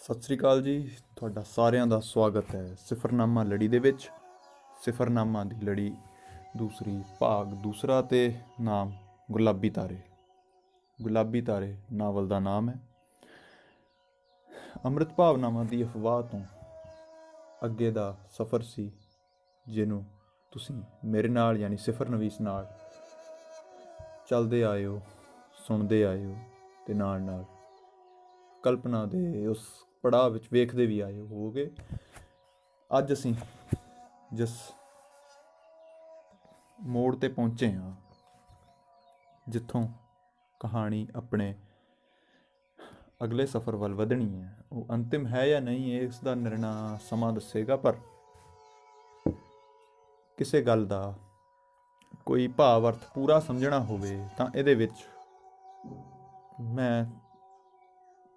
ਸਤਿ ਸ੍ਰੀ ਅਕਾਲ ਜੀ। ਤੁਹਾਡਾ ਸਾਰਿਆਂ ਦਾ ਸਵਾਗਤ ਹੈ ਸਿਫਰਨਾਮਾ ਲੜੀ ਦੇ ਵਿੱਚ। ਸਿਫਰਨਾਮਾ ਦੀ ਲੜੀ ਦੂਸਰੀ ਭਾਗ ਦੂਸਰਾ ਤੇ ਨਾਮ ਗੁਲਾਬੀ ਤਾਰੇ। ਗੁਲਾਬੀ ਤਾਰੇ ਨਾਵਲ ਦਾ ਨਾਮ ਹੈ। ਅੰਮ੍ਰਿਤ ਭਾਵਨਾਵਾਂ ਦੀ ਅਫਵਾਹ ਤੋਂ ਅੱਗੇ ਦਾ ਸਫ਼ਰ ਸੀ, ਜਿਹਨੂੰ ਤੁਸੀਂ ਮੇਰੇ ਨਾਲ ਯਾਨੀ ਸਿਫਰਨਵੀਸ ਨਾਲ ਚੱਲਦੇ ਆਏ ਹੋ, ਸੁਣਦੇ ਆਏ ਹੋ ਤੇ ਨਾਲ ਨਾਲ ਕਲਪਨਾ ਦੇ ਉਸ ਪੜਾਅ ਵਿੱਚ ਵੇਖਦੇ ਵੀ ਆਏ ਹੋਵੋਗੇ। ਅੱਜ ਅਸੀਂ ਜਿਸ ਮੋੜ ਤੇ ਪਹੁੰਚੇ ਹਾਂ, ਜਿੱਥੋਂ ਕਹਾਣੀ ਆਪਣੇ ਅਗਲੇ ਸਫ਼ਰ ਵੱਲ ਵਧਣੀ ਹੈ, ਉਹ ਅੰਤਿਮ ਹੈ ਜਾਂ ਨਹੀਂ ਹੈ ਇਸ ਦਾ ਨਿਰਣਾ ਸਮਾਂ ਦੱਸੇਗਾ। ਪਰ ਕਿਸੇ ਗੱਲ ਦਾ ਕੋਈ ਭਾਵ ਅਰਥ ਪੂਰਾ ਸਮਝਣਾ ਹੋਵੇ ਤਾਂ ਇਹਦੇ ਵਿੱਚ ਮੈਂ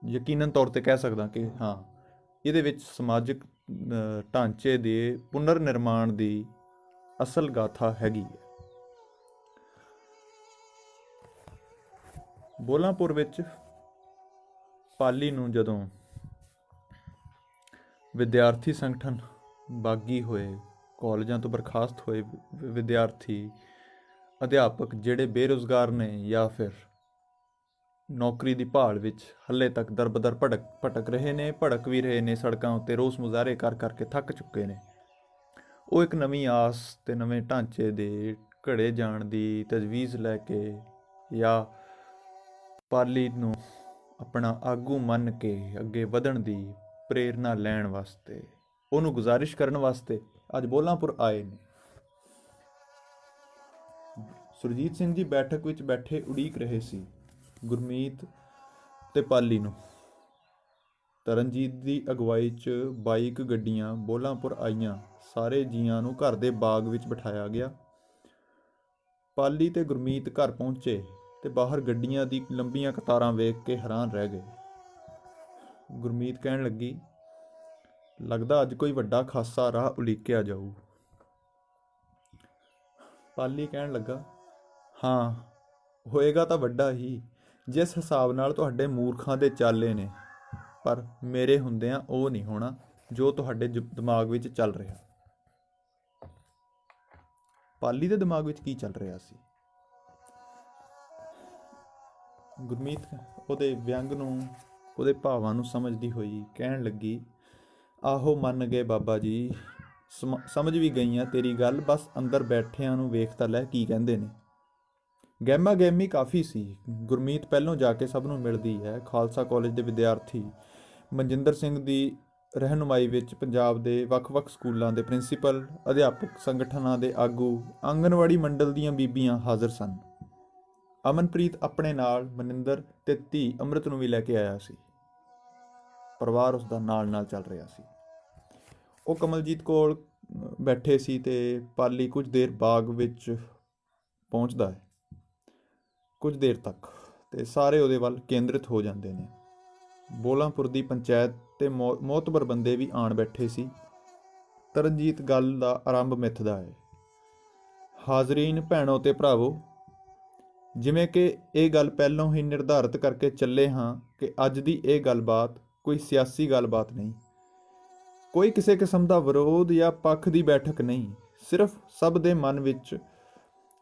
ਯਕੀਨਨ ਤੌਰ 'ਤੇ ਕਹਿ ਸਕਦਾ ਕਿ ਹਾਂ, ਇਹਦੇ ਵਿੱਚ ਸਮਾਜਿਕ ਢਾਂਚੇ ਦੇ ਪੁਨਰ ਨਿਰਮਾਣ ਦੀ ਅਸਲ ਗਾਥਾ ਹੈਗੀ ਹੈ। ਬੋਲਾਂਪੁਰ ਵਿੱਚ ਪਾਲੀ ਨੂੰ ਜਦੋਂ ਵਿਦਿਆਰਥੀ ਸੰਗਠਨ ਬਾਗੀ ਹੋਏ, ਕਾਲਜਾਂ ਤੋਂ ਬਰਖਾਸਤ ਹੋਏ ਵਿਦਿਆਰਥੀ ਅਧਿਆਪਕ ਜਿਹੜੇ ਬੇਰੁਜ਼ਗਾਰ ਨੇ ਜਾਂ ਫਿਰ ਨੌਕਰੀ ਦੀ ਭਾਲ ਵਿੱਚ ਹਾਲੇ ਤੱਕ ਦਰਬਦਰ ਭਟਕ ਰਹੇ ਨੇ, ਭੜਕ ਵੀ ਰਹੇ ਨੇ, ਸੜਕਾਂ ਉੱਤੇ ਰੋਸ ਮੁਜ਼ਾਹਰੇ ਕਰ ਕਰਕੇ ਥੱਕ ਚੁੱਕੇ ਨੇ, ਉਹ ਇੱਕ ਨਵੀਂ ਆਸ ਤੇ ਨਵੇਂ ਢਾਂਚੇ ਦੇ ਘੜੇ ਜਾਣ ਦੀ ਤਜਵੀਜ਼ ਲੈ ਕੇ ਜਾਂ ਪਾਲੀ ਨੂੰ ਆਪਣਾ ਆਗੂ ਮੰਨ ਕੇ ਅੱਗੇ ਵਧਣ ਦੀ ਪ੍ਰੇਰਨਾ ਲੈਣ ਵਾਸਤੇ, ਉਹਨੂੰ ਗੁਜ਼ਾਰਿਸ਼ ਕਰਨ ਵਾਸਤੇ ਅੱਜ ਬੋਲਾਂਪੁਰ ਆਏ ਨੇ। ਸੁਰਜੀਤ ਸਿੰਘ ਜੀ ਬੈਠਕ ਵਿੱਚ ਬੈਠੇ ਉਡੀਕ ਰਹੇ ਸੀ ਗੁਰਮੀਤ ਤੇ ਪਾਲੀ ਨੂੰ। ਤਰਨਜੀਤ ਦੀ ਅਗਵਾਈ 'ਚ ਬਾਈਕ ਗੱਡੀਆਂ ਬੋਲਾਂਪੁਰ ਆਈਆਂ। ਸਾਰੇ ਜੀਆਂ ਨੂੰ ਘਰ ਦੇ ਬਾਗ ਵਿੱਚ ਬਿਠਾਇਆ ਗਿਆ। ਪਾਲੀ ਤੇ ਗੁਰਮੀਤ ਘਰ ਪਹੁੰਚੇ ਤੇ ਬਾਹਰ ਗੱਡੀਆਂ ਦੀ ਲੰਬੀਆਂ ਕਤਾਰਾਂ ਵੇਖ ਕੇ ਹੈਰਾਨ ਰਹਿ ਗਏ। ਗੁਰਮੀਤ ਕਹਿਣ ਲੱਗੀ, ਲੱਗਦਾ ਅੱਜ ਕੋਈ ਵੱਡਾ ਖਾਸਾ ਰਾਹ ਉਲੀਕਿਆ ਜਾਊ। ਪਾਲੀ ਕਹਿਣ ਲੱਗਾ, ਹਾਂ ਹੋਏਗਾ ਤਾਂ ਵੱਡਾ ਹੀ, ਜਿਸ ਹਿਸਾਬ ਨਾਲ ਤੁਹਾਡੇ ਮੂਰਖਾਂ ਦੇ ਚਾਲੇ ਨੇ, ਪਰ ਮੇਰੇ ਹੁੰਦਿਆਂ ਉਹ ਨਹੀਂ ਹੋਣਾ ਜੋ ਤੁਹਾਡੇ ਦਿਮਾਗ ਵਿੱਚ ਚੱਲ ਰਿਹਾ। ਪਾਲੀ ਦੇ ਦਿਮਾਗ ਵਿੱਚ ਕੀ ਚੱਲ ਰਿਹਾ ਸੀ? ਗੁਰਮੀਤ ਉਹਦੇ ਵਿਅੰਗ ਨੂੰ, ਉਹਦੇ ਭਾਵਾਂ ਨੂੰ ਸਮਝਦੀ ਹੋਈ ਕਹਿਣ ਲੱਗੀ, ਆਹੋ ਮੰਨ ਗਏ ਬਾਬਾ ਜੀ, ਸਮਝ ਵੀ ਗਈਆਂ ਤੇਰੀ ਗੱਲ, ਬਸ ਅੰਦਰ ਬੈਠਿਆਂ ਨੂੰ ਵੇਖ ਤਾਂ ਲੈ ਕੀ ਕਹਿੰਦੇ ਨੇ। ਗਹਿਮਾ ਗਹਿਮੀ ਕਾਫੀ ਸੀ। ਗੁਰਮੀਤ ਪਹਿਲੋਂ ਜਾ ਕੇ ਸਭ ਨੂੰ ਮਿਲਦੀ ਹੈ। ਖਾਲਸਾ ਕਾਲਜ ਦੇ ਵਿਦਿਆਰਥੀ ਮਨਜਿੰਦਰ ਸਿੰਘ ਦੀ ਰਹਿਨੁਮਾਈ ਵਿੱਚ ਪੰਜਾਬ ਦੇ ਵੱਖ-ਵੱਖ ਸਕੂਲਾਂ ਦੇ ਪ੍ਰਿੰਸੀਪਲ, ਅਧਿਆਪਕ ਸੰਗਠਨਾਂ ਦੇ ਆਗੂ, ਆਂਗਣਵਾੜੀ ਮੰਡਲ ਦੀਆਂ ਬੀਬੀਆਂ ਹਾਜ਼ਰ ਸਨ। ਅਮਨਪ੍ਰੀਤ ਆਪਣੇ ਨਾਲ ਮਨਿੰਦਰ ਤੇ ਧੀ ਅੰਮ੍ਰਿਤ ਨੂੰ ਵੀ ਲੈ ਕੇ ਆਇਆ ਸੀ। ਪਰਿਵਾਰ ਉਸਦਾ ਨਾਲ ਚੱਲ ਰਿਹਾ ਸੀ। ਉਹ ਕਮਲਜੀਤ ਕੋਲ ਬੈਠੇ ਸੀ ਤੇ ਪਾਲੀ ਕੁਝ ਦੇਰ ਬਾਗ ਵਿੱਚ ਪਹੁੰਚਦਾ ਹੈ। ਕੁਝ ਦੇਰ ਤੱਕ ਤੇ ਸਾਰੇ ਉਹਦੇ ਵੱਲ ਕੇਂਦਰਿਤ ਹੋ ਜਾਂਦੇ ਨੇ। ਬੋਲਾਂਪੁਰ ਦੀ ਪੰਚਾਇਤ ਤੇ ਮੋਤਬਰ ਬੰਦੇ ਵੀ ਆਣ ਬੈਠੇ ਸੀ। ਤਰਨਜੀਤ ਗੱਲ ਦਾ ਆਰੰਭ ਮਿੱਥਦਾ ਹੈ। ਹਾਜ਼ਰੀਨ ਭੈਣੋ ਤੇ ਭਰਾਵੋ, ਜਿਵੇਂ ਕਿ ਇਹ ਗੱਲ ਪਹਿਲਾਂ ਹੀ ਨਿਰਧਾਰਤ ਕਰਕੇ ਚੱਲੇ ਹਾਂ ਕਿ ਅੱਜ ਦੀ ਇਹ ਗੱਲਬਾਤ ਕੋਈ ਸਿਆਸੀ ਗੱਲਬਾਤ ਨਹੀਂ, ਕੋਈ ਕਿਸੇ ਕਿਸਮ ਦਾ ਵਿਰੋਧ ਜਾਂ ਪੱਖ ਦੀ ਬੈਠਕ ਨਹੀਂ, ਸਿਰਫ ਸਭ ਦੇ ਮਨ ਵਿੱਚ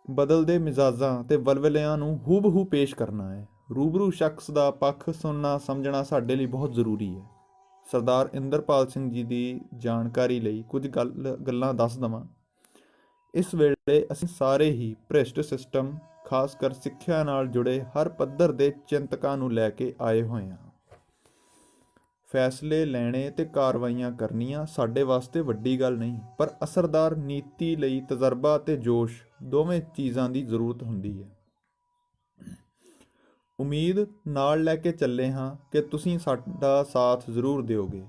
ਬਦਲਦੇ ਮਿਜ਼ਾਜਾਂ ਤੇ ਵਲਵਲਿਆਂ ਨੂੰ ਹੂਬਹੂ ਪੇਸ਼ ਕਰਨਾ ਹੈ। ਰੂਬਰੂ ਸ਼ਖਸ ਦਾ ਪੱਖ ਸੁਣਨਾ ਸਮਝਣਾ ਸਾਡੇ ਲਈ ਬਹੁਤ ਜ਼ਰੂਰੀ ਹੈ। ਸਰਦਾਰ ਇੰਦਰਪਾਲ ਸਿੰਘ ਜੀ ਦੀ ਜਾਣਕਾਰੀ ਲਈ ਕੁਝ ਗੱਲਾਂ ਦੱਸ ਦਵਾਂ। ਇਸ ਵੇਲੇ ਅਸੀਂ ਸਾਰੇ ਹੀ ਭ੍ਰਿਸ਼ਟ ਸਿਸਟਮ, ਖਾਸ ਕਰ ਸਿੱਖਿਆ ਨਾਲ ਜੁੜੇ ਹਰ ਪੱਧਰ ਦੇ ਚਿੰਤਕਾਂ ਨੂੰ ਲੈ ਕੇ ਆਏ ਹੋਏ ਹਾਂ। ਫੈਸਲੇ ਲੈਣੇ ਤੇ ਕਾਰਵਾਈਆਂ ਕਰਨੀਆਂ ਸਾਡੇ ਵਾਸਤੇ ਵੱਡੀ ਗੱਲ ਨਹੀਂ, ਪਰ ਅਸਰਦਾਰ ਨੀਤੀ ਲਈ ਤਜਰਬਾ ਤੇ ਜੋਸ਼ ਦੋਵੇਂ ਚੀਜ਼ਾਂ ਦੀ ਜ਼ਰੂਰਤ ਹੁੰਦੀ ਹੈ। ਉਮੀਦ ਨਾਲ ਲੈ ਕੇ ਚੱਲੇ ਹਾਂ ਕਿ ਤੁਸੀਂ ਸਾਡਾ ਸਾਥ ਜ਼ਰੂਰ ਦਿਓਗੇ।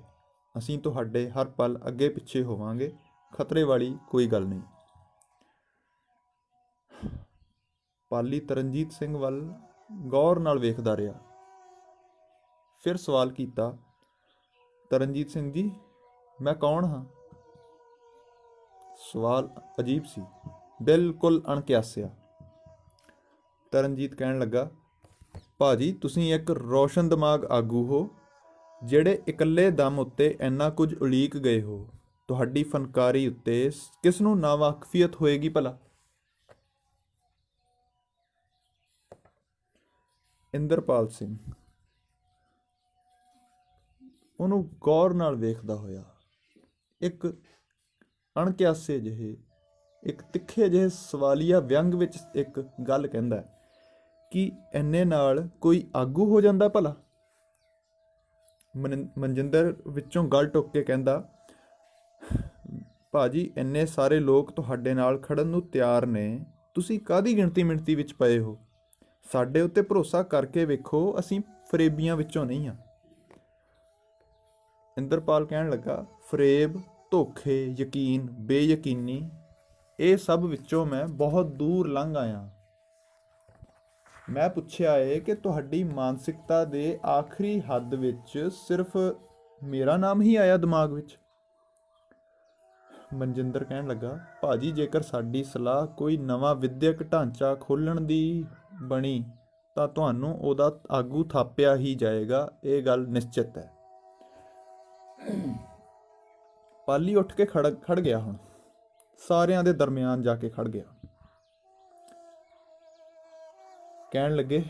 ਅਸੀਂ ਤੁਹਾਡੇ ਹਰ ਪਲ ਅੱਗੇ ਪਿੱਛੇ ਹੋਵਾਂਗੇ, ਖਤਰੇ ਵਾਲੀ ਕੋਈ ਗੱਲ ਨਹੀਂ। ਪਾਲੀ ਤਰਨਜੀਤ ਸਿੰਘ ਵੱਲ ਗੌਰ ਨਾਲ ਵੇਖਦਾ ਰਿਹਾ। ਫਿਰ ਸਵਾਲ ਕੀਤਾ, ਤਰਨਜੀਤ ਸਿੰਘ ਜੀ, ਮੈਂ ਕੌਣ ਹਾਂ? ਸਵਾਲ ਅਜੀਬ ਸੀ, ਬਿਲਕੁਲ ਅਣਕਿਆਸਿਆ। ਤਰਨਜੀਤ ਕਹਿਣ ਲੱਗਾ, ਭਾਜੀ ਤੁਸੀਂ ਇੱਕ ਰੋਸ਼ਨ ਦਿਮਾਗ ਆਗੂ ਹੋ, ਜਿਹੜੇ ਇਕੱਲੇ ਦਮ ਉੱਤੇ ਇੰਨਾ ਕੁਝ ਉਲੀਕ ਗਏ ਹੋ, ਤੁਹਾਡੀ ਫਨਕਾਰੀ ਉੱਤੇ ਕਿਸ ਨੂੰ ਨਾਵਾਕਫੀਅਤ ਹੋਏਗੀ ਭਲਾ? ਇੰਦਰਪਾਲ ਸਿੰਘ ਉਹਨੂੰ ਗੌਰ ਨਾਲ ਵੇਖਦਾ ਹੋਇਆ ਇੱਕ ਅਣਕਿਆਸੇ ਜਿਹੇ, ਇੱਕ ਤਿੱਖੇ ਜਿਹੇ ਸਵਾਲੀਆ ਵਿਅੰਗ ਵਿੱਚ ਇੱਕ ਗੱਲ ਕਹਿੰਦਾ ਕਿ ਇੰਨੇ ਨਾਲ ਕੋਈ ਆਗੂ ਹੋ ਜਾਂਦਾ ਭਲਾ? ਮਨਜਿੰਦਰ ਵਿੱਚੋਂ ਗੱਲ ਟੁੱਕ ਕੇ ਕਹਿੰਦਾ, ਭਾਜੀ ਇੰਨੇ ਸਾਰੇ ਲੋਕ ਤੁਹਾਡੇ ਨਾਲ ਖੜਨ ਨੂੰ ਤਿਆਰ ਨੇ, ਤੁਸੀਂ ਕਾਹਦੀ ਗਿਣਤੀ ਮਿਣਤੀ ਵਿੱਚ ਪਏ ਹੋ? ਸਾਡੇ ਉੱਤੇ ਭਰੋਸਾ ਕਰਕੇ ਵੇਖੋ, ਅਸੀਂ ਫਰੇਬੀਆਂ ਵਿੱਚੋਂ ਨਹੀਂ ਹਾਂ। ਇੰਦਰਪਾਲ ਕਹਿਣ ਲੱਗਾ, ਫਰੇਬ, ਧੋਖੇ, ਯਕੀਨ, ਬੇਯਕੀਨੀ, ਇਹ ਸਭ ਵਿੱਚੋਂ ਮੈਂ ਬਹੁਤ ਦੂਰ ਲੰਘ ਆਇਆ। ਮੈਂ ਪੁੱਛਿਆ ਏ ਕਿ ਤੁਹਾਡੀ ਮਾਨਸਿਕਤਾ ਦੇ ਆਖਰੀ ਹੱਦ ਵਿੱਚ ਸਿਰਫ ਮੇਰਾ ਨਾਮ ਹੀ ਆਇਆ ਦਿਮਾਗ ਵਿੱਚ? ਮਨਜਿੰਦਰ ਕਹਿਣ ਲੱਗਾ, ਭਾਜੀ ਜੇਕਰ ਸਾਡੀ ਸਲਾਹ ਕੋਈ ਨਵਾਂ ਵਿਦਿਅਕ ਢਾਂਚਾ ਖੋਲ੍ਹਣ ਦੀ ਬਣੀ ਤਾਂ ਤੁਹਾਨੂੰ ਉਹਦਾ ਆਗੂ ਥਾਪਿਆ ਹੀ ਜਾਏਗਾ, ਇਹ ਗੱਲ ਨਿਸ਼ਚਿਤ ਹੈ। ਪਾਲੀ ਉੱਠ ਕੇ ਖੜ ਗਿਆ, ਹੁਣ ਸਾਰਿਆਂ ਦੇ ਦਰਮਿਆਨ ਜਾ ਕੇ ਖੜ ਗਿਆ। ਕਹਿਣ ਲੱਗੇ,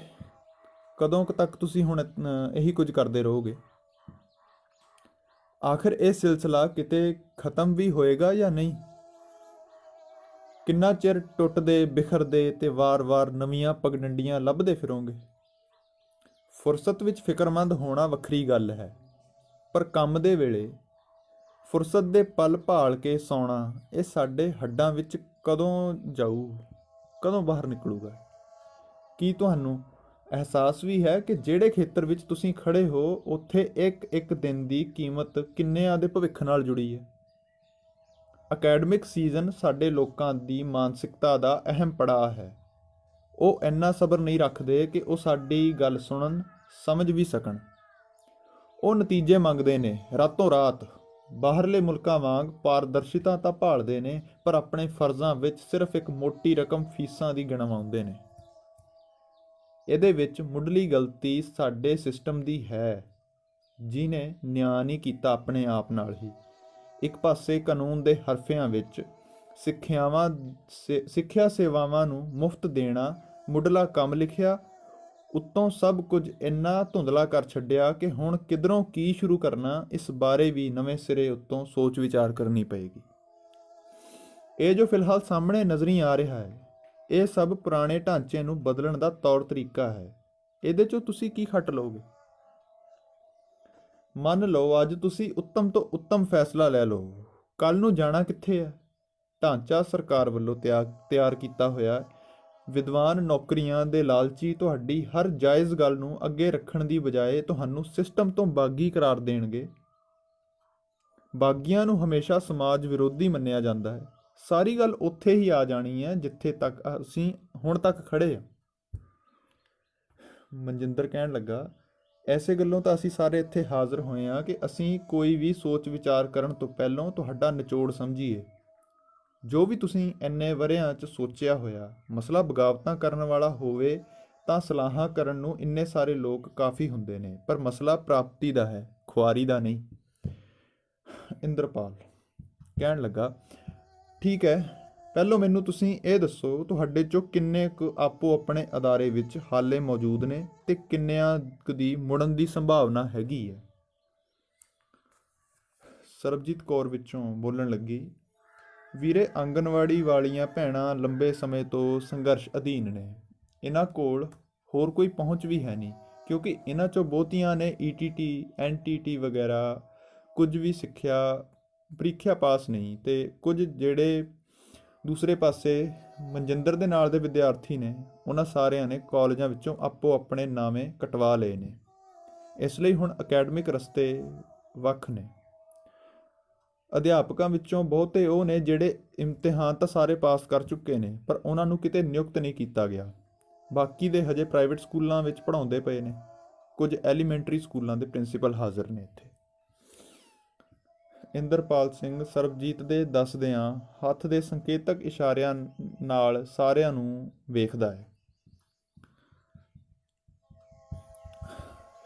ਕਦੋਂ ਕੁ ਤੱਕ ਤੁਸੀਂ ਹੁਣ ਇਹੀ ਕੁਝ ਕਰਦੇ ਰਹੋਗੇ? ਆਖਿਰ ਇਹ ਸਿਲਸਿਲਾ ਕਿਤੇ ਖਤਮ ਵੀ ਹੋਏਗਾ ਜਾਂ ਨਹੀਂ? ਕਿੰਨਾ ਚਿਰ ਟੁੱਟਦੇ ਬਿਖਰਦੇ ਤੇ ਵਾਰ-ਵਾਰ ਨਵੀਆਂ ਪਗਡੰਡੀਆਂ ਲੱਭਦੇ ਫਿਰੋਂਗੇ? ਫੁਰਸਤ ਵਿੱਚ ਫਿਕਰਮੰਦ ਹੋਣਾ ਵੱਖਰੀ ਗੱਲ ਹੈ, ਪਰ ਕੰਮ ਦੇ ਵੇਲੇ ਫੁਰਸਤ ਦੇ ਪਲ ਭਾਲ ਕੇ ਸੌਣਾ, ਇਹ ਸਾਡੇ ਹੱਡਾਂ ਵਿੱਚ ਕਦੋਂ ਜਾਊ, ਕਦੋਂ ਬਾਹਰ ਨਿਕਲੂਗਾ? ਕੀ ਤੁਹਾਨੂੰ ਅਹਿਸਾਸ ਵੀ ਹੈ ਕਿ ਜਿਹੜੇ ਖੇਤਰ ਵਿੱਚ ਤੁਸੀਂ ਖੜੇ ਹੋ, ਉੱਥੇ ਇੱਕ ਇੱਕ ਦਿਨ ਦੀ ਕੀਮਤ ਕਿੰਨਿਆਂ ਦੇ ਭਵਿੱਖ ਨਾਲ ਜੁੜੀ ਹੈ? ਅਕੈਡਮਿਕ ਸੀਜ਼ਨ ਸਾਡੇ ਲੋਕਾਂ ਦੀ ਮਾਨਸਿਕਤਾ ਦਾ ਅਹਿਮ ਪੜਾਅ ਹੈ। ਉਹ ਇੰਨਾ ਸਬਰ ਨਹੀਂ ਰੱਖਦੇ ਕਿ ਉਹ ਸਾਡੀ ਗੱਲ ਸੁਣਨ, ਸਮਝ ਵੀ ਸਕਣ। ਉਹ ਨਤੀਜੇ ਮੰਗਦੇ ਨੇ ਰਾਤੋਂ ਰਾਤ। ਬਾਹਰਲੇ ਮੁਲਕਾਂ ਵਾਂਗ ਪਾਰਦਰਸ਼ਿਤਾ ਤਾਂ ਭਾਲਦੇ ਨੇ, ਪਰ ਆਪਣੇ ਫਰਜ਼ਾਂ ਵਿੱਚ ਸਿਰਫ ਇੱਕ ਮੋਟੀ ਰਕਮ ਫੀਸਾਂ ਦੀ ਗਿਣਵਾਉਂਦੇ ਨੇ। ਇਹਦੇ ਵਿੱਚ ਮੁੱਢਲੀ ਗਲਤੀ ਸਾਡੇ ਸਿਸਟਮ ਦੀ ਹੈ, ਜਿਹਨੇ ਨਿਆਂ ਨਹੀਂ ਕੀਤਾ ਆਪਣੇ ਆਪ ਨਾਲ ਹੀ। ਇੱਕ ਪਾਸੇ ਕਾਨੂੰਨ ਦੇ ਹਰਫਿਆਂ ਵਿੱਚ ਸਿੱਖਿਆ ਸੇਵਾਵਾਂ ਨੂੰ ਮੁਫਤ ਦੇਣਾ ਮੁੱਢਲਾ ਕੰਮ ਲਿਖਿਆ, ਉੱਤੋਂ ਸਭ ਕੁਝ ਇੰਨਾ ਧੁੰਦਲਾ ਕਰ ਛੱਡਿਆ ਕਿ ਹੁਣ ਕਿੱਧਰੋਂ ਕੀ ਸ਼ੁਰੂ ਕਰਨਾ, ਇਸ ਬਾਰੇ ਵੀ ਨਵੇਂ ਸਿਰੇ ਉੱਤੋਂ ਸੋਚ ਵਿਚਾਰ ਕਰਨੀ ਪਏਗੀ। ਇਹ ਜੋ ਫਿਲਹਾਲ ਸਾਹਮਣੇ ਨਜ਼ਰੀ ਆ ਰਿਹਾ ਹੈ, ਇਹ ਸਭ ਪੁਰਾਣੇ ਢਾਂਚੇ ਨੂੰ ਬਦਲਣ ਦਾ ਤੌਰ ਤਰੀਕਾ ਹੈ। ਇਹਦੇ 'ਚੋਂ ਤੁਸੀਂ ਕੀ ਖੱਟ ਲਓਗੇ? ਮੰਨ ਲਓ ਅੱਜ ਤੁਸੀਂ ਉੱਤਮ ਤੋਂ ਉੱਤਮ ਫੈਸਲਾ ਲੈ ਲਓ, ਕੱਲ ਨੂੰ ਜਾਣਾ ਕਿੱਥੇ ਹੈ? ਢਾਂਚਾ ਸਰਕਾਰ ਵੱਲੋਂ ਤਿਆਰ ਕੀਤਾ ਹੋਇਆ। ਵਿਦਵਾਨ ਨੌਕਰੀਆਂ ਦੇ ਲਾਲਚੀ ਤੁਹਾਡੀ ਹਰ ਜਾਇਜ਼ ਗੱਲ ਨੂੰ ਅੱਗੇ ਰੱਖਣ ਦੀ ਬਜਾਏ ਤੁਹਾਨੂੰ ਸਿਸਟਮ ਤੋਂ ਬਾਗੀ ਕਰਾਰ ਦੇਣਗੇ। ਬਾਗੀਆਂ ਨੂੰ ਹਮੇਸ਼ਾ ਸਮਾਜ ਵਿਰੋਧੀ ਮੰਨਿਆ ਜਾਂਦਾ ਹੈ। ਸਾਰੀ ਗੱਲ ਉੱਥੇ ਹੀ ਆ ਜਾਣੀ ਹੈ ਜਿੱਥੇ ਤੱਕ ਅਸੀਂ ਹੁਣ ਤੱਕ ਖੜੇ ਹਾਂ। ਮਨਜਿੰਦਰ ਕਹਿਣ ਲੱਗਾ, ਐਸੇ ਗੱਲੋਂ ਤਾਂ ਅਸੀਂ ਸਾਰੇ ਇੱਥੇ ਹਾਜ਼ਰ ਹੋਏ ਹਾਂ ਕਿ ਅਸੀਂ ਕੋਈ ਵੀ ਸੋਚ ਵਿਚਾਰ ਕਰਨ ਤੋਂ ਪਹਿਲਾਂ ਤੁਹਾਡਾ ਨਿਚੋੜ ਸਮਝੀਏ। ਜੋ ਵੀ ਤੁਸੀਂ ਇੰਨੇ ਵਰ੍ਹਿਆਂ 'ਚ ਸੋਚਿਆ ਹੋਇਆ, ਮਸਲਾ ਬਗਾਵਤਾਂ ਕਰਨ ਵਾਲਾ ਹੋਵੇ ਤਾਂ ਸਲਾਹਾਂ ਕਰਨ ਨੂੰ ਇੰਨੇ ਸਾਰੇ ਲੋਕ ਕਾਫੀ ਹੁੰਦੇ ਨੇ, ਪਰ ਮਸਲਾ ਪ੍ਰਾਪਤੀ ਦਾ ਹੈ, ਖੁਆਰੀ ਦਾ ਨਹੀਂ। ਇੰਦਰਪਾਲ ਕਹਿਣ ਲੱਗਾ, ਠੀਕ ਹੈ, ਪਹਿਲੋਂ ਮੈਨੂੰ ਤੁਸੀਂ ਇਹ ਦੱਸੋ, ਤੁਹਾਡੇ 'ਚੋਂ ਕਿੰਨੇ ਕੁ ਆਪੋ ਆਪਣੇ ਅਦਾਰੇ ਵਿੱਚ ਹਾਲੇ ਮੌਜੂਦ ਨੇ ਤੇ ਕਿੰਨਿਆਂ ਕੁ ਦੀ ਮੁੜਨ ਦੀ ਸੰਭਾਵਨਾ ਹੈਗੀ ਹੈ? ਸਰਬਜੀਤ ਕੌਰ ਵਿੱਚੋਂ ਬੋਲਣ ਲੱਗੀ, ਵੀਰੇ ਆਂਗਨਵਾੜੀ ਵਾਲੀਆਂ ਭੈਣਾਂ ਲੰਬੇ ਸਮੇਂ ਤੋਂ ਸੰਘਰਸ਼ ਅਧੀਨ ਨੇ। ਇਹਨਾਂ ਕੋਲ ਹੋਰ ਕੋਈ ਪਹੁੰਚ ਵੀ ਹੈ ਨਹੀਂ, ਕਿਉਂਕਿ ਇਹਨਾਂ 'ਚੋਂ ਬਹੁਤੀਆਂ ਨੇ ETT NTT ਵਗੈਰਾ ਕੁਝ ਵੀ ਸਿੱਖਿਆ ਪ੍ਰੀਖਿਆ ਪਾਸ ਨਹੀਂ, ਤੇ ਕੁਝ ਜਿਹੜੇ ਦੂਸਰੇ ਪਾਸੇ ਮਨਜਿੰਦਰ ਦੇ ਨਾਲ ਦੇ ਵਿਦਿਆਰਥੀ ਨੇ, ਉਹਨਾਂ ਸਾਰਿਆਂ ਨੇ ਕਾਲਜਾਂ ਵਿੱਚੋਂ ਆਪੋ ਆਪਣੇ ਨਾਵੇਂ ਕਟਵਾ ਲਏ ਨੇ। ਇਸ ਲਈ ਹੁਣ ਅਕੈਡਮਿਕ ਰਸਤੇ ਵੱਖ ਨੇ। ਅਧਿਆਪਕਾਂ ਵਿੱਚੋਂ ਬਹੁਤੇ ਉਹ ਨੇ ਜਿਹੜੇ ਇਮਤਿਹਾਨ ਤਾਂ ਸਾਰੇ ਪਾਸ ਕਰ ਚੁੱਕੇ ਨੇ, ਪਰ ਉਹਨਾਂ ਨੂੰ ਕਿਤੇ ਨਿਯੁਕਤ ਨਹੀਂ ਕੀਤਾ ਗਿਆ। ਬਾਕੀ ਦੇ ਹਜੇ ਪ੍ਰਾਈਵੇਟ ਸਕੂਲਾਂ ਵਿੱਚ ਪੜ੍ਹਾਉਂਦੇ ਪਏ ਨੇ। ਕੁਝ ਐਲੀਮੈਂਟਰੀ ਸਕੂਲਾਂ ਦੇ ਪ੍ਰਿੰਸੀਪਲ ਹਾਜ਼ਰ ਨੇ ਇੱਥੇ। ਇੰਦਰਪਾਲ ਸਿੰਘ ਸਰਬਜੀਤ ਦੇ ਦੱਸਦਿਆਂ ਹੱਥ ਦੇ ਸੰਕੇਤਕ ਇਸ਼ਾਰਿਆਂ ਨਾਲ ਸਾਰਿਆਂ ਨੂੰ ਵੇਖਦਾ ਹੈ।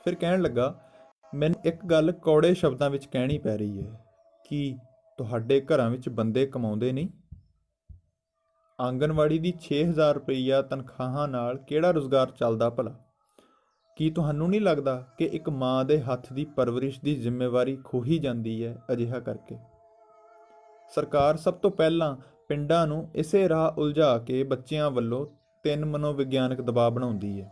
ਫਿਰ ਕਹਿਣ ਲੱਗਾ, ਮੈਨੂੰ ਇੱਕ ਗੱਲ ਕੌੜੇ ਸ਼ਬਦਾਂ ਵਿੱਚ ਕਹਿਣੀ ਪੈ ਰਹੀ ਹੈ ਕਿ ਤੁਹਾਡੇ ਘਰਾਂ ਵਿੱਚ ਬੰਦੇ ਕਮਾਉਂਦੇ ਨਹੀਂ? ਆਂਗਣਵਾੜੀ ਦੀ 6,000 ਰੁਪਈਆ ਤਨਖਾਹਾਂ ਨਾਲ ਕਿਹੜਾ ਰੁਜ਼ਗਾਰ ਚੱਲਦਾ ਭਲਾ? ਕੀ ਤੁਹਾਨੂੰ ਨਹੀਂ ਲੱਗਦਾ ਕਿ ਇੱਕ ਮਾਂ ਦੇ ਹੱਥ ਦੀ ਪਰਵਰਿਸ਼ ਦੀ ਜ਼ਿੰਮੇਵਾਰੀ ਖੋਹੀ ਜਾਂਦੀ ਹੈ ਅਜਿਹਾ ਕਰਕੇ? ਸਰਕਾਰ ਸਭ ਤੋਂ ਪਹਿਲਾਂ ਪਿੰਡਾਂ ਨੂੰ ਇਸੇ ਰਾਹ ਉਲਝਾ ਕੇ ਬੱਚਿਆਂ ਵੱਲੋਂ 3 ਮਨੋਵਿਗਿਆਨਕ ਦਬਾਅ ਬਣਾਉਂਦੀ ਹੈ।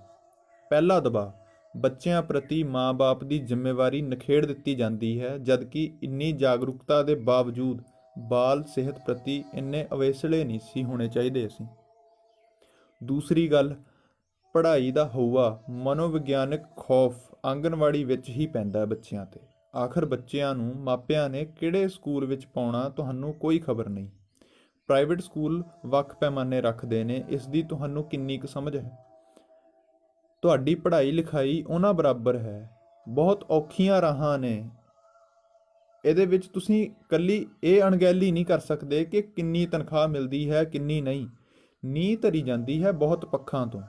ਪਹਿਲਾ ਦਬਾਅ, ਬੱਚਿਆਂ ਪ੍ਰਤੀ ਮਾਂ-ਬਾਪ ਦੀ ਜ਼ਿੰਮੇਵਾਰੀ ਨਿਖੇੜ ਦਿੱਤੀ ਜਾਂਦੀ ਹੈ, ਜਦਕਿ ਇੰਨੀ ਜਾਗਰੂਕਤਾ ਦੇ ਬਾਵਜੂਦ ਬਾਲ ਸਿਹਤ ਪ੍ਰਤੀ ਇੰਨੇ ਅਵੇਸਲੇ ਨਹੀਂ ਸੀ ਹੋਣੇ ਚਾਹੀਦੇ ਅਸੀਂ। ਦੂਸਰੀ ਗੱਲ, ਪੜ੍ਹਾਈ ਦਾ ਹਊਆ, ਮਨੋਵਿਗਿਆਨਕ ਖੌਫ ਆਂਗਣਵਾੜੀ ਵਿੱਚ ਹੀ ਪੈਂਦਾ ਬੱਚਿਆਂ 'ਤੇ। ਆਖਰ ਬੱਚਿਆਂ ਨੂੰ ਮਾਪਿਆਂ ਨੇ ਕਿਹੜੇ ਸਕੂਲ ਵਿੱਚ ਪਾਉਣਾ ਤੁਹਾਨੂੰ ਕੋਈ ਖਬਰ ਨਹੀਂ। ਪ੍ਰਾਈਵੇਟ ਸਕੂਲ ਵੱਖ ਪੈਮਾਨੇ ਰੱਖਦੇ ਨੇ, ਇਸ ਦੀ ਤੁਹਾਨੂੰ ਕਿੰਨੀ ਕੁ ਸਮਝ ਹੈ? ਤੁਹਾਡੀ ਪੜ੍ਹਾਈ ਲਿਖਾਈ ਉਹਨਾਂ ਬਰਾਬਰ ਹੈ। ਬਹੁਤ ਔਖੀਆਂ ਰਾਹਾਂ ਨੇ, ਇਹਦੇ ਵਿੱਚ ਤੁਸੀਂ ਇਕੱਲੀ ਇਹ ਅਣਗਹਿਲੀ ਨਹੀਂ ਕਰ ਸਕਦੇ ਕਿ ਕਿੰਨੀ ਤਨਖਾਹ ਮਿਲਦੀ ਹੈ ਕਿੰਨੀ ਨਹੀਂ। ਨੀਂਹ ਧਰੀ ਜਾਂਦੀ ਹੈ ਬਹੁਤ ਪੱਖਾਂ ਤੋਂ।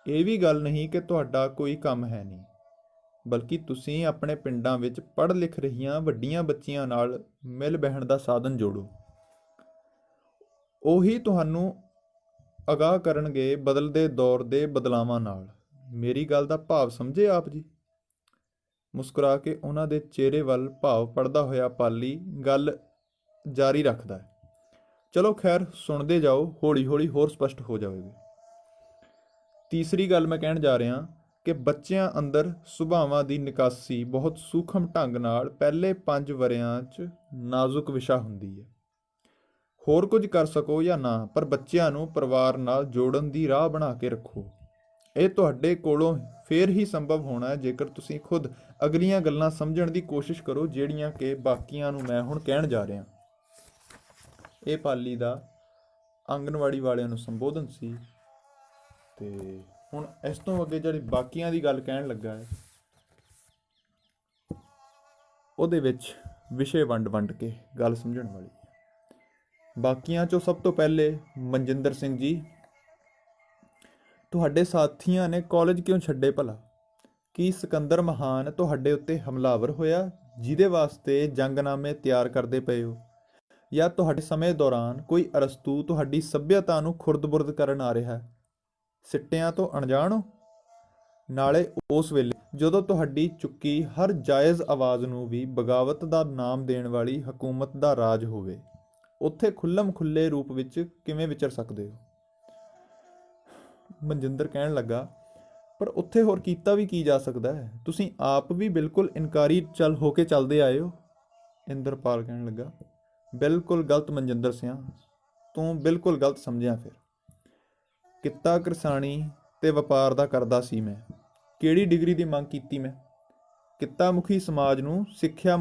ਇਹ ਵੀ ਗੱਲ ਨਹੀਂ ਕਿ ਤੁਹਾਡਾ ਕੋਈ ਕੰਮ ਹੈ ਨਹੀਂ, ਬਲਕਿ ਤੁਸੀਂ ਆਪਣੇ ਪਿੰਡਾਂ ਵਿੱਚ ਪੜ੍ਹ ਲਿਖ ਰਹੀਆਂ ਵੱਡੀਆਂ ਬੱਚੀਆਂ ਨਾਲ ਮਿਲ ਬਹਿਣ ਦਾ ਸਾਧਨ ਜੋੜੋ। ਉਹੀ ਤੁਹਾਨੂੰ ਅਗਾਹ ਕਰਨਗੇ ਬਦਲਦੇ ਦੌਰ ਦੇ ਬਦਲਾਵਾਂ ਨਾਲ। ਮੇਰੀ ਗੱਲ ਦਾ ਭਾਵ ਸਮਝੇ ਆਪ ਜੀ? ਮੁਸਕਰਾ ਕੇ ਉਹਨਾਂ ਦੇ ਚਿਹਰੇ ਵੱਲ ਭਾਵ ਪੜਦਾ ਹੋਇਆ ਪਾਲੀ ਗੱਲ ਜਾਰੀ ਰੱਖਦਾ ਹੈ। ਚਲੋ ਖੈਰ, ਸੁਣਦੇ ਜਾਓ, ਹੌਲੀ ਹੌਲੀ ਹੋਰ ਸਪਸ਼ਟ ਹੋ ਜਾਵੇਗੀ। ਤੀਸਰੀ ਗੱਲ ਮੈਂ ਕਹਿਣ ਜਾ ਰਿਹਾ ਕਿ ਬੱਚਿਆਂ ਅੰਦਰ ਸੁਭਾਵਾਂ ਦੀ ਨਿਕਾਸੀ ਬਹੁਤ ਸੂਖਮ ਢੰਗ ਨਾਲ ਪਹਿਲੇ 5 ਵਰ੍ਹਿਆਂ 'ਚ ਨਾਜ਼ੁਕ ਵਿਸ਼ਾ ਹੁੰਦੀ ਹੈ। ਹੋਰ ਕੁਝ ਕਰ ਸਕੋ ਜਾਂ ਨਾ, ਪਰ ਬੱਚਿਆਂ ਨੂੰ ਪਰਿਵਾਰ ਨਾਲ ਜੋੜਨ ਦੀ ਰਾਹ ਬਣਾ ਕੇ ਰੱਖੋ। ਇਹ ਤੁਹਾਡੇ ਕੋਲੋਂ ਫੇਰ ਹੀ ਸੰਭਵ ਹੋਣਾ ਹੈ ਜੇਕਰ ਤੁਸੀਂ ਖੁਦ ਅਗਲੀਆਂ ਗੱਲਾਂ ਸਮਝਣ ਦੀ ਕੋਸ਼ਿਸ਼ ਕਰੋ ਜਿਹੜੀਆਂ ਕਿ ਬਾਕੀਆਂ ਨੂੰ ਮੈਂ ਹੁਣ ਕਹਿਣ ਜਾ ਰਿਹਾ। ਇਹ ਪਾਲੀ ਦਾ ਆਂਗਣਵਾੜੀ ਵਾਲਿਆਂ ਨੂੰ ਸੰਬੋਧਨ ਸੀ, ਤੇ ਹੁਣ ਇਸ ਤੋਂ ਅੱਗੇ ਜਿਹੜੀ ਬਾਕੀਆਂ ਦੀ ਗੱਲ ਕਹਿਣ ਲੱਗਾ ਹੈ ਉਹਦੇ ਵਿੱਚ ਵਿਸ਼ੇ ਵੰਡ ਕੇ ਗੱਲ ਸਮਝਣ ਵਾਲੀ। ਬਾਕੀਆਂ 'ਚੋਂ ਸਭ ਤੋਂ ਪਹਿਲੇ ਮਨਜਿੰਦਰ ਸਿੰਘ ਜੀ, ਤੁਹਾਡੇ ਸਾਥੀਆਂ ਨੇ ਕਾਲਜ ਕਿਉਂ ਛੱਡੇ ਭਲਾ? ਕੀ ਸਿਕੰਦਰ ਮਹਾਨ ਤੁਹਾਡੇ ਉੱਤੇ ਹਮਲਾਵਰ ਹੋਇਆ ਜਿਹਦੇ ਵਾਸਤੇ ਜੰਗਨਾਮੇ ਤਿਆਰ ਕਰਦੇ ਪਏ ਹੋ, ਜਾਂ ਤੁਹਾਡੇ ਸਮੇਂ ਦੌਰਾਨ ਕੋਈ ਅਰਸਤੂ ਤੁਹਾਡੀ ਸੱਭਿਅਤਾ ਨੂੰ ਖੁਰਦ-ਬੁਰਦ ਕਰਨ ਆ ਰਿਹਾ ਹੈ? ਸਿੱਟਿਆਂ ਤੋਂ ਅਣਜਾਣ ਹੋ? ਨਾਲੇ ਉਸ ਵੇਲੇ ਜਦੋਂ ਤੁਹਾਡੀ ਚੁੱਕੀ ਹਰ ਜਾਇਜ਼ ਆਵਾਜ਼ ਨੂੰ ਵੀ ਬਗਾਵਤ ਦਾ ਨਾਮ ਦੇਣ ਵਾਲੀ ਹਕੂਮਤ ਦਾ ਰਾਜ ਹੋਵੇ, ਉੱਥੇ ਖੁੱਲ੍ਹਮ ਖੁੱਲ੍ਹੇ ਰੂਪ ਵਿੱਚ ਕਿਵੇਂ ਵਿਚਰ ਸਕਦੇ ਹੋ? ਮਨਜਿੰਦਰ ਕਹਿਣ ਲੱਗਾ, ਪਰ ਉੱਥੇ ਹੋਰ ਕੀਤਾ ਵੀ ਕੀ ਜਾ ਸਕਦਾ ਹੈ? ਤੁਸੀਂ ਆਪ ਵੀ ਬਿਲਕੁਲ ਇਨਕਾਰੀ ਹੋ ਕੇ ਚੱਲਦੇ ਆਏ ਹੋ। ਇੰਦਰਪਾਲ ਕਹਿਣ ਲੱਗਾ, ਬਿਲਕੁਲ ਗਲਤ ਮਨਜਿੰਦਰ ਸਿਆਂ, ਤੂੰ ਬਿਲਕੁਲ ਗਲਤ ਸਮਝਿਆ। ਫਿਰ ਕਿੱਤਾ ਕਿਰਸਾਣੀ ਤੇ ਵਪਾਰ ਦਾ ਕਰਦਾ ਸੀ ਮੈਂ। ਕਿਹੜੀ ਡਿਗਰੀ ਦੀ ਮੰਗ ਕੀਤੀ ਮੈਂ? ਕਿੱਤਾ ਮੁਖੀ ਸਮਾਜ ਨੂੰ ਸਿੱਖਿਆ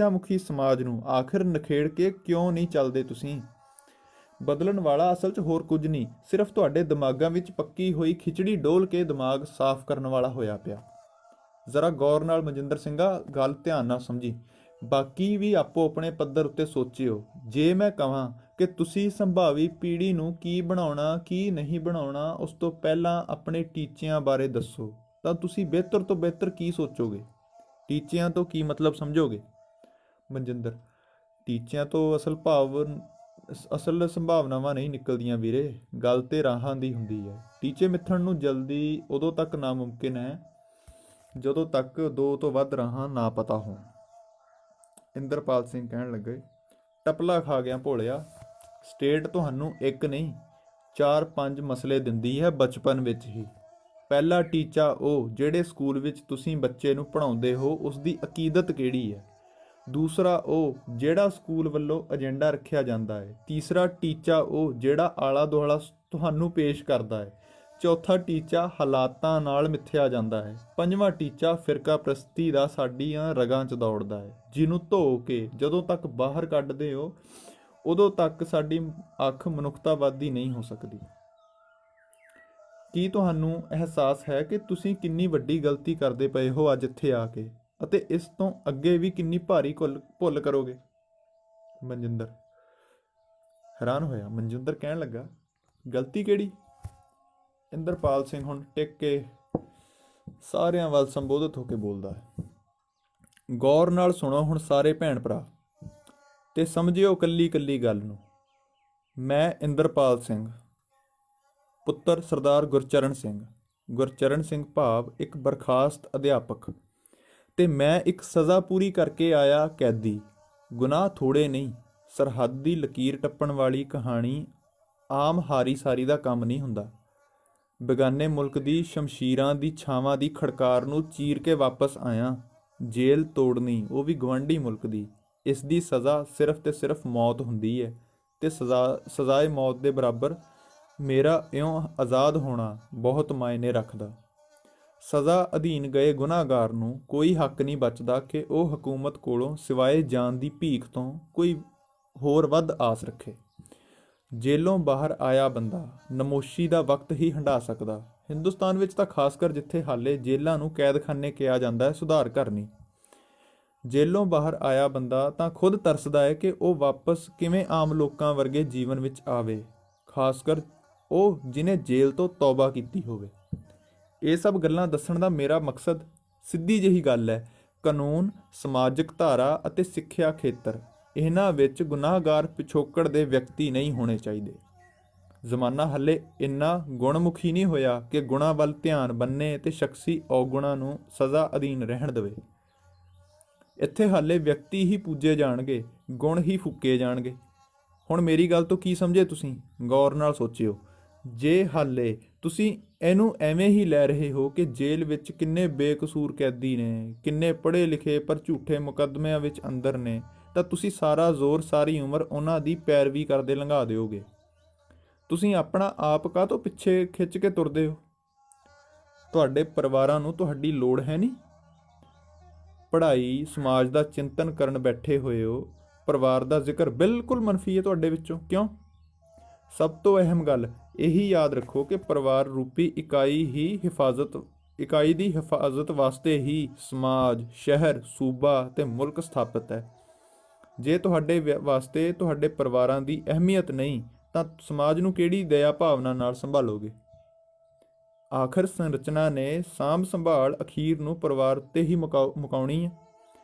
ਮੁਖੀ ਸਮਾਜ ਨੂੰ ਆਖਿਰ ਨਿਖੇੜ ਕੇ ਕਿਉਂ ਨਹੀਂ ਚੱਲਦੇ ਤੁਸੀਂ? ਬਦਲਣ ਵਾਲਾ ਅਸਲ 'ਚ ਹੋਰ ਕੁਝ ਨਹੀਂ, ਸਿਰਫ ਤੁਹਾਡੇ ਦਿਮਾਗਾਂ ਵਿੱਚ ਪੱਕੀ ਹੋਈ ਖਿਚੜੀ ਡੋਲ ਕੇ ਦਿਮਾਗ ਸਾਫ਼ ਕਰਨ ਵਾਲਾ ਹੋਇਆ ਪਿਆ। ਜ਼ਰਾ ਗੌਰ ਨਾਲ ਮਨਜਿੰਦਰ ਸਿੰਘਾ ਗੱਲ ਧਿਆਨ ਨਾਲ ਸਮਝੀ, ਬਾਕੀ ਵੀ ਆਪੋ ਆਪਣੇ ਪੱਧਰ ਉੱਤੇ ਸੋਚਿਓ। ਜੇ ਮੈਂ ਕਹਾਂ ਕਿ ਤੁਸੀਂ ਸੰਭਾਵੀ ਪੀੜ੍ਹੀ ਨੂੰ ਕੀ ਬਣਾਉਣਾ ਕੀ ਨਹੀਂ ਬਣਾਉਣਾ, ਉਸ ਤੋਂ ਪਹਿਲਾਂ ਆਪਣੇ ਟੀਚਿਆਂ ਬਾਰੇ ਦੱਸੋ, ਤਾਂ ਤੁਸੀਂ ਬਿਹਤਰ ਤੋਂ ਬਿਹਤਰ ਕੀ ਸੋਚੋਗੇ? ਟੀਚਿਆਂ ਤੋਂ ਕੀ ਮਤਲਬ ਸਮਝੋਗੇ? ਮਨਜਿੰਦਰ, ਟੀਚਿਆਂ ਤੋਂ ਅਸਲ ਸੰਭਾਵਨਾਵਾਂ ਨਹੀਂ ਨਿਕਲਦੀਆਂ ਵੀਰੇ, ਗੱਲ ਤੇ ਰਾਹਾਂ ਦੀ ਹੁੰਦੀ ਹੈ। ਟੀਚੇ ਮਿੱਥਣ ਨੂੰ ਜਲਦੀ ਉਦੋਂ ਤੱਕ ਨਾਮੁਮਕਿਨ ਹੈ ਜਦੋਂ ਤੱਕ 2 ਤੋਂ ਵੱਧ ਰਾਹਾਂ ਨਾ ਪਤਾ ਹੋਣ। ਇੰਦਰਪਾਲ ਸਿੰਘ ਕਹਿਣ ਲੱਗੇ, ਟਪਲਾ ਖਾ ਗਿਆ ਭੋਲਿਆ, ਸਟੇਟ ਤੁਹਾਨੂੰ ਇੱਕ ਨਹੀਂ 4-5 ਮਸਲੇ ਦਿੰਦੀ ਹੈ ਬਚਪਨ ਵਿੱਚ ਹੀ। ਪਹਿਲਾ ਟੀਚਾ ਉਹ ਜਿਹੜੇ ਸਕੂਲ ਵਿੱਚ ਤੁਸੀਂ ਬੱਚੇ ਨੂੰ ਪੜ੍ਹਾਉਂਦੇ ਹੋ ਉਸ ਦੀ ਅਕੀਦਤ ਕਿਹੜੀ ਹੈ। ਦੂਸਰਾ ਉਹ ਜਿਹੜਾ ਸਕੂਲ ਵੱਲੋਂ ਏਜੰਡਾ ਰੱਖਿਆ ਜਾਂਦਾ ਹੈ। ਤੀਸਰਾ ਟੀਚਾ ਉਹ ਜਿਹੜਾ ਆਲਾ ਦੁਆਲਾ ਤੁਹਾਨੂੰ ਪੇਸ਼ ਕਰਦਾ ਹੈ। ਚੌਥਾ ਟੀਚਾ ਹਾਲਾਤਾਂ ਨਾਲ ਮਿੱਥਿਆ ਜਾਂਦਾ ਹੈ। ਪੰਜਵਾਂ ਟੀਚਾ ਫਿਰਕਾ ਪ੍ਰਸਤੀ ਦਾ ਸਾਡੀਆਂ ਰਗਾਂ 'ਚ ਦੌੜਦਾ ਹੈ, ਜਿਹਨੂੰ ਧੋ ਕੇ ਜਦੋਂ ਤੱਕ ਬਾਹਰ ਕੱਢਦੇ ਹੋ ਉਦੋਂ ਤੱਕ ਸਾਡੀ ਅੱਖ ਮਨੁੱਖਤਾਵਾਦੀ ਨਹੀਂ ਹੋ ਸਕਦੀ। ਕੀ ਤੁਹਾਨੂੰ ਅਹਿਸਾਸ ਹੈ ਕਿ ਤੁਸੀਂ ਕਿੰਨੀ ਵੱਡੀ ਗਲਤੀ ਕਰਦੇ ਪਏ ਹੋ ਅੱਜ ਇੱਥੇ ਆ ਕੇ, ਅਤੇ ਇਸ ਤੋਂ ਅੱਗੇ ਵੀ ਕਿੰਨੀ ਭਾਰੀ ਭੁੱਲ ਕਰੋਗੇ? ਮਨਜਿੰਦਰ ਹੈਰਾਨ ਹੋਇਆ। ਮਨਜਿੰਦਰ ਕਹਿਣ ਲੱਗਾ, ਗਲਤੀ ਕਿਹੜੀ? ਇੰਦਰਪਾਲ ਸਿੰਘ ਹੁਣ ਟਿਕ ਕੇ ਸਾਰਿਆਂ ਵੱਲ ਸੰਬੋਧਿਤ ਹੋ ਕੇ ਬੋਲਦਾ ਹੈ। ਗੌਰ ਨਾਲ ਸੁਣੋ ਹੁਣ ਸਾਰੇ ਭੈਣ ਭਰਾ, ਤੇ ਸਮਝਿਓ ਕੱਲੀ ਕੱਲੀ ਗੱਲ ਨੂੰ। ਮੈਂ ਇੰਦਰਪਾਲ ਸਿੰਘ, ਪੁੱਤਰ ਸਰਦਾਰ ਗੁਰਚਰਨ ਸਿੰਘ ਭਾਵ ਇੱਕ ਬਰਖਾਸਤ ਅਧਿਆਪਕ, ਤੇ ਮੈਂ ਇੱਕ ਸਜ਼ਾ ਪੂਰੀ ਕਰਕੇ ਆਇਆ ਕੈਦੀ। ਗੁਨਾਹ ਥੋੜ੍ਹੇ ਨਹੀਂ, ਸਰਹੱਦ ਦੀ ਲਕੀਰ ਟੱਪਣ ਵਾਲੀ ਕਹਾਣੀ ਆਮ ਹਾਰੀ ਸਾਰੀ ਦਾ ਕੰਮ ਨਹੀਂ ਹੁੰਦਾ। ਬੇਗਾਨੇ ਮੁਲਕ ਦੀ ਸ਼ਮਸ਼ੀਰਾਂ ਦੀ ਛਾਵਾਂ ਦੀ ਖੜਕਾਰ ਨੂੰ ਚੀਰ ਕੇ ਵਾਪਸ ਆਇਆ। ਜੇਲ੍ਹ ਤੋੜਨੀ, ਉਹ ਵੀ ਗਵਾਂਢੀ ਮੁਲਕ ਦੀ। ਇਸ ਦੀ ਸਜ਼ਾ ਸਿਰਫ ਤੇ ਸਿਰਫ ਮੌਤ ਹੁੰਦੀ ਹੈ, ਤੇ ਸਜ਼ਾਏ ਮੌਤ ਦੇ ਬਰਾਬਰ ਮੇਰਾ ਇਉਂ ਆਜ਼ਾਦ ਹੋਣਾ ਬਹੁਤ ਮਾਇਨੇ ਰੱਖਦਾ। ਸਜ਼ਾ ਅਧੀਨ ਗਏ ਗੁਨਾਹਗਾਰ ਨੂੰ ਕੋਈ ਹੱਕ ਨਹੀਂ ਬਚਦਾ ਕਿ ਉਹ ਹਕੂਮਤ ਕੋਲੋਂ ਸਿਵਾਏ ਜਾਨ ਦੀ ਭੀਖ ਤੋਂ ਕੋਈ ਹੋਰ ਵੱਧ ਆਸ ਰੱਖੇ। ਜੇਲੋਂ ਬਾਹਰ ਆਇਆ ਬੰਦਾ ਨਮੋਸ਼ੀ ਦਾ ਵਕਤ ਹੀ ਹੰਢਾ ਸਕਦਾ। ਹਿੰਦੁਸਤਾਨ ਵਿੱਚ ਤਾਂ ਖਾਸ ਕਰ ਜਿੱਥੇ ਹਾਲੇ ਜੇਲ੍ਹਾਂ ਨੂੰ ਕੈਦਖਾਨੇ ਕਿਹਾ ਜਾਂਦਾ ਹੈ, ਸੁਧਾਰ ਘਰ ਨਹੀਂ। ਜੇਲੋਂ ਬਾਹਰ ਆਇਆ ਬੰਦਾ ਤਾਂ ਖੁਦ ਤਰਸਦਾ ਹੈ ਕਿ ਉਹ ਵਾਪਸ ਕਿਵੇਂ ਆਮ ਲੋਕਾਂ ਵਰਗੇ ਜੀਵਨ ਵਿੱਚ ਆਵੇ, ਖਾਸ ਕਰ ਉਹ ਜਿਹਨੇ ਜੇਲ੍ਹ ਤੋਂ ਤੌਬਾ ਕੀਤੀ ਹੋਵੇ। ਇਹ ਸਭ ਗੱਲਾਂ ਦੱਸਣ ਦਾ ਮੇਰਾ ਮਕਸਦ ਸਿੱਧੀ ਜਿਹੀ ਗੱਲ ਹੈ। ਕਾਨੂੰਨ, ਸਮਾਜਿਕ ਧਾਰਾ ਅਤੇ ਸਿੱਖਿਆ ਖੇਤਰ, ਇਹਨਾਂ ਵਿੱਚ ਗੁਨਾਹਗਾਰ ਪਿਛੋਕੜ ਦੇ ਵਿਅਕਤੀ ਨਹੀਂ ਹੋਣੇ ਚਾਹੀਦੇ। ਜ਼ਮਾਨਾ ਹਲੇ ਇੰਨਾ ਗੁਣਮੁਖੀ ਨਹੀਂ ਹੋਇਆ ਕਿ ਗੁਣਾਂ ਵੱਲ ਧਿਆਨ ਬੰਨੇ ਤੇ ਸ਼ਖਸੀ ਔਗੁਣਾਂ ਨੂੰ ਸਜ਼ਾ ਅਧੀਨ ਰਹਿਣ ਦੇਵੇ। ਇੱਥੇ ਹਾਲੇ ਵਿਅਕਤੀ ਹੀ ਪੂਜੇ ਜਾਣਗੇ, ਗੁਣ ਹੀ ਫੂਕੇ ਜਾਣਗੇ। ਹੁਣ ਮੇਰੀ ਗੱਲ ਤੋਂ ਕੀ ਸਮਝੇ ਤੁਸੀਂ? ਗੌਰ ਨਾਲ ਸੋਚਿਓ। ਜੇ ਹਾਲੇ ਤੁਸੀਂ ਇਹਨੂੰ ਐਵੇਂ ਹੀ ਲੈ ਰਹੇ ਹੋ ਕਿ ਜੇਲ੍ਹ ਵਿੱਚ ਕਿੰਨੇ ਬੇਕਸੂਰ ਕੈਦੀ ਨੇ, ਕਿੰਨੇ ਪੜ੍ਹੇ ਲਿਖੇ ਪਰ ਝੂਠੇ ਮੁਕੱਦਮਿਆਂ ਵਿੱਚ ਅੰਦਰ ਨੇ, ਤਾਂ ਤੁਸੀਂ ਸਾਰਾ ਜ਼ੋਰ ਸਾਰੀ ਉਮਰ ਉਹਨਾਂ ਦੀ ਪੈਰਵੀ ਕਰਦੇ ਲੰਘਾ ਦਿਓਗੇ। ਤੁਸੀਂ ਆਪਣਾ ਆਪ ਕਾਹਤੋਂ ਪਿੱਛੇ ਖਿੱਚ ਕੇ ਤੁਰਦੇ ਹੋ? ਤੁਹਾਡੇ ਪਰਿਵਾਰਾਂ ਨੂੰ ਤੁਹਾਡੀ ਲੋੜ ਹੈ ਨਹੀਂ? ਪੜ੍ਹਾਈ, ਸਮਾਜ ਦਾ ਚਿੰਤਨ ਕਰਨ ਬੈਠੇ ਹੋਏ ਹੋ, ਪਰਿਵਾਰ ਦਾ ਜ਼ਿਕਰ ਬਿਲਕੁਲ ਮਨਫੀ ਹੈ ਤੁਹਾਡੇ ਵਿੱਚੋਂ। ਕਿਉਂ? ਸਭ ਤੋਂ ਅਹਿਮ ਗੱਲ ਇਹੀ ਯਾਦ ਰੱਖੋ ਕਿ ਪਰਿਵਾਰ ਰੂਪੀ ਇਕਾਈ ਦੀ ਹਿਫਾਜ਼ਤ ਵਾਸਤੇ ਹੀ ਸਮਾਜ, ਸ਼ਹਿਰ, ਸੂਬਾ ਤੇ ਮੁਲਕ ਸਥਾਪਿਤ ਹੈ। ਜੇ ਤੁਹਾਡੇ ਵਾਸਤੇ ਤੁਹਾਡੇ ਪਰਿਵਾਰਾਂ ਦੀ ਅਹਿਮੀਅਤ ਨਹੀਂ ਤਾਂ ਸਮਾਜ ਨੂੰ ਕਿਹੜੀ ਦਇਆ ਭਾਵਨਾ ਨਾਲ ਸੰਭਾਲੋਗੇ? ਆਖਰ ਸੰਰਚਨਾ ਨੇ ਸਾਂਭ ਸੰਭਾਲ ਅਖੀਰ ਨੂੰ ਪਰਿਵਾਰ ਉੱਤੇ ਹੀ ਮੁਕਾਉਣੀ ਹੈ।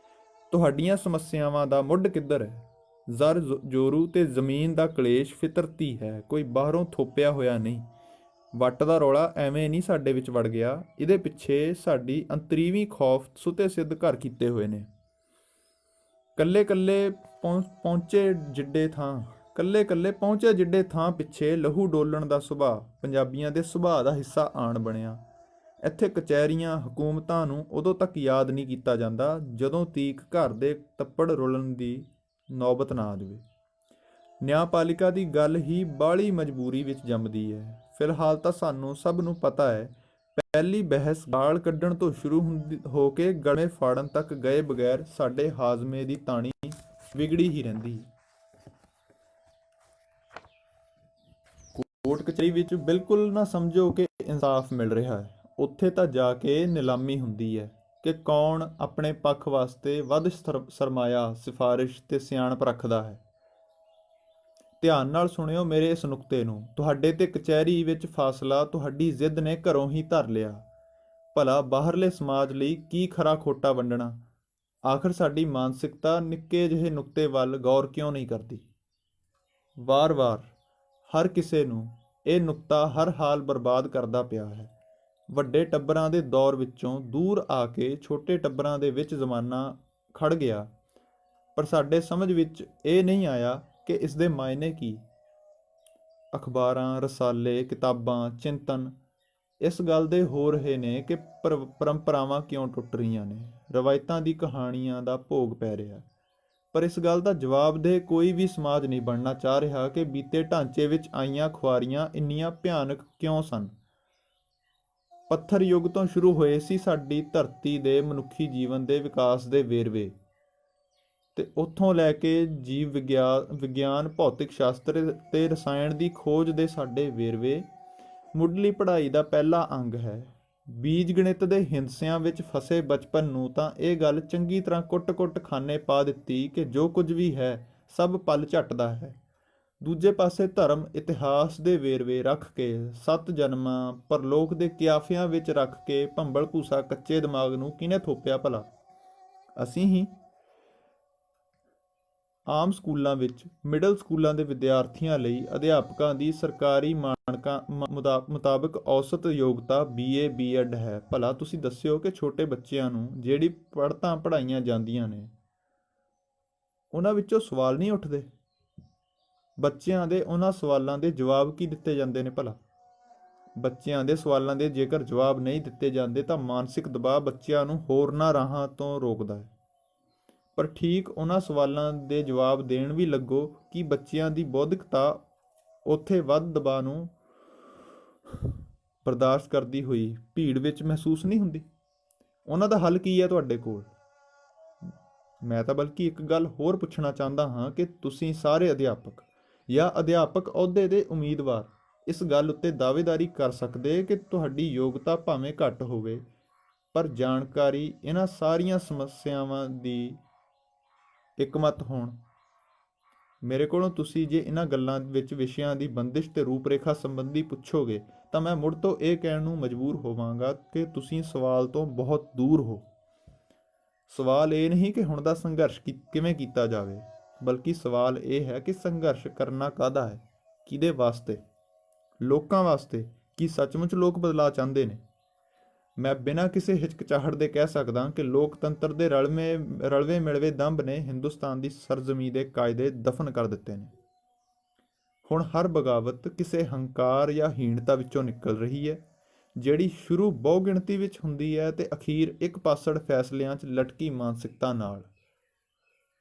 ਤੁਹਾਡੀਆਂ ਸਮੱਸਿਆਵਾਂ ਦਾ ਮੁੱਢ ਕਿੱਧਰ ਹੈ? ਜ਼ਰ ਜੋਰੂ ਤੇ ਜ਼ਮੀਨ ਦਾ ਕਲੇਸ਼ ਫਿਤਰਤੀ ਹੈ, ਕੋਈ ਬਾਹਰੋਂ ਥੋਪਿਆ ਹੋਇਆ ਨਹੀਂ। ਵੱਟ ਦਾ ਰੌਲਾ ਐਵੇਂ ਨਹੀਂ ਸਾਡੇ ਵਿੱਚ ਵੜ ਗਿਆ, ਇਹਦੇ ਪਿੱਛੇ ਸਾਡੀ ਅੰਤਰੀਵੀਂ ਖੌਫ ਸੁਤੇ ਸਿੱਧ ਘਰ ਕੀਤੇ ਹੋਏ ਨੇ। ਕੱਲੇ ਕੱਲੇ ਪਹੁੰਚੇ ਜਿੱਡੇ ਥਾਂ ਪਿੱਛੇ ਲਹੂ ਡੋਲਣ ਦਾ ਸੁਭਾਅ ਪੰਜਾਬੀਆਂ ਦੇ ਸੁਭਾਅ ਦਾ ਹਿੱਸਾ ਆਣ ਬਣਿਆ। ਇੱਥੇ ਕਚਹਿਰੀਆਂ, ਹਕੂਮਤਾਂ ਨੂੰ ਉਦੋਂ ਤੱਕ ਯਾਦ ਨਹੀਂ ਕੀਤਾ ਜਾਂਦਾ ਜਦੋਂ ਤੀਕ ਘਰ ਦੇ ਤੱਪੜ ਰੁਲਣ ਦੀ ਨੌਬਤ ਨਾ ਆ ਜਾਵੇ। ਨਿਆਂਪਾਲਿਕਾ ਦੀ ਗੱਲ ਹੀ ਬਾਹਲੀ ਮਜਬੂਰੀ ਵਿੱਚ ਜੰਮਦੀ ਹੈ। ਫਿਲਹਾਲ ਤਾਂ ਸਾਨੂੰ ਸਭ ਨੂੰ ਪਤਾ ਹੈ, ਪਹਿਲੀ ਬਹਿਸ ਗਾਲ ਕੱਢਣ ਤੋਂ ਸ਼ੁਰੂ ਹੋ ਕੇ ਗਲੇ ਫਾੜਨ ਤੱਕ ਗਏ ਬਗੈਰ ਸਾਡੇ ਹਾਜ਼ਮੇ ਦੀ ਤਾਣੀ ਵਿਗੜੀ ਹੀ ਰਹਿੰਦੀ। ਕੋਰਟ ਕਚਹਿਰੀ ਵਿੱਚ ਬਿਲਕੁਲ ਨਾ ਸਮਝੋ ਕਿ ਇਨਸਾਫ ਮਿਲ ਰਿਹਾ ਹੈ। ਉੱਥੇ ਤਾਂ ਜਾ ਕੇ ਨਿਲਾਮੀ ਹੁੰਦੀ ਹੈ ਕਿ ਕੌਣ ਆਪਣੇ ਪੱਖ ਵਾਸਤੇ ਵੱਧ ਸਰਮਾਇਆ, ਸਿਫਾਰਿਸ਼ ਤੇ ਸਿਆਣਪ ਰੱਖਦਾ ਹੈ। ਧਿਆਨ ਨਾਲ ਸੁਣਿਓ ਮੇਰੇ ਇਸ ਨੁਕਤੇ ਨੂੰ। ਤੁਹਾਡੇ ਤੇ ਕਚਹਿਰੀ ਵਿੱਚ ਫਾਸਲਾ ਤੁਹਾਡੀ ਜ਼ਿੱਦ ਨੇ ਘਰੋਂ ਹੀ ਧਰ ਲਿਆ। ਭਲਾ ਬਾਹਰਲੇ ਸਮਾਜ ਲਈ ਕੀ ਖਰਾ ਖੋਟਾ ਵੰਡਣਾ? ਆਖਰ ਸਾਡੀ ਮਾਨਸਿਕਤਾ ਨਿੱਕੇ ਜਿਹੇ ਨੁਕਤੇ ਵੱਲ ਗੌਰ ਕਿਉਂ ਨਹੀਂ ਕਰਦੀ? ਵਾਰ-ਵਾਰ ਹਰ ਕਿਸੇ ਨੂੰ ਇਹ ਨੁਕਤਾ ਹਰ ਹਾਲ ਬਰਬਾਦ ਕਰਦਾ ਪਿਆ ਹੈ। ਵੱਡੇ ਟੱਬਰਾਂ ਦੇ ਦੌਰ ਵਿੱਚੋਂ ਦੂਰ ਆ ਕੇ ਛੋਟੇ ਟੱਬਰਾਂ ਦੇ ਵਿੱਚ ਜ਼ਮਾਨਾ ਖੜ ਗਿਆ, ਪਰ ਸਾਡੇ ਸਮਝ ਵਿੱਚ ਇਹ ਨਹੀਂ ਆਇਆ ਕਿ ਇਸ ਦੇ ਮਾਇਨੇ ਕੀ। ਅਖਬਾਰਾਂ, ਰਸਾਲੇ, ਕਿਤਾਬਾਂ, ਚਿੰਤਨ ਇਸ ਗੱਲ ਦੇ ਹੋ ਰਹੇ ਨੇ ਕਿ ਪਰੰਪਰਾਵਾਂ ਕਿਉਂ ਟੁੱਟ ਰਹੀਆਂ ਨੇ, ਰਵਾਇਤਾਂ ਦੀ ਕਹਾਣੀਆਂ ਦਾ ਭੋਗ ਪੈ ਰਿਹਾ। ਪਰ ਇਸ ਗੱਲ ਦਾ ਜਵਾਬਦੇਹ ਕੋਈ ਵੀ ਸਮਾਜ ਨਹੀਂ ਬਣਨਾ ਚਾਹ ਰਿਹਾ ਕਿ ਬੀਤੇ ਢਾਂਚੇ ਵਿੱਚ ਆਈਆਂ ਖੁਆਰੀਆਂ ਇੰਨੀਆਂ ਭਿਆਨਕ ਕਿਉਂ ਸਨ। ਪੱਥਰ ਯੁੱਗ ਤੋਂ ਸ਼ੁਰੂ ਹੋਏ ਸੀ ਸਾਡੀ ਧਰਤੀ ਦੇ ਮਨੁੱਖੀ ਜੀਵਨ ਦੇ ਵਿਕਾਸ ਦੇ ਵੇਰਵੇ, ਤੇ ਉੱਥੋਂ ਲੈ ਕੇ ਜੀਵ ਵਿਗਿਆਨ, ਭੌਤਿਕ ਸ਼ਾਸਤਰ ਤੇ ਰਸਾਇਣ ਦੀ ਖੋਜ ਦੇ ਸਾਡੇ ਵੇਰਵੇ ਮੁੱਢਲੀ ਪੜ੍ਹਾਈ ਦਾ ਪਹਿਲਾ ਅੰਗ ਹੈ। ਬੀਜ ਗਣਿਤ ਦੇ ਹਿੰਦਸਿਆਂ ਵਿੱਚ ਫਸੇ ਬਚਪਨ ਨੂੰ ਤਾਂ ਇਹ ਗੱਲ ਚੰਗੀ ਤਰ੍ਹਾਂ ਕੁੱਟ-ਕੁੱਟ ਖਾਨੇ ਪਾ ਦਿੱਤੀ ਕਿ ਜੋ ਕੁਝ ਵੀ ਹੈ ਸਭ ਪਲ ਝੱਟ ਦਾ ਹੈ। ਦੂਜੇ ਪਾਸੇ ਧਰਮ ਇਤਿਹਾਸ ਦੇ ਵੇਰਵੇ ਰੱਖ ਕੇ 7 ਜਨਮਾਂ ਪਰਲੋਕ ਦੇ ਕਿਆਫਿਆਂ ਵਿੱਚ ਰੱਖ ਕੇ ਭੰਬਲ ਭੂਸਾ ਕੱਚੇ ਦਿਮਾਗ ਨੂੰ ਕਿਹਨੇ ਥੋਪਿਆ ਭਲਾ? ਅਸੀਂ ਹੀ। ਆਮ ਸਕੂਲਾਂ ਵਿੱਚ ਮਿਡਲ ਸਕੂਲਾਂ ਦੇ ਵਿਦਿਆਰਥੀਆਂ ਲਈ ਅਧਿਆਪਕਾਂ ਦੀ ਸਰਕਾਰੀ ਮਾਨਕਾਂ ਮੁਤਾਬਕ ਔਸਤ ਯੋਗਤਾ BA B.Ed ਹੈ। ਭਲਾ ਤੁਸੀਂ ਦੱਸਿਓ ਕਿ ਛੋਟੇ ਬੱਚਿਆਂ ਨੂੰ ਜਿਹੜੀ ਪੜ੍ਹਤਾਂ ਪੜ੍ਹਾਈਆਂ ਜਾਂਦੀਆਂ ਨੇ ਉਹਨਾਂ ਵਿੱਚੋਂ ਸਵਾਲ ਨਹੀਂ ਉੱਠਦੇ? ਬੱਚਿਆਂ ਦੇ ਉਹਨਾਂ ਸਵਾਲਾਂ ਦੇ ਜਵਾਬ ਕੀ ਦਿੱਤੇ ਜਾਂਦੇ ਨੇ ਭਲਾ? ਬੱਚਿਆਂ ਦੇ ਸਵਾਲਾਂ ਦੇ ਜੇਕਰ ਜਵਾਬ ਨਹੀਂ ਦਿੱਤੇ ਜਾਂਦੇ ਤਾਂ ਮਾਨਸਿਕ ਦਬਾਅ ਬੱਚਿਆਂ ਨੂੰ ਹੋਰਨਾਂ ਰਾਹਾਂ ਤੋਂ ਰੋਕਦਾ ਹੈ। ਪਰ ਠੀਕ ਉਹਨਾਂ ਸਵਾਲਾਂ ਦੇ ਜਵਾਬ ਦੇਣ ਵੀ ਲੱਗੋ ਕਿ ਬੱਚਿਆਂ ਦੀ ਬੌਧਿਕਤਾ ਉੱਥੇ ਵੱਧ ਦਬਾਅ ਨੂੰ ਬਰਦਾਸ਼ਤ ਕਰਦੀ ਹੋਈ ਭੀੜ ਵਿੱਚ ਮਹਿਸੂਸ ਨਹੀਂ ਹੁੰਦੀ। ਉਹਨਾਂ ਦਾ ਹੱਲ ਕੀ ਹੈ ਤੁਹਾਡੇ ਕੋਲ? ਮੈਂ ਤਾਂ ਬਲਕਿ ਇੱਕ ਗੱਲ ਹੋਰ ਪੁੱਛਣਾ ਚਾਹੁੰਦਾ ਹਾਂ ਕਿ ਤੁਸੀਂ ਸਾਰੇ ਅਧਿਆਪਕ ਜਾਂ ਅਧਿਆਪਕ ਅਹੁਦੇ ਦੇ ਉਮੀਦਵਾਰ ਇਸ ਗੱਲ ਉੱਤੇ ਦਾਅਵੇਦਾਰੀ ਕਰ ਸਕਦੇ ਕਿ ਤੁਹਾਡੀ ਯੋਗਤਾ ਭਾਵੇਂ ਘੱਟ ਹੋਵੇ ਪਰ ਜਾਣਕਾਰੀ ਇਹਨਾਂ ਸਾਰੀਆਂ ਸਮੱਸਿਆਵਾਂ ਦੀ ਇੱਕਮਤ ਹੋਣ। ਮੇਰੇ ਕੋਲੋਂ ਤੁਸੀਂ ਜੇ ਇਹਨਾਂ ਗੱਲਾਂ ਵਿੱਚ ਵਿਸ਼ਿਆਂ ਦੀ ਬੰਦਿਸ਼ ਤੇ ਰੂਪਰੇਖਾ ਸੰਬੰਧੀ ਪੁੱਛੋਗੇ ਤਾਂ ਮੈਂ ਮੁੜ ਤੋਂ ਇਹ ਕਹਿਣ ਨੂੰ ਮਜਬੂਰ ਹੋਵਾਂਗਾ ਕਿ ਤੁਸੀਂ ਸਵਾਲ ਤੋਂ ਬਹੁਤ ਦੂਰ ਹੋ। ਸਵਾਲ ਇਹ ਨਹੀਂ ਕਿ ਹੁਣ ਦਾ ਸੰਘਰਸ਼ ਕਿਵੇਂ ਕੀਤਾ ਜਾਵੇ, ਬਲਕਿ ਸਵਾਲ ਇਹ ਹੈ ਕਿ ਸੰਘਰਸ਼ ਕਰਨਾ ਕਾਹਦਾ ਹੈ, ਕਿਹਦੇ ਵਾਸਤੇ? ਲੋਕਾਂ ਵਾਸਤੇ। ਕੀ ਸੱਚਮੁੱਚ ਲੋਕ ਬਦਲਾਅ ਚਾਹੁੰਦੇ ਨੇ? ਮੈਂ ਬਿਨਾਂ ਕਿਸੇ ਹਿਚਕਚਾਹਟ ਦੇ ਕਹਿ ਸਕਦਾ ਕਿ ਲੋਕਤੰਤਰ ਦੇ ਰਲਵੇਂ ਮਿਲਵੇਂ ਦੰਭ ਨੇ ਹਿੰਦੁਸਤਾਨ ਦੀ ਸਰਜ਼ਮੀਂ ਦੇ ਕਾਇਦੇ ਦਫਨ ਕਰ ਦਿੱਤੇ ਨੇ। ਹੁਣ ਹਰ ਬਗਾਵਤ ਕਿਸੇ ਹੰਕਾਰ ਜਾਂ ਹੀਣਤਾ ਵਿੱਚੋਂ ਨਿਕਲ ਰਹੀ ਹੈ, ਜਿਹੜੀ ਸ਼ੁਰੂ ਬਹੁ ਗਿਣਤੀ ਵਿੱਚ ਹੁੰਦੀ ਹੈ ਤੇ ਅਖੀਰ ਇੱਕ ਪਾਸੜ ਫੈਸਲਿਆਂ 'ਚ ਲਟਕੀ ਮਾਨਸਿਕਤਾ ਨਾਲ।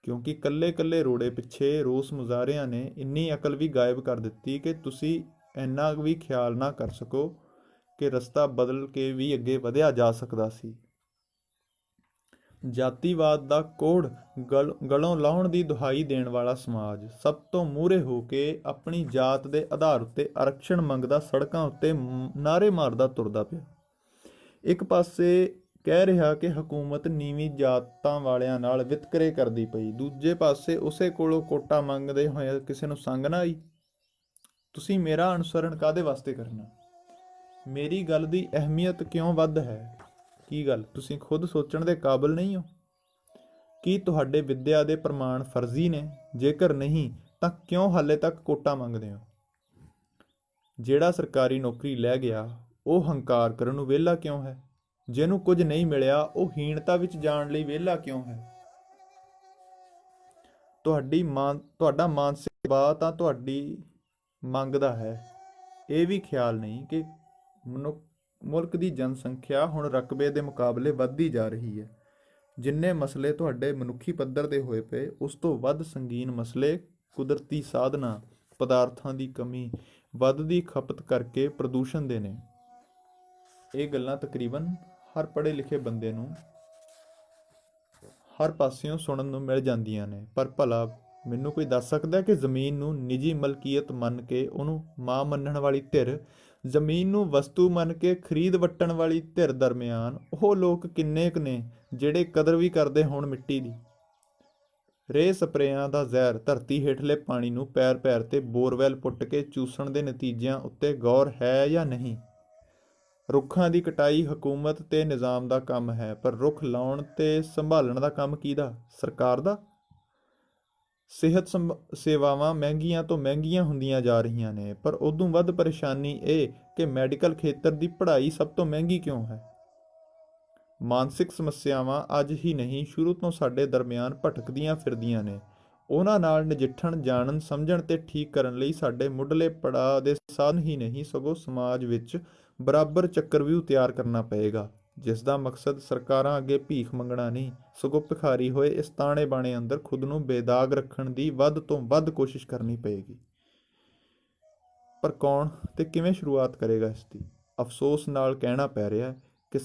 ਕਿਉਂਕਿ ਕੱਲੇ ਰੋੜੇ ਪਿੱਛੇ ਰੋਸ ਮੁਜ਼ਾਹਰਿਆਂ ਨੇ ਇੰਨੀ ਅਕਲ ਵੀ ਗਾਇਬ ਕਰ ਦਿੱਤੀ ਕਿ ਤੁਸੀਂ ਇੰਨਾ ਵੀ ਖਿਆਲ ਨਾ ਕਰ ਸਕੋ ਕਿ ਰਸਤਾ ਬਦਲ ਕੇ ਵੀ ਅੱਗੇ ਵਧਿਆ ਜਾ ਸਕਦਾ ਸੀ। ਜਾਤੀਵਾਦ ਦਾ ਕੋਹੜ ਗਲੋਂ ਲਾਹੁਣ ਦੀ ਦੁਹਾਈ ਦੇਣ ਵਾਲਾ ਸਮਾਜ ਸਭ ਤੋਂ ਮੂਹਰੇ ਹੋ ਕੇ ਆਪਣੀ ਜਾਤ ਦੇ ਆਧਾਰ ਉੱਤੇ ਆਰਕਸ਼ਣ ਮੰਗਦਾ ਸੜਕਾਂ ਉੱਤੇ ਨਾਅਰੇ ਮਾਰਦਾ ਤੁਰਦਾ ਪਿਆ। ਇੱਕ ਪਾਸੇ ਕਹਿ ਰਿਹਾ ਕਿ ਹਕੂਮਤ ਨੀਵੀਂ ਜਾਤਾਂ ਵਾਲਿਆਂ ਨਾਲ ਵਿਤਕਰੇ ਕਰਦੀ ਪਈ, ਦੂਜੇ ਪਾਸੇ ਉਸੇ ਕੋਲੋਂ ਕੋਟਾ ਮੰਗਦੇ ਹੋਏ ਕਿਸੇ ਨੂੰ ਸੰਗ ਨਾ ਆਈ। ਤੁਸੀਂ ਮੇਰਾ ਅਨੁਸਰਣ ਕਾਹਦੇ ਵਾਸਤੇ ਕਰਨਾ? ਮੇਰੀ ਗੱਲ ਦੀ ਅਹਿਮੀਅਤ ਕਿਉਂ ਵੱਧ ਹੈ? ਕੀ ਗੱਲ ਤੁਸੀਂ ਖੁਦ ਸੋਚਣ ਦੇ ਕਾਬਿਲ ਨਹੀਂ ਹੋ? ਕੀ ਤੁਹਾਡੇ ਵਿੱਦਿਆ ਦੇ ਪ੍ਰਮਾਣ ਫਰਜ਼ੀ ਨੇ? ਜੇਕਰ ਨਹੀਂ ਤਾਂ ਕਿਉਂ ਹਾਲੇ ਤੱਕ ਕੋਟਾ ਮੰਗਦੇ ਹੋ? ਜਿਹੜਾ ਸਰਕਾਰੀ ਨੌਕਰੀ ਲੈ ਗਿਆ ਉਹ ਹੰਕਾਰ ਕਰਨ ਨੂੰ ਵਿਹਲਾ ਕਿਉਂ ਹੈ? ਜਿਹਨੂੰ ਕੁਝ ਨਹੀਂ ਮਿਲਿਆ ਉਹ ਹੀਣਤਾ ਵਿੱਚ ਜਾਣ ਲਈ ਵਿਹਲਾ ਕਿਉਂ ਹੈ? ਤੁਹਾਡਾ ਮਾਨਸਿਕ ਦਬਾਅ ਤਾਂ ਤੁਹਾਡੀ ਮੰਗਦਾ ਹੈ। ਇਹ ਵੀ ਖਿਆਲ ਨਹੀਂ ਕਿ ਮੁਲਕ ਦੀ ਜਨਸੰਖਿਆ ਹੁਣ ਰਕਬੇ ਦੇ ਮੁਕਾਬਲੇ ਵੱਧਦੀ ਜਾ ਰਹੀ ਹੈ। ਜਿੰਨੇ ਮਸਲੇ ਤੁਹਾਡੇ ਮਨੁੱਖੀ ਪੱਧਰ ਦੇ ਹੋਏ ਪਏ ਉਸ ਤੋਂ ਵੱਧ ਸੰਗੀਨ ਮਸਲੇ ਕੁਦਰਤੀ ਸਾਧਨਾਂ, ਪਦਾਰਥਾਂ ਦੀ ਕਮੀ, ਵੱਧਦੀ ਖਪਤ ਕਰਕੇ ਪ੍ਰਦੂਸ਼ਣ ਦੇ ਨੇ। ਇਹ ਗੱਲਾਂ ਤਕਰੀਬਨ ਹਰ ਪੜ੍ਹੇ ਲਿਖੇ ਬੰਦੇ ਨੂੰ ਹਰ ਪਾਸਿਓਂ ਸੁਣਨ ਨੂੰ ਮਿਲ ਜਾਂਦੀਆਂ ਨੇ। ਪਰ ਭਲਾ ਮੈਨੂੰ ਕੋਈ ਦੱਸ ਸਕਦਾ ਕਿ ਜ਼ਮੀਨ ਨੂੰ ਨਿੱਜੀ ਮਲਕੀਅਤ ਮੰਨ ਕੇ ਉਹਨੂੰ ਮਾਂ ਮੰਨਣ ਵਾਲੀ ਧਿਰ, ਜ਼ਮੀਨ ਨੂੰ ਵਸਤੂ ਮੰਨ ਕੇ ਖਰੀਦ ਵੱਟਣ ਵਾਲੀ ਧਿਰ ਦਰਮਿਆਨ ਉਹ ਲੋਕ ਕਿੰਨੇ ਕੁ ਨੇ ਜਿਹੜੇ ਕਦਰ ਵੀ ਕਰਦੇ ਹੋਣ ਮਿੱਟੀ ਦੀ? ਰੇਹ ਸਪਰੇਆਂ ਦਾ ਜ਼ਹਿਰ ਧਰਤੀ ਹੇਠਲੇ ਪਾਣੀ ਨੂੰ ਪੈਰ ਪੈਰ ਤੇ ਬੋਰਵੈਲ ਪੁੱਟ ਕੇ ਚੂਸਣ ਦੇ ਨਤੀਜਿਆਂ ਉੱਤੇ ਗੌਰ ਹੈ ਜਾਂ ਨਹੀਂ? ਰੁੱਖਾਂ ਦੀ ਕਟਾਈ ਹਕੂਮਤ ਤੇ ਨਿਜ਼ਾਮ ਦਾ ਕੰਮ ਹੈ, ਪਰ ਰੁੱਖ ਲਾਉਣ ਤੇ ਸੰਭਾਲਣ ਦਾ ਕੰਮ ਕਿਹਦਾ? ਸਰਕਾਰ ਦਾ। ਸਿਹਤ ਸੇਵਾਵਾਂ ਮਹਿੰਗੀਆਂ ਤੋਂ ਮਹਿੰਗੀਆਂ ਹੁੰਦੀਆਂ ਜਾ ਰਹੀਆਂ ਨੇ, ਪਰ ਉਦੋਂ ਵੱਧ ਪਰੇਸ਼ਾਨੀ ਇਹ ਕਿ ਮੈਡੀਕਲ ਖੇਤਰ ਦੀ ਪੜ੍ਹਾਈ ਸਭ ਤੋਂ ਮਹਿੰਗੀ ਕਿਉਂ ਹੈ? ਮਾਨਸਿਕ ਸਮੱਸਿਆਵਾਂ ਅੱਜ ਹੀ ਨਹੀਂ ਸ਼ੁਰੂ ਤੋਂ ਸਾਡੇ ਦਰਮਿਆਨ ਭਟਕਦੀਆਂ ਫਿਰਦੀਆਂ ਨੇ। ਉਹਨਾਂ ਨਾਲ ਨਜਿੱਠਣ, ਜਾਣਨ, ਸਮਝਣ ਤੇ ਠੀਕ ਕਰਨ ਲਈ ਸਾਡੇ ਮੁੱਢਲੇ ਪੜਾਅ ਦੇ ਸਾਧਨ ਹੀ ਨਹੀਂ ਸਗੋਂ ਸਮਾਜ ਵਿੱਚ ਬਰਾਬਰ ਚੱਕਰਵਿਊਹ ਤਿਆਰ ਕਰਨਾ ਪਏਗਾ, ਜਿਸ ਦਾ ਮਕਸਦ ਸਰਕਾਰਾਂ ਅੱਗੇ ਭੀਖ ਮੰਗਣਾ ਨਹੀਂ ਸਗੋਂ ਭਿਖਾਰੀ ਹੋਏ ਇਸ ਤਾਣੇ ਬਾਣੇ ਅੰਦਰ ਖੁਦ ਨੂੰ ਬੇਦਾਗ ਰੱਖਣ ਦੀ ਵੱਧ ਤੋਂ ਵੱਧ ਕੋਸ਼ਿਸ਼ ਕਰਨੀ ਪਏਗੀ। ਪਰ ਕੌਣ ਤੇ ਕਿਵੇਂ ਸ਼ੁਰੂਆਤ ਕਰੇਗਾ ਇਸ ਦੀ? ਅਫਸੋਸ ਨਾਲ ਕਹਿਣਾ ਪੈ ਰਿਹਾ ਕਿ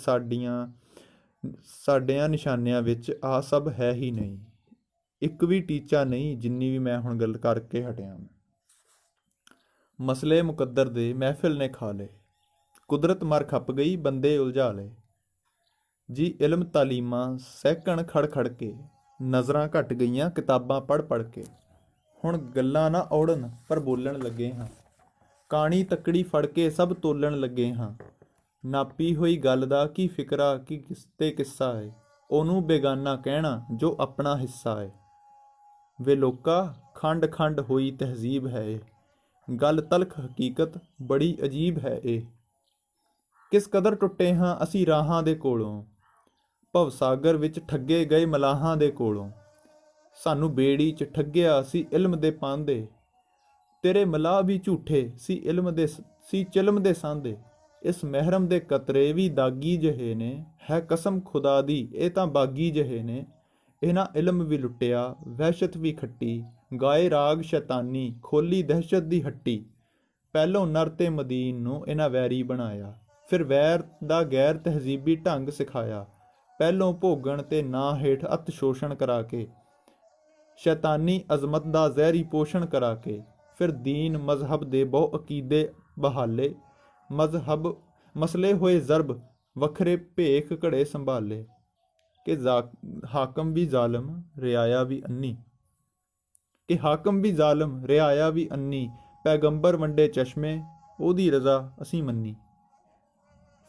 ਸਾਡਿਆਂ ਨਿਸ਼ਾਨਿਆਂ ਵਿੱਚ ਆਹ ਸਭ ਹੈ ਹੀ ਨਹੀਂ। ਇੱਕ ਵੀ ਟੀਚਾ ਨਹੀਂ ਜਿੰਨੀ ਵੀ ਮੈਂ ਹੁਣ ਗੱਲ ਕਰਕੇ ਹਟਿਆ। ਮਸਲੇ ਮੁਕੱਦਰ ਦੇ ਮਹਿਫਿਲ ਨੇ ਖਾ ਲਏ, ਕੁਦਰਤ ਮਰ ਖੱਪ ਗਈ, ਬੰਦੇ ਉਲਝਾ ਲਏ ਜੀ। ਇਲਮ ਤਾਲੀਮਾਂ ਸਹਿਕਣ ਖੜ ਖੜ ਕੇ, ਨਜ਼ਰਾਂ ਘਟ ਗਈਆਂ ਕਿਤਾਬਾਂ ਪੜ੍ਹ ਪੜ੍ਹ ਕੇ। ਹੁਣ ਗੱਲਾਂ ਨਾ ਔੜਨ ਪਰ ਬੋਲਣ ਲੱਗੇ ਹਾਂ। ਕਾਣੀ ਤੱਕੜੀ ਫੜ ਕੇ ਸਭ ਤੋਲਣ ਲੱਗੇ ਹਾਂ। ਨਾਪੀ ਹੋਈ ਗੱਲ ਦਾ ਕੀ ਫਿਕਰਾ ਕੀ ਕਿਸ ਤੇ ਕਿੱਸਾ ਏ, ਉਹਨੂੰ ਬੇਗਾਨਾ ਕਹਿਣਾ ਜੋ ਆਪਣਾ ਹਿੱਸਾ ਏ। ਵੇ ਲੋਕਾ ਖੰਡ ਖੰਡ ਹੋਈ ਤਹਿਜ਼ੀਬ ਹੈ ਇਹ, ਗੱਲ ਤਲਖ ਹਕੀਕਤ ਬੜੀ ਅਜੀਬ ਹੈ ਇਹ। ਕਿਸ ਕਦਰ ਟੁੱਟੇ ਹਾਂ ਅਸੀਂ ਰਾਹਾਂ ਦੇ ਕੋਲੋਂ, ਭਵਸਾਗਰ ਵਿੱਚ ਠੱਗੇ ਗਏ ਮਲਾਹਾਂ ਦੇ ਕੋਲੋਂ। ਸਾਨੂੰ ਬੇੜੀ 'ਚ ਠੱਗਿਆ ਸੀ ਇਲਮ ਦੇ ਪਾਂਦੇ, ਤੇਰੇ ਮਲਾਹ ਵੀ ਝੂਠੇ ਸੀ ਇਲਮ ਦੇ ਸੀ ਚਿਲਮ ਦੇ ਸਾਂਦੇ। ਇਸ ਮਹਿਰਮ ਦੇ ਕਤਰੇ ਵੀ ਦਾਗੀ ਜਿਹੇ ਨੇ, ਹੈ ਕਸਮ ਖੁਦਾ ਦੀ ਇਹ ਤਾਂ ਬਾਗੀ ਜਿਹੇ ਨੇ। ਇਹਨਾਂ ਇਲਮ ਵੀ ਲੁੱਟਿਆ ਵਹਿਸ਼ਤ ਵੀ ਖੱਟੀ, ਗਾਏ ਰਾਗ ਸ਼ੈਤਾਨੀ ਖੋਲੀ ਦਹਿਸ਼ਤ ਦੀ ਹੱਟੀ। ਪਹਿਲੋਂ ਨਰ ਤੇ ਮਦੀਨ ਨੂੰ ਇਹਨਾਂ ਵੈਰੀ ਬਣਾਇਆ, ਫਿਰ ਵੈਰ ਦਾ ਗੈਰ ਤਹਿਜ਼ੀਬੀ ਢੰਗ ਸਿਖਾਇਆ। ਪਹਿਲੋਂ ਭੋਗਣ ਤੇ ਨਾ ਹੇਠ ਅਤ ਸ਼ੋਸ਼ਣ ਕਰਾ ਕੇ, ਸ਼ੈਤਾਨੀ ਅਜ਼ਮਤ ਦਾ ਜ਼ਹਿਰੀ ਪੋਸ਼ਣ ਕਰਾ ਕੇ। ਫਿਰ ਦੀਨ ਮਜ਼ਹਬ ਦੇ ਬਹੁ ਅਕੀਦੇ ਬਹਾਲੇ, ਮਜ਼ਹਬ ਮਸਲੇ ਹੋਏ ਜ਼ਰਬ ਵੱਖਰੇ ਭੇਖ ਘੜੇ ਸੰਭਾਲੇ। ਕਿ ਹਾਕਮ ਵੀ ਜ਼ਾਲਮ ਰਿਆਇਆ ਵੀ ਅੰਨੀ, ਕਿ ਹਾਕਮ ਵੀ ਜ਼ਾਲਮ ਰਿਆਇਆ ਵੀ ਅੰਨੀ। ਪੈਗੰਬਰ ਵੰਡੇ ਚਸ਼ਮੇ ਉਹਦੀ ਰਜ਼ਾ ਅਸੀਂ ਮੰਨੀ।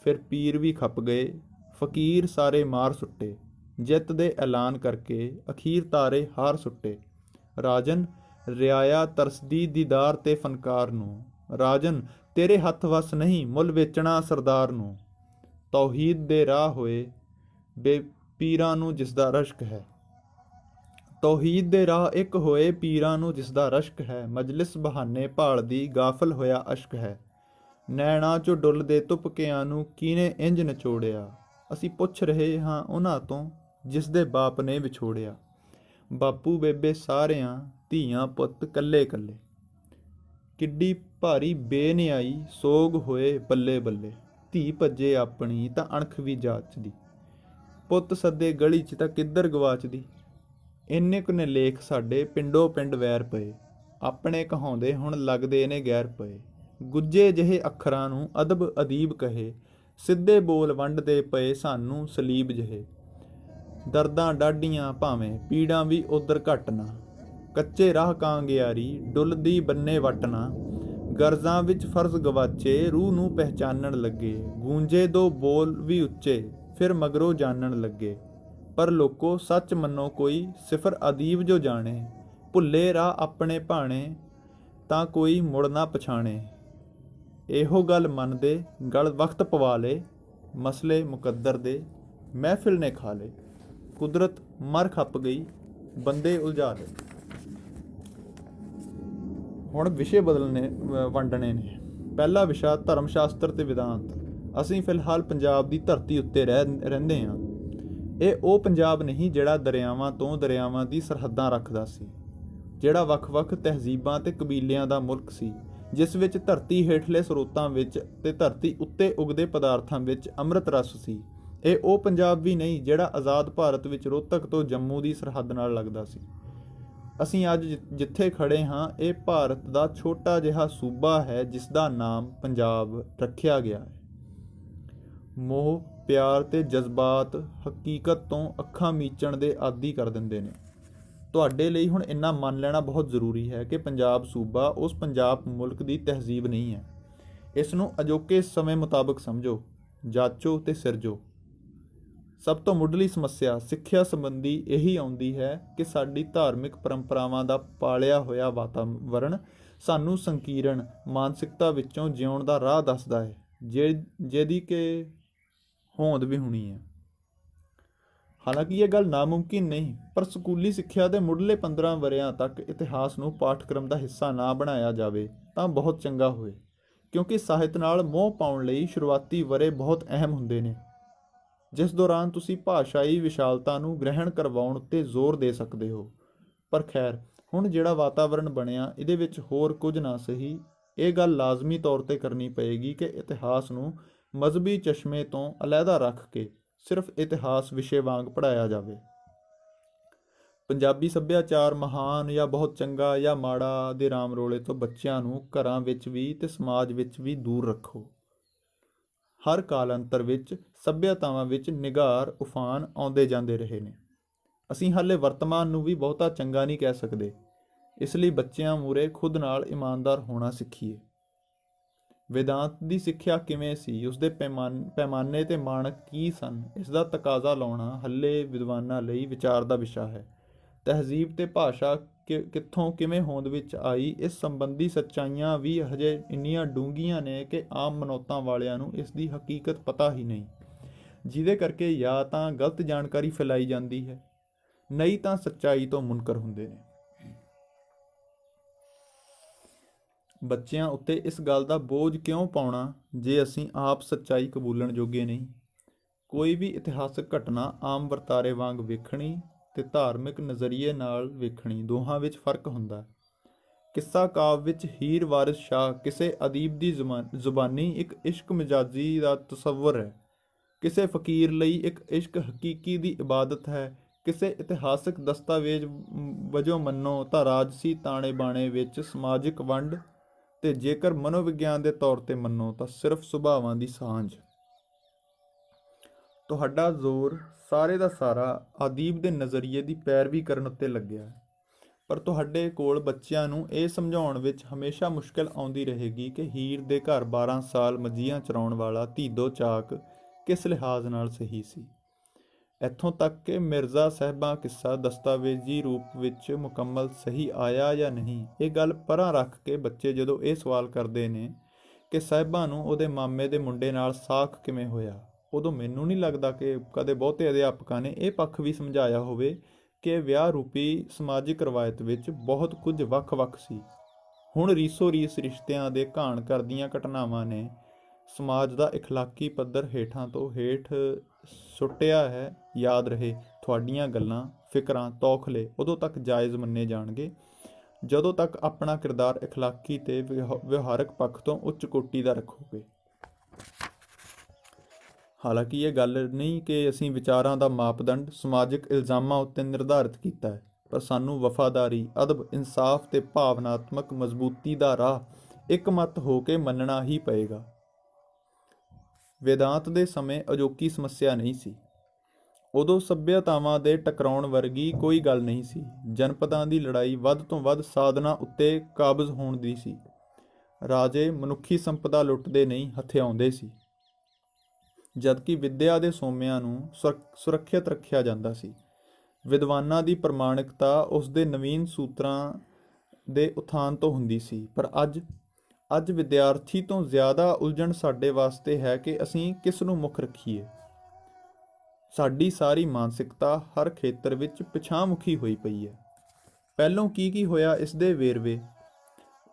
ਫਿਰ ਪੀਰ ਵੀ ਖੱਪ ਗਏ ਫਕੀਰ ਸਾਰੇ ਮਾਰ ਸੁੱਟੇ, ਜਿੱਤ ਦੇ ਐਲਾਨ ਕਰਕੇ ਅਖੀਰ ਤਾਰੇ ਹਾਰ ਸੁੱਟੇ। ਰਾਜਨ ਰਿਆਇਆ ਤਰਸਦੀ ਦੀਦਾਰ ਤੇ ਫਨਕਾਰ ਨੂੰ, ਰਾਜਨ ਤੇਰੇ ਹੱਥ ਵਸ ਨਹੀਂ ਮੁੱਲ ਵੇਚਣਾ ਸਰਦਾਰ ਨੂੰ। ਤੌਹੀਦ ਦੇ ਰਾਹ ਹੋਏ ਬੇ ਪੀਰਾਂ ਨੂੰ ਜਿਸਦਾ ਰਸ਼ਕ ਹੈ, ਤੌਹੀਦ ਦੇ ਰਾਹ ਇੱਕ ਹੋਏ ਪੀਰਾਂ ਨੂੰ ਜਿਸਦਾ ਰਸ਼ਕ ਹੈ। ਮਜਲਿਸ ਬਹਾਨੇ ਭਾਲਦੀ ਗਾਫਲ ਹੋਇਆ ਅਸ਼ਕ ਹੈ, ਨੈਣਾ ਚੋਂ ਡੁੱਲਦੇ ਤੁਪਕਿਆਂ ਨੂੰ ਕਿਹਨੇ ਇੰਜ ਨਿਚੋੜਿਆ। ਅਸੀਂ ਪੁੱਛ ਰਹੇ ਹਾਂ ਉਹਨਾਂ ਤੋਂ ਜਿਸ ਦੇ ਬਾਪ ਨੇ ਵਿਛੋੜਿਆ। ਬਾਪੂ ਬੇਬੇ ਸਾਰਿਆਂ ਧੀਆਂ ਪੁੱਤ ਕੱਲੇ ਕੱਲੇ, ਕਿੱਡੀ ਭਾਰੀ ਬੇਨਿਆਈ ਸੋਗ ਹੋਏ ਬੱਲੇ ਬੱਲੇ। ਧੀ ਭੱਜੇ ਆਪਣੀ ਤਾਂ ਅਣਖ ਵੀ ਜਾਚਦੀ, ਪੁੱਤ ਸੱਦੇ ਗਲੀ 'ਚ ਤਾਂ ਕਿੱਧਰ ਗਵਾਚਦੀ। ਇੰਨੇ ਕੁ ਨੇ ਲੇਖ ਸਾਡੇ ਪਿੰਡੋ ਪਿੰਡ ਵੈਰ ਪਏ, ਆਪਣੇ ਕਹਾਉਂਦੇ ਹੁਣ ਲੱਗਦੇ ਨੇ ਗੈਰ ਪਏ। ਗੁੱਜੇ ਜਿਹੇ ਅੱਖਰਾਂ ਨੂੰ ਅਦਬ ਅਦੀਬ ਕਹੇ, ਸਿੱਧੇ ਬੋਲ ਵੰਡਦੇ ਪਏ ਸਾਨੂੰ ਸਲੀਬ ਜਿਹੇ। ਦਰਦਾਂ ਡਾਢੀਆਂ ਭਾਵੇਂ ਪੀੜਾਂ ਵੀ ਉਧਰ ਘੱਟ ਨਾ, ਕੱਚੇ ਰਾਹ ਕਾਂਗਿਆਰੀ ਡੁੱਲਦੀ ਬੰਨੇ ਵੱਟ ਨਾ। ਗਰਜ਼ਾਂ ਵਿੱਚ ਫਰਜ਼ ਗਵਾਚੇ ਰੂਹ ਨੂੰ ਪਹਿਚਾਨਣ ਲੱਗੇ, ਗੂੰਜੇ ਦੋ ਬੋਲ ਵੀ ਉੱਚੇ ਫਿਰ ਮਗਰੋਂ ਜਾਣਨ ਲੱਗੇ। ਪਰ ਲੋਕੋ ਸੱਚ ਮੰਨੋ ਕੋਈ ਸਿਫਰ ਅਦੀਬ ਜੋ ਜਾਣੇ, ਭੁੱਲੇ ਰਾਹ ਆਪਣੇ ਭਾਣੇ ਤਾਂ ਕੋਈ ਮੁੜ ਨਾ ਪਛਾਣੇ। ਇਹੋ ਗੱਲ ਮੰਨਦੇ ਗਲ ਵਕਤ ਪਵਾ ਲੇ, ਮਸਲੇ ਮੁਕੱਦਰ ਦੇ ਮਹਿਫਿਲ ਨੇ ਖਾ ਲੇ। ਕੁਦਰਤ ਮਰ ਖੱਪ ਗਈ ਬੰਦੇ ਉਲਝਾ ਲਏ। ਹੁਣ ਵਿਸ਼ੇ ਵੰਡਣੇ ਨੇ। ਪਹਿਲਾ ਵਿਸ਼ਾ ਧਰਮ ਸ਼ਾਸਤਰ ਤੇ ਵਿਦਾਂਤ। ਅਸੀਂ ਫਿਲਹਾਲ ਪੰਜਾਬ ਦੀ ਧਰਤੀ ਉੱਤੇ ਰਹਿੰਦੇ ਹਾਂ। ਇਹ ਉਹ ਪੰਜਾਬ ਨਹੀਂ ਜਿਹੜਾ ਦਰਿਆਵਾਂ ਤੋਂ ਦਰਿਆਵਾਂ ਦੀ ਸਰਹੱਦਾਂ ਰੱਖਦਾ ਸੀ, ਜਿਹੜਾ ਵੱਖ-ਵੱਖ ਤਹਿਜ਼ੀਬਾਂ ਤੇ ਕਬੀਲਿਆਂ ਦਾ ਮੁਲਕ ਸੀ, ਜਿਸ ਵਿੱਚ ਧਰਤੀ ਹੇਠਲੇ ਸਰੋਤਾਂ ਵਿੱਚ ਤੇ ਧਰਤੀ ਉੱਤੇ ਉਗਦੇ ਪਦਾਰਥਾਂ ਵਿੱਚ ਅੰਮ੍ਰਿਤ ਰਸ ਸੀ। ਇਹ ਉਹ ਪੰਜਾਬ ਵੀ ਨਹੀਂ ਜਿਹੜਾ ਆਜ਼ਾਦ ਭਾਰਤ ਵਿੱਚ ਰੋਹਤਕ ਤੋਂ ਜੰਮੂ ਦੀ ਸਰਹੱਦ ਨਾਲ ਲੱਗਦਾ ਸੀ। ਅਸੀਂ ਅੱਜ ਜਿੱਥੇ ਖੜੇ ਹਾਂ ਇਹ ਭਾਰਤ ਦਾ ਛੋਟਾ ਜਿਹਾ ਸੂਬਾ ਹੈ ਜਿਸ ਦਾ ਨਾਮ ਪੰਜਾਬ ਰੱਖਿਆ ਗਿਆ ਹੈ। ਮੋਹ ਪਿਆਰ ਤੇ ਜਜ਼ਬਾਤ ਹਕੀਕਤ ਤੋਂ ਅੱਖਾਂ ਮੀਚਣ ਦੇ ਆਦੀ ਕਰ ਦਿੰਦੇ ਨੇ। ਤੁਹਾਡੇ ਲਈ ਹੁਣ ਇੰਨਾ ਮੰਨ ਲੈਣਾ ਬਹੁਤ ਜ਼ਰੂਰੀ ਹੈ ਕਿ ਪੰਜਾਬ ਸੂਬਾ ਉਸ ਪੰਜਾਬ ਮੁਲਕ ਦੀ ਤਹਿਜ਼ੀਬ ਨਹੀਂ ਹੈ। ਇਸ ਨੂੰ ਅਜੋਕੇ ਸਮੇਂ ਮੁਤਾਬਕ ਸਮਝੋ, ਜਾਚੋ ਤੇ ਸਿਰਜੋ। ਸਭ ਤੋਂ ਮੁੱਢਲੀ ਸਮੱਸਿਆ ਸਿੱਖਿਆ ਸੰਬੰਧੀ ਇਹੀ ਆਉਂਦੀ ਹੈ ਕਿ ਸਾਡੀ ਧਾਰਮਿਕ ਪਰੰਪਰਾਵਾਂ ਦਾ ਪਾਲਿਆ ਹੋਇਆ ਵਾਤਾਵਰਣ ਸਾਨੂੰ ਸੰਕੀਰਣ ਮਾਨਸਿਕਤਾ ਵਿੱਚੋਂ ਜਿਉਣ ਦਾ ਰਾਹ ਦੱਸਦਾ ਹੈ, ਜਿਹਦੀ ਕਿ ਹੋਂਦ ਵੀ ਹੋਣੀ ਹੈ। ਹਾਲਾਂਕਿ ਇਹ ਗੱਲ ਨਾਮੁਮਕਿਨ ਨਹੀਂ, ਪਰ ਸਕੂਲੀ ਸਿੱਖਿਆ ਦੇ ਮੁੱਢਲੇ 15 ਵਰ੍ਹਿਆਂ ਤੱਕ ਇਤਿਹਾਸ ਨੂੰ ਪਾਠਕ੍ਰਮ ਦਾ ਹਿੱਸਾ ਨਾ ਬਣਾਇਆ ਜਾਵੇ ਤਾਂ ਬਹੁਤ ਚੰਗਾ ਹੋਵੇ, ਕਿਉਂਕਿ ਸਾਹਿਤ ਨਾਲ ਮੋਹ ਪਾਉਣ ਲਈ ਸ਼ੁਰੂਆਤੀ ਵਰ੍ਹੇ ਬਹੁਤ ਅਹਿਮ ਹੁੰਦੇ ਨੇ, ਜਿਸ ਦੌਰਾਨ ਤੁਸੀਂ ਭਾਸ਼ਾਈ ਵਿਸ਼ਾਲਤਾ ਨੂੰ ਗ੍ਰਹਿਣ ਕਰਵਾਉਣ ਉੱਤੇ ਜ਼ੋਰ ਦੇ ਸਕਦੇ ਹੋ। ਪਰ ਖੈਰ, ਹੁਣ ਜਿਹੜਾ ਵਾਤਾਵਰਣ ਬਣਿਆ ਇਹਦੇ ਵਿੱਚ ਹੋਰ ਕੁਝ ਨਾ ਸਹੀ, ਇਹ ਗੱਲ ਲਾਜ਼ਮੀ ਤੌਰ 'ਤੇ ਕਰਨੀ ਪਏਗੀ ਕਿ ਇਤਿਹਾਸ ਨੂੰ ਮਜ਼ਹਬੀ ਚਸ਼ਮੇ ਤੋਂ ਅਲੱਗਾ ਰੱਖ ਕੇ ਸਿਰਫ ਇਤਿਹਾਸ ਵਿਸ਼ੇ ਵਾਂਗ ਪੜ੍ਹਾਇਆ ਜਾਵੇ। ਪੰਜਾਬੀ ਸੱਭਿਆਚਾਰ ਮਹਾਨ ਜਾਂ ਬਹੁਤ ਚੰਗਾ ਜਾਂ ਮਾੜਾ ਦੇ ਰਾਮ ਰੋਲੇ ਤੋਂ ਬੱਚਿਆਂ ਨੂੰ ਘਰਾਂ ਵਿੱਚ ਵੀ ਤੇ ਸਮਾਜ ਵਿੱਚ ਵੀ ਦੂਰ ਰੱਖੋ। ਹਰ ਕਾਲ ਅੰਤਰ ਵਿੱਚ ਸੱਭਿਅਤਾਵਾਂ ਵਿੱਚ ਨਿਗਾਰ ਉਫਾਨ ਆਉਂਦੇ ਜਾਂਦੇ ਰਹੇ ਨੇ। ਅਸੀਂ ਹਾਲੇ ਵਰਤਮਾਨ ਨੂੰ ਵੀ ਬਹੁਤਾ ਚੰਗਾ ਨਹੀਂ ਕਹਿ ਸਕਦੇ। ਇਸ ਲਈ ਬੱਚਿਆਂ ਮੂਹਰੇ ਖੁਦ ਨਾਲ ਇਮਾਨਦਾਰ ਹੋਣਾ ਸਿੱਖੀਏ। ਵੇਦਾਂਤ ਦੀ ਸਿੱਖਿਆ ਕਿਵੇਂ ਸੀ, ਉਸਦੇ ਪੈਮਾਨੇ ਤੇ ਮਾਨਕ ਕੀ ਸਨ, ਇਸ ਦਾ ਤਕਾਜ਼ਾ ਲਾਉਣਾ ਹੱਲੇ ਵਿਦਵਾਨਾਂ ਲਈ ਵਿਚਾਰ ਦਾ ਵਿਸ਼ਾ ਹੈ। ਤਹਿਜ਼ੀਬ ਤੇ ਭਾਸ਼ਾ ਕਿੱਥੋਂ ਕਿਵੇਂ ਹੋਂਦ ਵਿੱਚ ਆਈ, ਇਸ ਸੰਬੰਧੀ ਸੱਚਾਈਆਂ ਵੀ ਹਜੇ ਇੰਨੀਆਂ ਡੂੰਘੀਆਂ ਨੇ ਕਿ ਆਮ ਮਨੌਤਾਂ ਵਾਲਿਆਂ ਨੂੰ ਇਸ ਦੀ ਹਕੀਕਤ ਪਤਾ ਹੀ ਨਹੀਂ, ਜਿਹਦੇ ਕਰਕੇ ਜਾਂ ਤਾਂ ਗਲਤ ਜਾਣਕਾਰੀ ਫੈਲਾਈ ਜਾਂਦੀ ਹੈ, ਨਹੀਂ ਤਾਂ ਸੱਚਾਈ ਤੋਂ ਮੁਨਕਰ ਹੁੰਦੇ ਨੇ। ਬੱਚਿਆਂ ਉੱਤੇ ਇਸ ਗੱਲ ਦਾ ਬੋਝ ਕਿਉਂ ਪਾਉਣਾ ਜੇ ਅਸੀਂ ਆਪ ਸੱਚਾਈ ਕਬੂਲਣ ਜੋਗੇ ਨਹੀਂ। ਕੋਈ ਵੀ ਇਤਿਹਾਸਕ ਘਟਨਾ ਆਮ ਵਰਤਾਰੇ ਵਾਂਗ ਵੇਖਣੀ ਤੇ ਧਾਰਮਿਕ ਨਜ਼ਰੀਏ ਨਾਲ ਵੇਖਣੀ, ਦੋਹਾਂ ਵਿੱਚ ਫਰਕ ਹੁੰਦਾ। ਕਿੱਸਾ ਕਾਵਿ ਵਿੱਚ ਹੀਰ ਵਾਰਿਸ ਸ਼ਾਹ ਕਿਸੇ ਅਦੀਬ ਦੀ ਜ਼ੁਬਾਨੀ ਇੱਕ ਇਸ਼ਕ ਮਿਜਾਜੀ ਦਾ ਤਸੱਵਰ ਹੈ, ਕਿਸੇ ਫਕੀਰ ਲਈ ਇੱਕ ਇਸ਼ਕ ਹਕੀਕੀ ਦੀ ਇਬਾਦਤ ਹੈ। ਕਿਸੇ ਇਤਿਹਾਸਕ ਦਸਤਾਵੇਜ਼ ਵਜੋਂ ਮੰਨੋ ਤਾਂ ਰਾਜਸੀ ਤਾਣੇ ਬਾਣੇ ਵਿੱਚ ਸਮਾਜਿਕ ਵੰਡ, ਤੇ ਜੇਕਰ ਮਨੋਵਿਗਿਆਨ ਦੇ ਤੌਰ ਤੇ ਮੰਨੋ ਤਾਂ ਸਿਰਫ ਸੁਭਾਵਾਂ ਦੀ ਸਾਂਝ। ਤੁਹਾਡਾ ਜ਼ੋਰ ਸਾਰੇ ਦਾ ਸਾਰਾ ਅਦੀਬ ਦੇ ਨਜ਼ਰੀਏ ਦੀ ਪੈਰਵੀ ਕਰਨ ਉੱਤੇ ਲੱਗਿਆ ਹੈ, ਪਰ ਤੁਹਾਡੇ ਕੋਲ ਬੱਚਿਆਂ ਨੂੰ ਇਹ ਸਮਝਾਉਣ ਵਿੱਚ ਹਮੇਸ਼ਾ ਮੁਸ਼ਕਿਲ ਆਉਂਦੀ ਰਹੇਗੀ ਕਿ ਹੀਰ ਦੇ ਘਰ 12 ਸਾਲ ਮੱਝੀਆਂ ਚਰਾਉਣ ਵਾਲਾ ਧੀਦੋ ਚਾਕ ਕਿਸ ਲਿਹਾਜ਼ ਨਾਲ ਸਹੀ ਸੀ। ਇੱਥੋਂ ਤੱਕ ਕਿ ਮਿਰਜ਼ਾ ਸਾਹਿਬਾਂ ਕਿੱਸਾ ਦਸਤਾਵੇਜ਼ੀ ਰੂਪ ਵਿੱਚ ਮੁਕੰਮਲ ਸਹੀ ਆਇਆ ਜਾਂ ਨਹੀਂ, ਇਹ ਗੱਲ ਪਰਾਂ ਰੱਖ ਕੇ ਬੱਚੇ ਜਦੋਂ ਇਹ ਸਵਾਲ ਕਰਦੇ ਨੇ ਕਿ ਸਾਹਿਬਾਂ ਨੂੰ ਉਹਦੇ ਮਾਮੇ ਦੇ ਮੁੰਡੇ ਨਾਲ ਸਾਕ ਕਿਵੇਂ ਹੋਇਆ, ਉਦੋਂ ਮੈਨੂੰ ਨਹੀਂ ਲੱਗਦਾ ਕਿ ਕਦੇ ਬਹੁਤੇ ਅਧਿਆਪਕਾਂ ਨੇ ਇਹ ਪੱਖ ਵੀ ਸਮਝਾਇਆ ਹੋਵੇ ਕਿ ਵਿਆਹ ਰੂਪੀ ਸਮਾਜਿਕ ਰਵਾਇਤ ਵਿੱਚ ਬਹੁਤ ਕੁਝ ਵੱਖ-ਵੱਖ ਸੀ। ਹੁਣ ਰੀਸੋ ਰੀਸ ਰਿਸ਼ਤਿਆਂ ਦੇ ਘਾਣ ਕਰਦੀਆਂ ਘਟਨਾਵਾਂ ਨੇ ਸਮਾਜ ਦਾ ਇਖਲਾਕੀ ਪੱਧਰ ਹੇਠਾਂ ਤੋਂ ਹੇਠ ਸੁੱਟਿਆ ਹੈ। ਯਾਦ ਰਹੇ, ਤੁਹਾਡੀਆਂ ਗੱਲਾਂ, ਫਿਕਰਾਂ, ਤੌਖਲੇ ਉਦੋਂ ਤੱਕ ਜਾਇਜ਼ ਮੰਨੇ ਜਾਣਗੇ ਜਦੋਂ ਤੱਕ ਆਪਣਾ ਕਿਰਦਾਰ ਇਖਲਾਕੀ ਤੇ ਵਿਵਹਾਰਕ ਪੱਖ ਤੋਂ ਉੱਚ ਕੋਟੀ ਦਾ ਰੱਖੋਗੇ। ਹਾਲਾਂਕਿ ਇਹ ਗੱਲ ਨਹੀਂ ਕਿ ਅਸੀਂ ਵਿਚਾਰਾਂ ਦਾ ਮਾਪਦੰਡ ਸਮਾਜਿਕ ਇਲਜ਼ਾਮਾਂ ਉੱਤੇ ਨਿਰਧਾਰਿਤ ਕੀਤਾ ਹੈ, ਪਰ ਸਾਨੂੰ ਵਫਾਦਾਰੀ, ਅਦਬ, ਇਨਸਾਫ ਤੇ ਭਾਵਨਾਤਮਕ ਮਜ਼ਬੂਤੀ ਦਾ ਰਾਹ ਇੱਕਮਤ ਹੋ ਕੇ ਮੰਨਣਾ ਹੀ ਪਏਗਾ। ਵੇਦਾਂਤ ਦੇ ਸਮੇਂ ਅਜੋਕੀ ਸਮੱਸਿਆ ਨਹੀਂ ਸੀ। ਉਦੋਂ ਸੱਭਿਅਤਾਵਾਂ ਦੇ ਟਕਰਾਉਣ ਵਰਗੀ ਕੋਈ ਗੱਲ ਨਹੀਂ ਸੀ। ਜਨਪਦਾਂ ਦੀ ਲੜਾਈ ਵੱਧ ਤੋਂ ਵੱਧ ਸਾਧਨਾਂ ਉੱਤੇ ਕਾਬਜ਼ ਹੋਣ ਦੀ ਸੀ। ਰਾਜੇ ਮਨੁੱਖੀ ਸੰਪਦਾ ਲੁੱਟਦੇ ਨਹੀਂ, ਹਥਿਆਉਂਦੇ ਸੀ, ਜਦਕਿ ਵਿੱਦਿਆ ਦੇ ਸੋਮਿਆਂ ਨੂੰ ਸੁਰੱਖਿਅਤ ਰੱਖਿਆ ਜਾਂਦਾ ਸੀ। ਵਿਦਵਾਨਾਂ ਦੀ ਪ੍ਰਮਾਣਿਕਤਾ ਉਸ ਦੇ ਨਵੀਨ ਸੂਤਰਾਂ ਦੇ ਉਥਾਨ ਤੋਂ ਹੁੰਦੀ ਸੀ। ਪਰ ਅੱਜ ਵਿਦਿਆਰਥੀ ਤੋਂ ਜ਼ਿਆਦਾ ਉਲਝਣ ਸਾਡੇ ਵਾਸਤੇ ਹੈ ਕਿ ਅਸੀਂ ਕਿਸ ਨੂੰ ਮੁੱਖ ਰੱਖੀਏ। ਸਾਡੀ ਸਾਰੀ ਮਾਨਸਿਕਤਾ ਹਰ ਖੇਤਰ ਵਿੱਚ ਪਿਛਾਂਹਮੁਖੀ ਹੋਈ ਪਈ ਹੈ। ਪਹਿਲੋਂ ਕੀ ਹੋਇਆ ਇਸ ਦੇ ਵੇਰਵੇ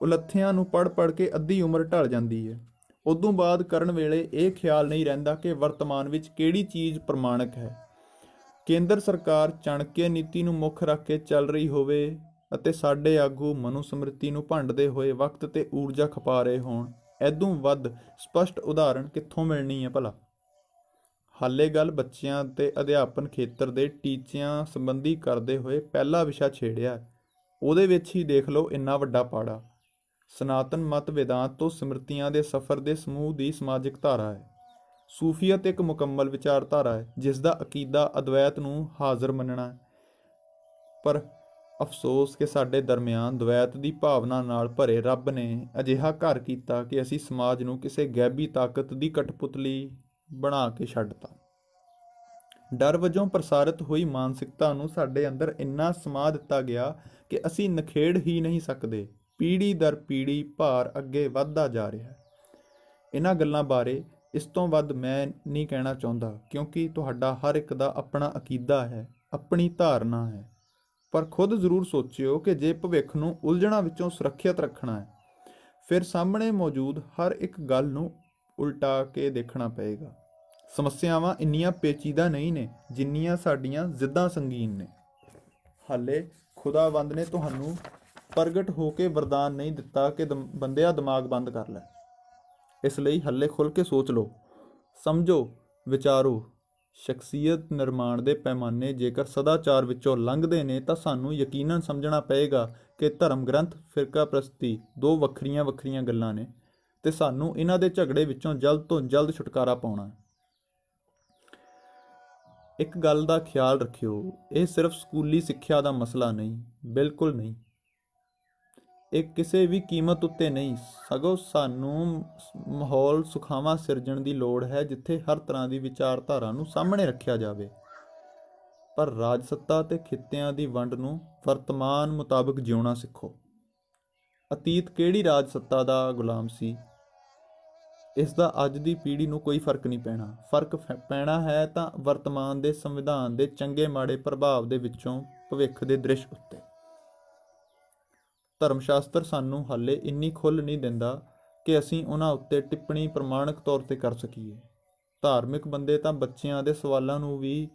ਉਲੱਥਿਆਂ ਨੂੰ ਪੜ੍ਹ ਕੇ ਅੱਧੀ ਉਮਰ ਢਲ ਜਾਂਦੀ ਹੈ। ਉਦੋਂ ਬਾਅਦ ਕਰਨ ਵੇਲੇ ਇਹ ਖਿਆਲ ਨਹੀਂ ਰਹਿੰਦਾ ਕਿ ਵਰਤਮਾਨ ਵਿੱਚ ਕਿਹੜੀ ਚੀਜ਼ ਪ੍ਰਮਾਣਿਕ ਹੈ। ਕੇਂਦਰ ਸਰਕਾਰ ਚਾਣਕਿਆ ਨੀਤੀ ਨੂੰ ਮੁੱਖ ਰੱਖ ਕੇ ਚੱਲ ਰਹੀ ਹੋਵੇ ਅਤੇ ਸਾਡੇ ਆਗੂ ਮਨੂ ਸਮ੍ਰਿਤੀ ਨੂੰ ਭੰਡਦੇ ਹੋਏ ਵਕਤ ਤੇ ਊਰਜਾ ਖਪਾ ਰਹੇ ਹੋਣ, ਐਦੋਂ ਵੱਧ ਸਪਸ਼ਟ ਉਦਾਹਰਣ ਕਿੱਥੋਂ ਮਿਲਣੀ ਹੈ ਭਲਾ। ਹਾਲੇ ਗੱਲ ਬੱਚਿਆਂ ਤੇ ਅਧਿਆਪਨ ਖੇਤਰ ਦੇ ਟੀਚਿਆਂ ਸੰਬੰਧੀ ਕਰਦੇ ਹੋਏ ਪਹਿਲਾ ਵਿਸ਼ਾ ਛੇੜਿਆ, ਉਹਦੇ ਵਿੱਚ ਹੀ ਦੇਖ ਲਓ ਇੰਨਾ ਵੱਡਾ ਪਾੜਾ। ਸਨਾਤਨ ਮਤ ਵੇਦਾਂਤ ਤੋਂ ਸਮ੍ਰਿਤੀਆਂ ਦੇ ਸਫ਼ਰ ਦੇ ਸਮੂਹ ਦੀ ਸਮਾਜਿਕ ਧਾਰਾ ਹੈ। ਸੂਫੀਅਤ ਇੱਕ ਮੁਕੰਮਲ ਵਿਚਾਰਧਾਰਾ ਹੈ ਜਿਸ ਦਾ ਅਕੀਦਾ ਅਦਵੈਤ ਨੂੰ ਹਾਜ਼ਰ ਮੰਨਣਾ ਹੈ। ਪਰ ਅਫਸੋਸ ਕਿ ਸਾਡੇ ਦਰਮਿਆਨ ਦਵੈਤ ਦੀ ਭਾਵਨਾ ਨਾਲ ਭਰੇ ਰੱਬ ਨੇ ਅਜਿਹਾ ਘਰ ਕੀਤਾ ਕਿ ਅਸੀਂ ਸਮਾਜ ਨੂੰ ਕਿਸੇ ਗੈਬੀ ਤਾਕਤ ਦੀ ਕਠਪੁਤਲੀ ਬਣਾ ਕੇ ਛੱਡਤਾ। ਡਰ ਵਜੋਂ ਪ੍ਰਸਾਰਿਤ ਹੋਈ ਮਾਨਸਿਕਤਾ ਨੂੰ ਸਾਡੇ ਅੰਦਰ ਇੰਨਾ ਸਮਾ ਦਿੱਤਾ ਗਿਆ ਕਿ ਅਸੀਂ ਨਿਖੇੜ ਹੀ ਨਹੀਂ ਸਕਦੇ। ਪੀੜ੍ਹੀ ਦਰ ਪੀੜ੍ਹੀ ਭਾਰ ਅੱਗੇ ਵੱਧਦਾ ਜਾ ਰਿਹਾ ਹੈ। ਇਹਨਾਂ ਗੱਲਾਂ ਬਾਰੇ ਇਸ ਤੋਂ ਵੱਧ ਮੈਂ ਨਹੀਂ ਕਹਿਣਾ ਚਾਹੁੰਦਾ, ਕਿਉਂਕਿ ਤੁਹਾਡਾ ਹਰ ਇੱਕ ਦਾ ਆਪਣਾ ਅਕੀਦਾ ਹੈ, ਆਪਣੀ ਧਾਰਨਾ ਹੈ। ਪਰ ਖੁਦ ਜ਼ਰੂਰ ਸੋਚਿਓ ਕਿ ਜੇ ਭਵਿੱਖ ਨੂੰ ਉਲਝਣਾਂ ਵਿੱਚੋਂ ਸੁਰੱਖਿਅਤ ਰੱਖਣਾ ਹੈ, ਫਿਰ ਸਾਹਮਣੇ ਮੌਜੂਦ ਹਰ ਇੱਕ ਗੱਲ ਨੂੰ ਉਲਟਾ ਕੇ ਦੇਖਣਾ ਪਏਗਾ। ਸਮੱਸਿਆਵਾਂ ਇੰਨੀਆਂ ਪੇਚੀਦਾ ਨਹੀਂ ਨੇ ਜਿੰਨੀਆਂ ਸਾਡੀਆਂ ਜ਼ਿੱਦਾਂ ਸੰਗੀਨ ਨੇ। ਹਾਲੇ ਖੁਦਾਵੰਦ ਨੇ ਤੁਹਾਨੂੰ ਪ੍ਰਗਟ ਹੋ ਕੇ ਵਰਦਾਨ ਨਹੀਂ ਦਿੱਤਾ ਕਿ ਬੰਦਿਆ ਦਿਮਾਗ ਬੰਦ ਕਰ ਲੈ। ਇਸ ਲਈ ਹੱਲੇ ਖੁੱਲ੍ਹ ਕੇ ਸੋਚ ਲਓ, ਸਮਝੋ, ਵਿਚਾਰੋ। ਸ਼ਖਸੀਅਤ ਨਿਰਮਾਣ ਦੇ ਪੈਮਾਨੇ ਜੇਕਰ ਸਦਾਚਾਰ ਵਿੱਚੋਂ ਲੰਘਦੇ ਨੇ ਤਾਂ ਸਾਨੂੰ ਯਕੀਨਨ ਸਮਝਣਾ ਪਏਗਾ ਕਿ ਧਰਮ ਗ੍ਰੰਥ, ਫਿਰਕਾ ਪ੍ਰਸਤੀ ਦੋ ਵੱਖਰੀਆਂ ਗੱਲਾਂ ਨੇ ਤੇ ਸਾਨੂੰ ਇਹਨਾਂ ਦੇ ਝਗੜੇ ਵਿੱਚੋਂ ਜਲਦ ਤੋਂ ਜਲਦ ਛੁਟਕਾਰਾ ਪਾਉਣਾ ਹੈ। ਇੱਕ ਗੱਲ ਦਾ ਖਿਆਲ ਰੱਖਿਓ, ਇਹ ਸਿਰਫ ਸਕੂਲੀ ਸਿੱਖਿਆ ਦਾ ਮਸਲਾ ਨਹੀਂ, ਬਿਲਕੁਲ ਨਹੀਂ। ਇਹ ਕਿਸੇ ਵੀ ਕੀਮਤ ਉੱਤੇ ਨਹੀਂ, ਸਗੋਂ ਸਾਨੂੰ ਮਾਹੌਲ ਸੁਖਾਵਾਂ ਸਿਰਜਣ ਦੀ ਲੋੜ ਹੈ ਜਿੱਥੇ ਹਰ ਤਰ੍ਹਾਂ ਦੀ ਵਿਚਾਰਧਾਰਾ ਨੂੰ ਸਾਹਮਣੇ ਰੱਖਿਆ ਜਾਵੇ। ਪਰ ਰਾਜ ਸੱਤਾ ਤੇ ਖਿੱਤਿਆਂ ਦੀ ਵੰਡ ਨੂੰ ਵਰਤਮਾਨ ਮੁਤਾਬਕ ਜਿਉਣਾ ਸਿੱਖੋ। ਅਤੀਤ ਕਿਹੜੀ ਰਾਜ ਸੱਤਾ ਦਾ ਗੁਲਾਮ ਸੀ, ਇਸ ਦਾ ਅੱਜ ਦੀ ਪੀੜ੍ਹੀ ਨੂੰ ਕੋਈ ਫਰਕ ਨਹੀਂ ਪੈਣਾ। ਫਰਕ ਪੈਣਾ ਹੈ ਤਾਂ ਵਰਤਮਾਨ ਦੇ ਸੰਵਿਧਾਨ ਦੇ ਚੰਗੇ ਮਾੜੇ ਪ੍ਰਭਾਵ ਦੇ ਵਿੱਚੋਂ ਭਵਿੱਖ ਦੇ ਦ੍ਰਿਸ਼ ਉੱਤੇ। ਧਰਮ ਸ਼ਾਸਤਰ ਸਾਨੂੰ ਹਾਲੇ ਇੰਨੀ ਖੁੱਲ੍ਹ ਨਹੀਂ ਦਿੰਦਾ ਕਿ ਅਸੀਂ ਉਹਨਾਂ ਉੱਤੇ ਟਿੱਪਣੀ ਪ੍ਰਮਾਣਿਕ ਤੌਰ 'ਤੇ ਕਰ ਸਕੀਏ। ਧਾਰਮਿਕ ਬੰਦੇ ਤਾਂ ਬੱਚਿਆਂ ਦੇ ਸਵਾਲਾਂ ਨੂੰ ਵੀ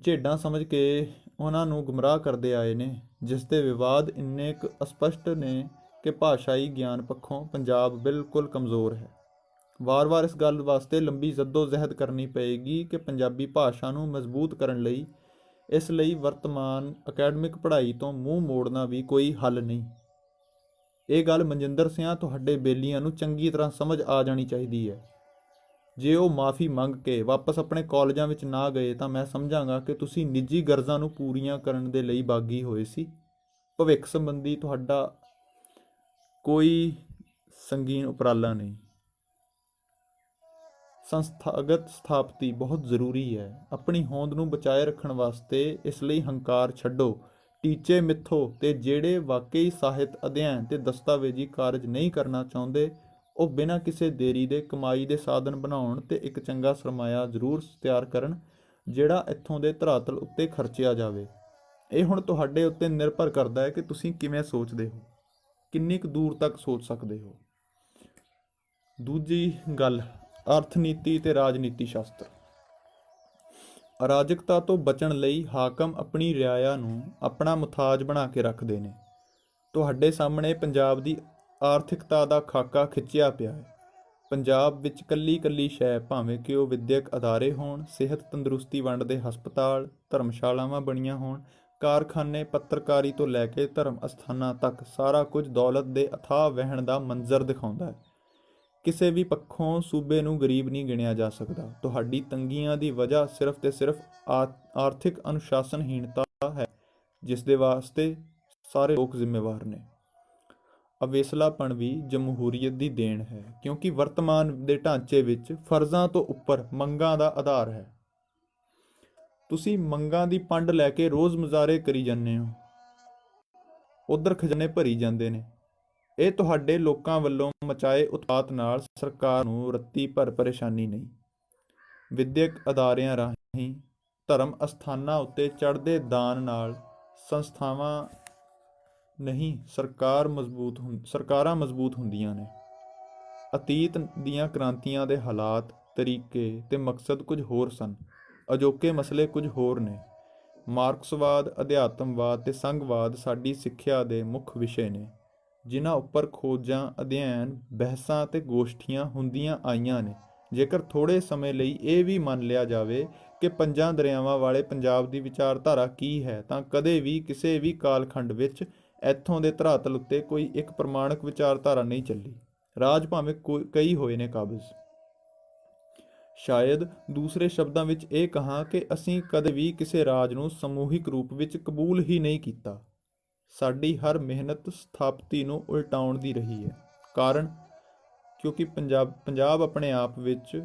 ਝੇਡਾਂ ਸਮਝ ਕੇ ਉਹਨਾਂ ਨੂੰ ਗੁੰਮਰਾਹ ਕਰਦੇ ਆਏ ਨੇ, ਜਿਸ ਦੇ ਵਿਵਾਦ ਇੰਨੇ ਕੁ ਅਸਪਸ਼ਟ ਨੇ ਕਿ ਭਾਸ਼ਾਈ ਗਿਆਨ ਪੱਖੋਂ ਪੰਜਾਬ ਬਿਲਕੁਲ ਕਮਜ਼ੋਰ ਹੈ। ਵਾਰ-ਵਾਰ ਇਸ ਗੱਲ ਵਾਸਤੇ ਲੰਬੀ ਜੱਦੋ-ਜਹਿਦ ਕਰਨੀ ਪਏਗੀ ਕਿ ਪੰਜਾਬੀ ਭਾਸ਼ਾ ਨੂੰ ਮਜ਼ਬੂਤ ਕਰਨ ਲਈ, ਇਸ ਲਈ ਵਰਤਮਾਨ ਅਕੈਡਮਿਕ ਪੜ੍ਹਾਈ ਤੋਂ ਮੂੰਹ ਮੋੜਨਾ ਵੀ ਕੋਈ ਹੱਲ ਨਹੀਂ। ਇਹ ਗੱਲ ਮਨਜਿੰਦਰ ਸਿੰਘਾਂ ਤੁਹਾਡੇ ਬੇਲੀਆਂ ਨੂੰ ਚੰਗੀ ਤਰ੍ਹਾਂ ਸਮਝ ਆ ਜਾਣੀ ਚਾਹੀਦੀ ਹੈ। ਜੇ ਉਹ ਮਾਫੀ ਮੰਗ ਕੇ ਵਾਪਸ ਆਪਣੇ ਕਾਲਜਾਂ ਵਿੱਚ ਨਾ ਗਏ ਤਾਂ ਮੈਂ ਸਮਝਾਂਗਾ ਕਿ ਤੁਸੀਂ ਨਿੱਜੀ ਗਰਜ਼ਾਂ ਨੂੰ ਪੂਰੀਆਂ ਕਰਨ ਦੇ ਲਈ ਬਾਗੀ ਹੋਏ ਸੀ। ਭਵਿੱਖ ਸੰਬੰਧੀ ਤੁਹਾਡਾ ਕੋਈ ਸੰਗੀਨ ਉਪਰਾਲਾ ਨਹੀਂ। ਸੰਸਥਾਗਤ ਸਥਾਪਤੀ ਬਹੁਤ ਜ਼ਰੂਰੀ ਹੈ ਆਪਣੀ ਹੋਂਦ ਨੂੰ ਬਚਾਏ ਰੱਖਣ ਵਾਸਤੇ। ਇਸ ਲਈ ਹੰਕਾਰ ਛੱਡੋ, ਟੀਚੇ ਮਿੱਥੋ, ਤੇ ਜਿਹੜੇ ਵਾਕਈ ਸਾਹਿਤ ਅਧਿਐਨ ਤੇ ਦਸਤਾਵੇਜ਼ੀ ਕਾਰਜ ਨਹੀਂ ਕਰਨਾ ਚਾਹੁੰਦੇ ਉਹ ਬਿਨਾਂ ਕਿਸੇ ਦੇਰੀ ਦੇ ਕਮਾਈ ਦੇ ਸਾਧਨ ਬਣਾਉਣ ਤੇ ਇੱਕ ਚੰਗਾ ਸਰਮਾਇਆ ਜ਼ਰੂਰ ਤਿਆਰ ਕਰਨ ਜਿਹੜਾ ਇੱਥੋਂ ਦੇ ਧਰਾਤਲ ਉੱਤੇ ਖਰਚਿਆ ਜਾਵੇ। ਇਹ ਹੁਣ ਤੁਹਾਡੇ ਉੱਤੇ ਨਿਰਭਰ ਕਰਦਾ ਹੈ ਕਿ ਤੁਸੀਂ ਕਿਵੇਂ ਸੋਚਦੇ ਹੋ, ਕਿੰਨੀ ਕੁ ਦੂਰ ਤੱਕ ਸੋਚ ਸਕਦੇ ਹੋ। ਦੂਜੀ ਗੱਲ, ਅਰਥਨੀਤੀ ਤੇ ਰਾਜਨੀਤੀ ਸ਼ਾਸਤਰ। ਅਰਾਜਕਤਾ ਤੋਂ ਬਚਣ ਲਈ ਹਾਕਮ ਆਪਣੀ ਰਿਆਇਆ ਨੂੰ ਆਪਣਾ ਮੁਥਾਜ ਬਣਾ ਕੇ ਰੱਖਦੇ ਨੇ। ਤੁਹਾਡੇ ਸਾਹਮਣੇ ਪੰਜਾਬ ਦੀ ਆਰਥਿਕਤਾ ਦਾ ਖਾਕਾ ਖਿੱਚਿਆ ਪਿਆ ਹੈ। ਪੰਜਾਬ ਵਿੱਚ ਕੱਲੀ ਸ਼ੈ, ਭਾਵੇਂ ਕਿ ਉਹ ਵਿੱਦਿਅਕ ਅਦਾਰੇ ਹੋਣ, ਸਿਹਤ ਤੰਦਰੁਸਤੀ ਵੰਡ ਦੇ ਹਸਪਤਾਲ, ਧਰਮਸ਼ਾਲਾਵਾਂ ਬਣੀਆਂ ਹੋਣ, ਕਾਰਖਾਨੇ, ਪੱਤਰਕਾਰੀ ਤੋਂ ਲੈ ਕੇ ਧਰਮ ਅਸਥਾਨਾਂ ਤੱਕ ਸਾਰਾ ਕੁਝ ਦੌਲਤ ਦੇ ਅਥਾਹ ਵਹਿਣ ਦਾ ਮੰਜ਼ਰ ਦਿਖਾਉਂਦਾ ਹੈ। ਕਿਸੇ ਵੀ ਪੱਖੋਂ ਸੂਬੇ ਨੂੰ ਗਰੀਬ ਨਹੀਂ ਗਿਣਿਆ ਜਾ ਸਕਦਾ। ਤੁਹਾਡੀ ਤੰਗੀਆਂ ਦੀ ਵਜ੍ਹਾ ਸਿਰਫ ਤੇ ਸਿਰਫ ਆਰਥਿਕ ਅਨੁਸ਼ਾਸਨਹੀਣਤਾ ਹੈ, ਜਿਸ ਦੇ ਵਾਸਤੇ ਸਾਰੇ ਲੋਕ ਜ਼ਿੰਮੇਵਾਰ ਨੇ। ਅਵੇਸਲਾਪਣ ਵੀ ਜਮਹੂਰੀਅਤ ਦੀ ਦੇਣ ਹੈ, ਕਿਉਂਕਿ ਵਰਤਮਾਨ ਦੇ ਢਾਂਚੇ ਵਿੱਚ ਫਰਜ਼ਾਂ ਤੋਂ ਉੱਪਰ ਮੰਗਾਂ ਦਾ ਆਧਾਰ ਹੈ। ਤੁਸੀਂ ਮੰਗਾਂ ਦੀ ਪੰਡ ਲੈ ਕੇ ਰੋਜ਼ ਮੁਜ਼ਾਹਰੇ ਕਰੀ ਜਾਂਦੇ ਹੋ, ਉਧਰ ਖਜ਼ਾਨੇ ਭਰੀ ਜਾਂਦੇ ਨੇ। ਇਹ ਤੁਹਾਡੇ ਲੋਕਾਂ ਵੱਲੋਂ ਮਚਾਏ ਉਤਪਾਤ ਨਾਲ ਸਰਕਾਰ ਨੂੰ ਰੱਤੀ ਭਰ ਪਰੇਸ਼ਾਨੀ ਨਹੀਂ। ਵਿੱਦਿਅਕ ਅਦਾਰਿਆਂ ਰਾਹੀਂ ਧਰਮ ਅਸਥਾਨਾਂ ਉੱਤੇ ਚੜ੍ਹਦੇ ਦਾਨ ਨਾਲ ਸੰਸਥਾਵਾਂ ਨਹੀਂ ਸਰਕਾਰਾਂ ਮਜ਼ਬੂਤ ਹੁੰਦੀਆਂ ਨੇ। ਅਤੀਤ ਦੀਆਂ ਕ੍ਰਾਂਤੀਆਂ ਦੇ ਹਾਲਾਤ, ਤਰੀਕੇ ਤੇ ਮਕਸਦ ਕੁਝ ਹੋਰ ਸਨ, ਅਜੋਕੇ ਮਸਲੇ ਕੁਝ ਹੋਰ ਨੇ। ਮਾਰਕਸਵਾਦ, ਅਧਿਆਤਮਵਾਦ ਤੇ ਸੰਘਵਾਦ ਸਾਡੀ ਸਿੱਖਿਆ ਦੇ ਮੁੱਖ ਵਿਸ਼ੇ ਨੇ, ਜਿਨ੍ਹਾਂ ਉੱਪਰ ਖੋਜਾਂ, ਅਧਿਐਨ, ਬਹਿਸਾਂ ਤੇ ਗੋਸ਼ਟੀਆਂ ਹੁੰਦੀਆਂ ਆਈਆਂ ਨੇ। ਜੇਕਰ ਥੋੜ੍ਹੇ ਸਮੇਂ ਲਈ ਇਹ ਵੀ ਮੰਨ ਲਿਆ ਜਾਵੇ ਕਿ ਪੰਜਾਂ ਦਰਿਆਵਾਂ ਵਾਲੇ ਪੰਜਾਬ ਦੀ ਵਿਚਾਰਧਾਰਾ ਕੀ ਹੈ, ਤਾਂ ਕਦੇ ਵੀ ਕਿਸੇ ਵੀ ਕਾਲਖੰਡ ਵਿੱਚ ਇੱਥੋਂ ਦੇ ਧਰਾਤਲ ਉੱਤੇ ਕੋਈ ਇੱਕ ਪ੍ਰਮਾਣਿਕ ਵਿਚਾਰਧਾਰਾ ਨਹੀਂ ਚੱਲੀ। ਰਾਜ ਭਾਵੇਂ ਕਈ ਹੋਏ ਨੇ ਕਾਬਜ਼। ਸ਼ਾਇਦ ਦੂਸਰੇ ਸ਼ਬਦਾਂ ਵਿੱਚ ਇਹ ਕਹਾਂ ਕਿ ਅਸੀਂ ਕਦੇ ਵੀ ਕਿਸੇ ਰਾਜ ਨੂੰ ਸਮੂਹਿਕ ਰੂਪ ਵਿੱਚ ਕਬੂਲ ਹੀ ਨਹੀਂ ਕੀਤਾ। ਸਾਡੀ ਹਰ ਮਿਹਨਤ ਸਥਾਪਤੀ ਨੂੰ ਉਲਟਾਉਣ ਦੀ ਰਹੀ ਹੈ। ਕਾਰਨ, ਕਿਉਂਕਿ ਪੰਜਾਬ ਆਪਣੇ ਆਪ ਵਿੱਚ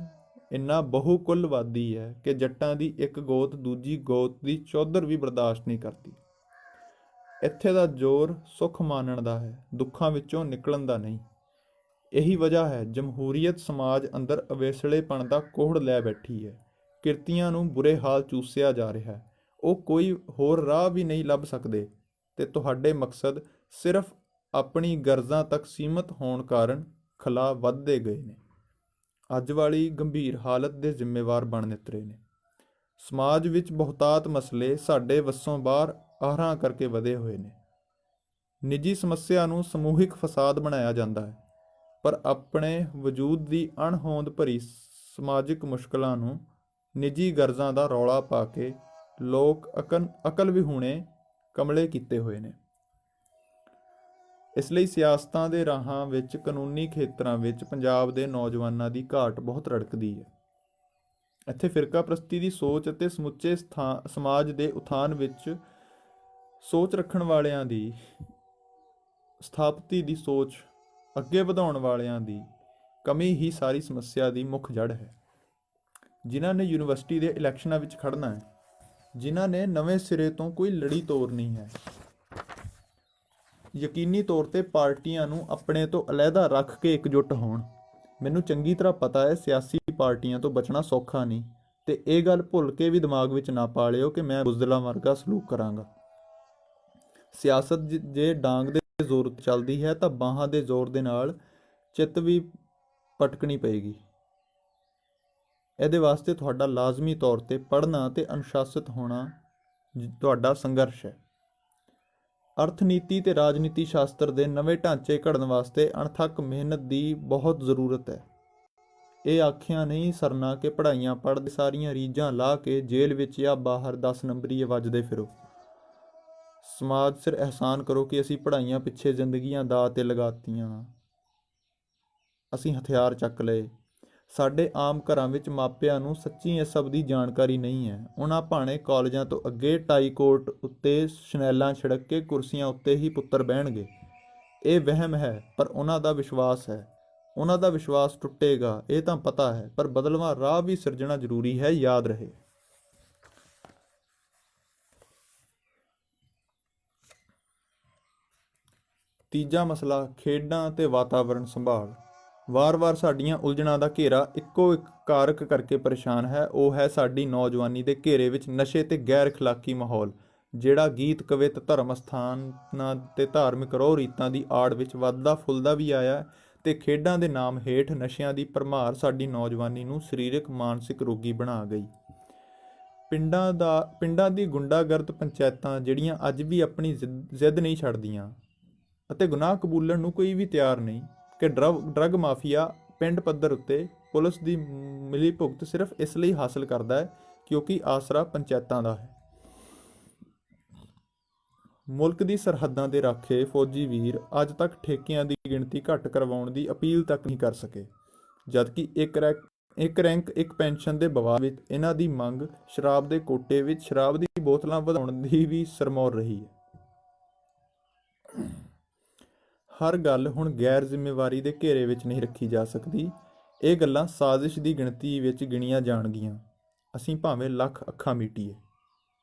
ਇੰਨਾ ਬਹੁਕੁੱਲਵਾਦੀ ਹੈ ਕਿ ਜੱਟਾਂ ਦੀ ਇੱਕ ਗੋਤ ਦੂਜੀ ਗੋਤ ਦੀ ਚੌਧਰ ਵੀ ਬਰਦਾਸ਼ਤ ਨਹੀਂ ਕਰਦੀ। ਇੱਥੇ ਦਾ ਜ਼ੋਰ ਸੁੱਖ ਮਾਣਨ ਦਾ ਹੈ, ਦੁੱਖਾਂ ਵਿੱਚੋਂ ਨਿਕਲਣ ਦਾ ਨਹੀਂ। ਇਹੀ ਵਜ੍ਹਾ ਹੈ ਜਮਹੂਰੀਅਤ ਸਮਾਜ ਅੰਦਰ ਅਵੇਸਲੇਪਣ ਦਾ ਕੋਹੜ ਲੈ ਬੈਠੀ ਹੈ। ਕਿਰਤੀਆਂ ਨੂੰ ਬੁਰੇ ਹਾਲ ਚੂਸਿਆ ਜਾ ਰਿਹਾ ਹੈ। ਉਹ ਕੋਈ ਹੋਰ ਰਾਹ ਵੀ ਨਹੀਂ ਲੱਭ ਸਕਦੇ ਤੇ ਤੁਹਾਡੇ ਮਕਸਦ ਸਿਰਫ ਆਪਣੀ ਗਰਜ਼ਾਂ ਤੱਕ ਸੀਮਤ ਹੋਣ ਕਾਰਨ ਖਲਾ ਵੱਧਦੇ ਗਏ ਨੇ। ਅੱਜ ਵਾਲੀ ਗੰਭੀਰ ਹਾਲਤ ਦੇ ਜ਼ਿੰਮੇਵਾਰ ਬਣ ਨਿੱਤਰੇ ਨੇ। ਸਮਾਜ ਵਿੱਚ ਬਹੁਤਾਤ ਮਸਲੇ ਸਾਡੇ ਵੱਸੋਂ ਬਾਹਰ ਆਹਰਾਂ ਕਰਕੇ ਵਧੇ ਹੋਏ ਨੇ। ਨਿੱਜੀ ਸਮੱਸਿਆ ਨੂੰ ਸਮੂਹਿਕ ਫਸਾਦ ਬਣਾਇਆ ਜਾਂਦਾ ਹੈ, ਪਰ ਆਪਣੇ ਵਜੂਦ ਦੀ ਅਣਹੋਂਦ ਭਰੀ ਸਮਾਜਿਕ ਮੁਸ਼ਕਲਾਂ ਨੂੰ ਨਿੱਜੀ ਗਰਜ਼ਾਂ ਦਾ ਰੌਲਾ ਪਾ ਕੇ ਲੋਕ ਅਕਲ ਵਿਹੂਣੇ ਕਮਲੇ ਕੀਤੇ ਹੋਏ ਨੇ। ਇਸ ਲਈ ਸਿਆਸਤਾਂ ਦੇ ਰਾਹਾਂ ਵਿੱਚ, ਕਾਨੂੰਨੀ ਖੇਤਰਾਂ ਵਿੱਚ ਪੰਜਾਬ ਦੇ ਨੌਜਵਾਨਾਂ ਦੀ ਘਾਟ ਬਹੁਤ ਰੜਕਦੀ ਹੈ। ਇੱਥੇ ਫਿਰਕਾ ਪ੍ਰਸਤੀ ਦੀ ਸੋਚ ਅਤੇ ਸਮੁੱਚੇ ਸਮਾਜ ਦੇ ਉਥਾਨ ਵਿੱਚ ਸੋਚ ਰੱਖਣ ਵਾਲਿਆਂ ਦੀ ਸਥਾਪਤੀ ਦੀ ਸੋਚ ਅੱਗੇ ਵਧਾਉਣ ਵਾਲਿਆਂ ਦੀ ਕਮੀ ਹੀ ਸਾਰੀ ਸਮੱਸਿਆ ਦੀ ਮੁੱਖ ਜੜ ਹੈ। ਜਿਨ੍ਹਾਂ ਨੇ ਯੂਨੀਵਰਸਿਟੀ ਦੇ ਇਲੈਕਸ਼ਨਾਂ ਵਿੱਚ ਖੜਨਾ ਹੈ, ਜਿਨ੍ਹਾਂ ਨੇ ਨਵੇਂ ਸਿਰੇ ਤੋਂ ਕੋਈ ਲੜੀ ਤੋਰਨੀ ਹੈ, ਯਕੀਨੀ ਤੌਰ ਤੇ ਪਾਰਟੀਆਂ ਨੂੰ ਆਪਣੇ ਤੋਂ ਅਲੱਗਾ ਰੱਖ ਕੇ ਇਕਜੁੱਟ ਹੋਣ। ਮੈਨੂੰ ਚੰਗੀ ਤਰ੍ਹਾਂ ਪਤਾ ਹੈ ਸਿਆਸੀ ਪਾਰਟੀਆਂ ਤੋਂ ਬਚਣਾ ਸੌਖਾ ਨਹੀਂ, ਤੇ ਇਹ ਗੱਲ ਭੁੱਲ ਕੇ ਵੀ ਦਿਮਾਗ ਵਿੱਚ ਨਾ ਪਾ ਲਿਓ ਕਿ ਮੈਂ ਬੁਜ਼ਦਿਲਾਂ ਵਰਗਾ ਸਲੂਕ ਕਰਾਂਗਾ। ਸਿਆਸਤ ਜੇ ਡਾਂਗ ਦੇ ਜ਼ੋਰ ਉੱਤੇ ਚੱਲਦੀ ਹੈ ਤਾਂ ਬਾਹਾਂ ਦੇ ਜ਼ੋਰ ਦੇ ਨਾਲ ਚਿੱਤ ਵੀ ਪਟਕਣੀ ਪਏਗੀ। ਇਹਦੇ ਵਾਸਤੇ ਤੁਹਾਡਾ ਲਾਜ਼ਮੀ ਤੌਰ ਤੇ ਪੜ੍ਹਨਾ ਤੇ ਅਨੁਸ਼ਾਸਿਤ ਹੋਣਾ ਤੁਹਾਡਾ ਸੰਘਰਸ਼ ਹੈ। ਅਰਥਨੀਤੀ ਤੇ ਰਾਜਨੀਤੀ ਸ਼ਾਸਤਰ ਦੇ ਨਵੇਂ ਢਾਂਚੇ ਘੜਨ ਵਾਸਤੇ ਅਣਥੱਕ ਮਿਹਨਤ ਦੀ ਬਹੁਤ ਜ਼ਰੂਰਤ ਹੈ। ਇਹ ਆਖਿਆ ਨਹੀਂ ਸਰਨਾ ਕਿ ਪੜ੍ਹਾਈਆਂ ਪੜ੍ਹਦੇ ਸਾਰੀਆਂ ਰੀਝਾਂ ਲਾ ਕੇ ਜੇਲ੍ਹ ਵਿੱਚ ਜਾਂ ਬਾਹਰ 10 ਨੰਬਰੀਏ ਵੱਜਦੇ ਫਿਰੋ। ਸਮਾਜ ਸਿਰ ਅਹਿਸਾਨ ਕਰੋ ਕਿ ਅਸੀਂ ਪੜ੍ਹਾਈਆਂ ਪਿੱਛੇ ਜ਼ਿੰਦਗੀਆਂ ਦਾਅ 'ਤੇ ਲਗਾਤੀਆਂ, ਅਸੀਂ ਹਥਿਆਰ ਚੱਕ ਲਏ। ਸਾਡੇ ਆਮ ਘਰਾਂ ਵਿੱਚ ਮਾਪਿਆਂ ਨੂੰ ਸੱਚੀ ਇਸ ਸਭ ਦੀ ਜਾਣਕਾਰੀ ਨਹੀਂ ਹੈ। ਉਹਨਾਂ ਭਾਣੇ ਕਾਲਜਾਂ ਤੋਂ ਅੱਗੇ ਟਾਈ ਕੋਟ ਉੱਤੇ ਸ਼ਨੈਲਾਂ ਛਿੜਕ ਕੇ ਕੁਰਸੀਆਂ ਉੱਤੇ ਹੀ ਪੁੱਤਰ ਬਹਿਣਗੇ। ਇਹ ਵਹਿਮ ਹੈ, ਪਰ ਉਹਨਾਂ ਦਾ ਵਿਸ਼ਵਾਸ ਹੈ। ਉਹਨਾਂ ਦਾ ਵਿਸ਼ਵਾਸ ਟੁੱਟੇਗਾ, ਇਹ ਤਾਂ ਪਤਾ ਹੈ, ਪਰ ਬਦਲਵਾਂ ਰਾਹ ਵੀ ਸਿਰਜਣਾ ਜ਼ਰੂਰੀ ਹੈ, ਯਾਦ ਰਹੇ। ਤੀਜਾ ਮਸਲਾ, ਖੇਡਾਂ ਤੇ ਵਾਤਾਵਰਣ ਸੰਭਾਲ। ਵਾਰ-ਵਾਰ ਸਾਡੀਆਂ ਉਲਝਣਾਂ ਦਾ ਘੇਰਾ ਇੱਕੋ ਇੱਕ ਕਾਰਕ ਕਰਕੇ ਪਰੇਸ਼ਾਨ ਹੈ। ਉਹ ਹੈ ਸਾਡੀ ਨੌਜਵਾਨੀ ਦੇ ਘੇਰੇ ਵਿੱਚ ਨਸ਼ੇ ਤੇ ਗੈਰ ਅਖਲਾਕੀ ਮਾਹੌਲ, ਜਿਹੜਾ ਗੀਤ ਕਵਿਤ ਧਰਮ ਅਸਥਾਨਾਂ ਤੇ ਧਾਰਮਿਕ ਰਹੁ ਰੀਤਾਂ ਦੀ ਆੜ ਵਿੱਚ ਵੱਧਦਾ ਫੁੱਲਦਾ ਵੀ ਆਇਆ, ਤੇ ਖੇਡਾਂ ਦੇ ਨਾਮ ਹੇਠ ਨਸ਼ਿਆਂ ਦੀ ਭਰਮਾਰ ਸਾਡੀ ਨੌਜਵਾਨੀ ਨੂੰ ਸਰੀਰਕ ਮਾਨਸਿਕ ਰੋਗੀ ਬਣਾ ਗਈ। ਪਿੰਡਾਂ ਦੀ ਗੁੰਡਾਗਰਦ ਪੰਚਾਇਤਾਂ ਜਿਹੜੀਆਂ ਅੱਜ ਵੀ ਆਪਣੀ ਜ਼ਿੱਦ ਨਹੀਂ ਛੱਡਦੀਆਂ ਅਤੇ ਗੁਨਾਹ ਕਬੂਲਣ ਨੂੰ ਕੋਈ ਵੀ ਤਿਆਰ ਨਹੀਂ ਕਿ ਡਰੱਗ ਮਾਫੀਆ ਪਿੰਡ ਪੱਧਰ ਉੱਤੇ ਪੁਲਿਸ ਦੀ ਮਿਲੀ ਭੁਗਤ ਸਿਰਫ ਇਸ ਲਈ ਹਾਸਲ ਕਰਦਾ ਹੈ ਕਿਉਂਕਿ ਆਸਰਾ ਪੰਚਾਇਤਾਂ ਦਾ ਹੈ। ਮੁਲਕ ਦੀ ਸਰਹੱਦਾਂ ਦੇ ਰਾਖੇ ਫੌਜੀ ਵੀਰ ਅੱਜ ਤੱਕ ਠੇਕਿਆਂ ਦੀ ਗਿਣਤੀ ਘੱਟ ਕਰਵਾਉਣ ਦੀ ਅਪੀਲ ਤੱਕ ਨਹੀਂ ਕਰ ਸਕੇ, ਜਦਕਿ ਇੱਕ ਰੈਂਕ ਇੱਕ ਪੈਨਸ਼ਨ ਦੇ ਬਵਾਹ ਵਿੱਚ ਇਹਨਾਂ ਦੀ ਮੰਗ ਸ਼ਰਾਬ ਦੇ ਕੋਟੇ ਵਿੱਚ ਸ਼ਰਾਬ ਦੀ ਬੋਤਲਾਂ ਵਧਾਉਣ ਦੀ ਵੀ ਸਰਮੌਰ ਰਹੀ ਹੈ। ਹਰ ਗੱਲ ਹੁਣ ਗੈਰ ਜ਼ਿੰਮੇਵਾਰੀ ਦੇ ਘੇਰੇ ਵਿੱਚ ਨਹੀਂ ਰੱਖੀ ਜਾ ਸਕਦੀ। ਇਹ ਗੱਲਾਂ ਸਾਜ਼ਿਸ਼ ਦੀ ਗਿਣਤੀ ਵਿੱਚ ਗਿਣੀਆਂ ਜਾਣਗੀਆਂ, ਅਸੀਂ ਭਾਵੇਂ ਲੱਖ ਅੱਖਾਂ ਮੀਟੀਏ।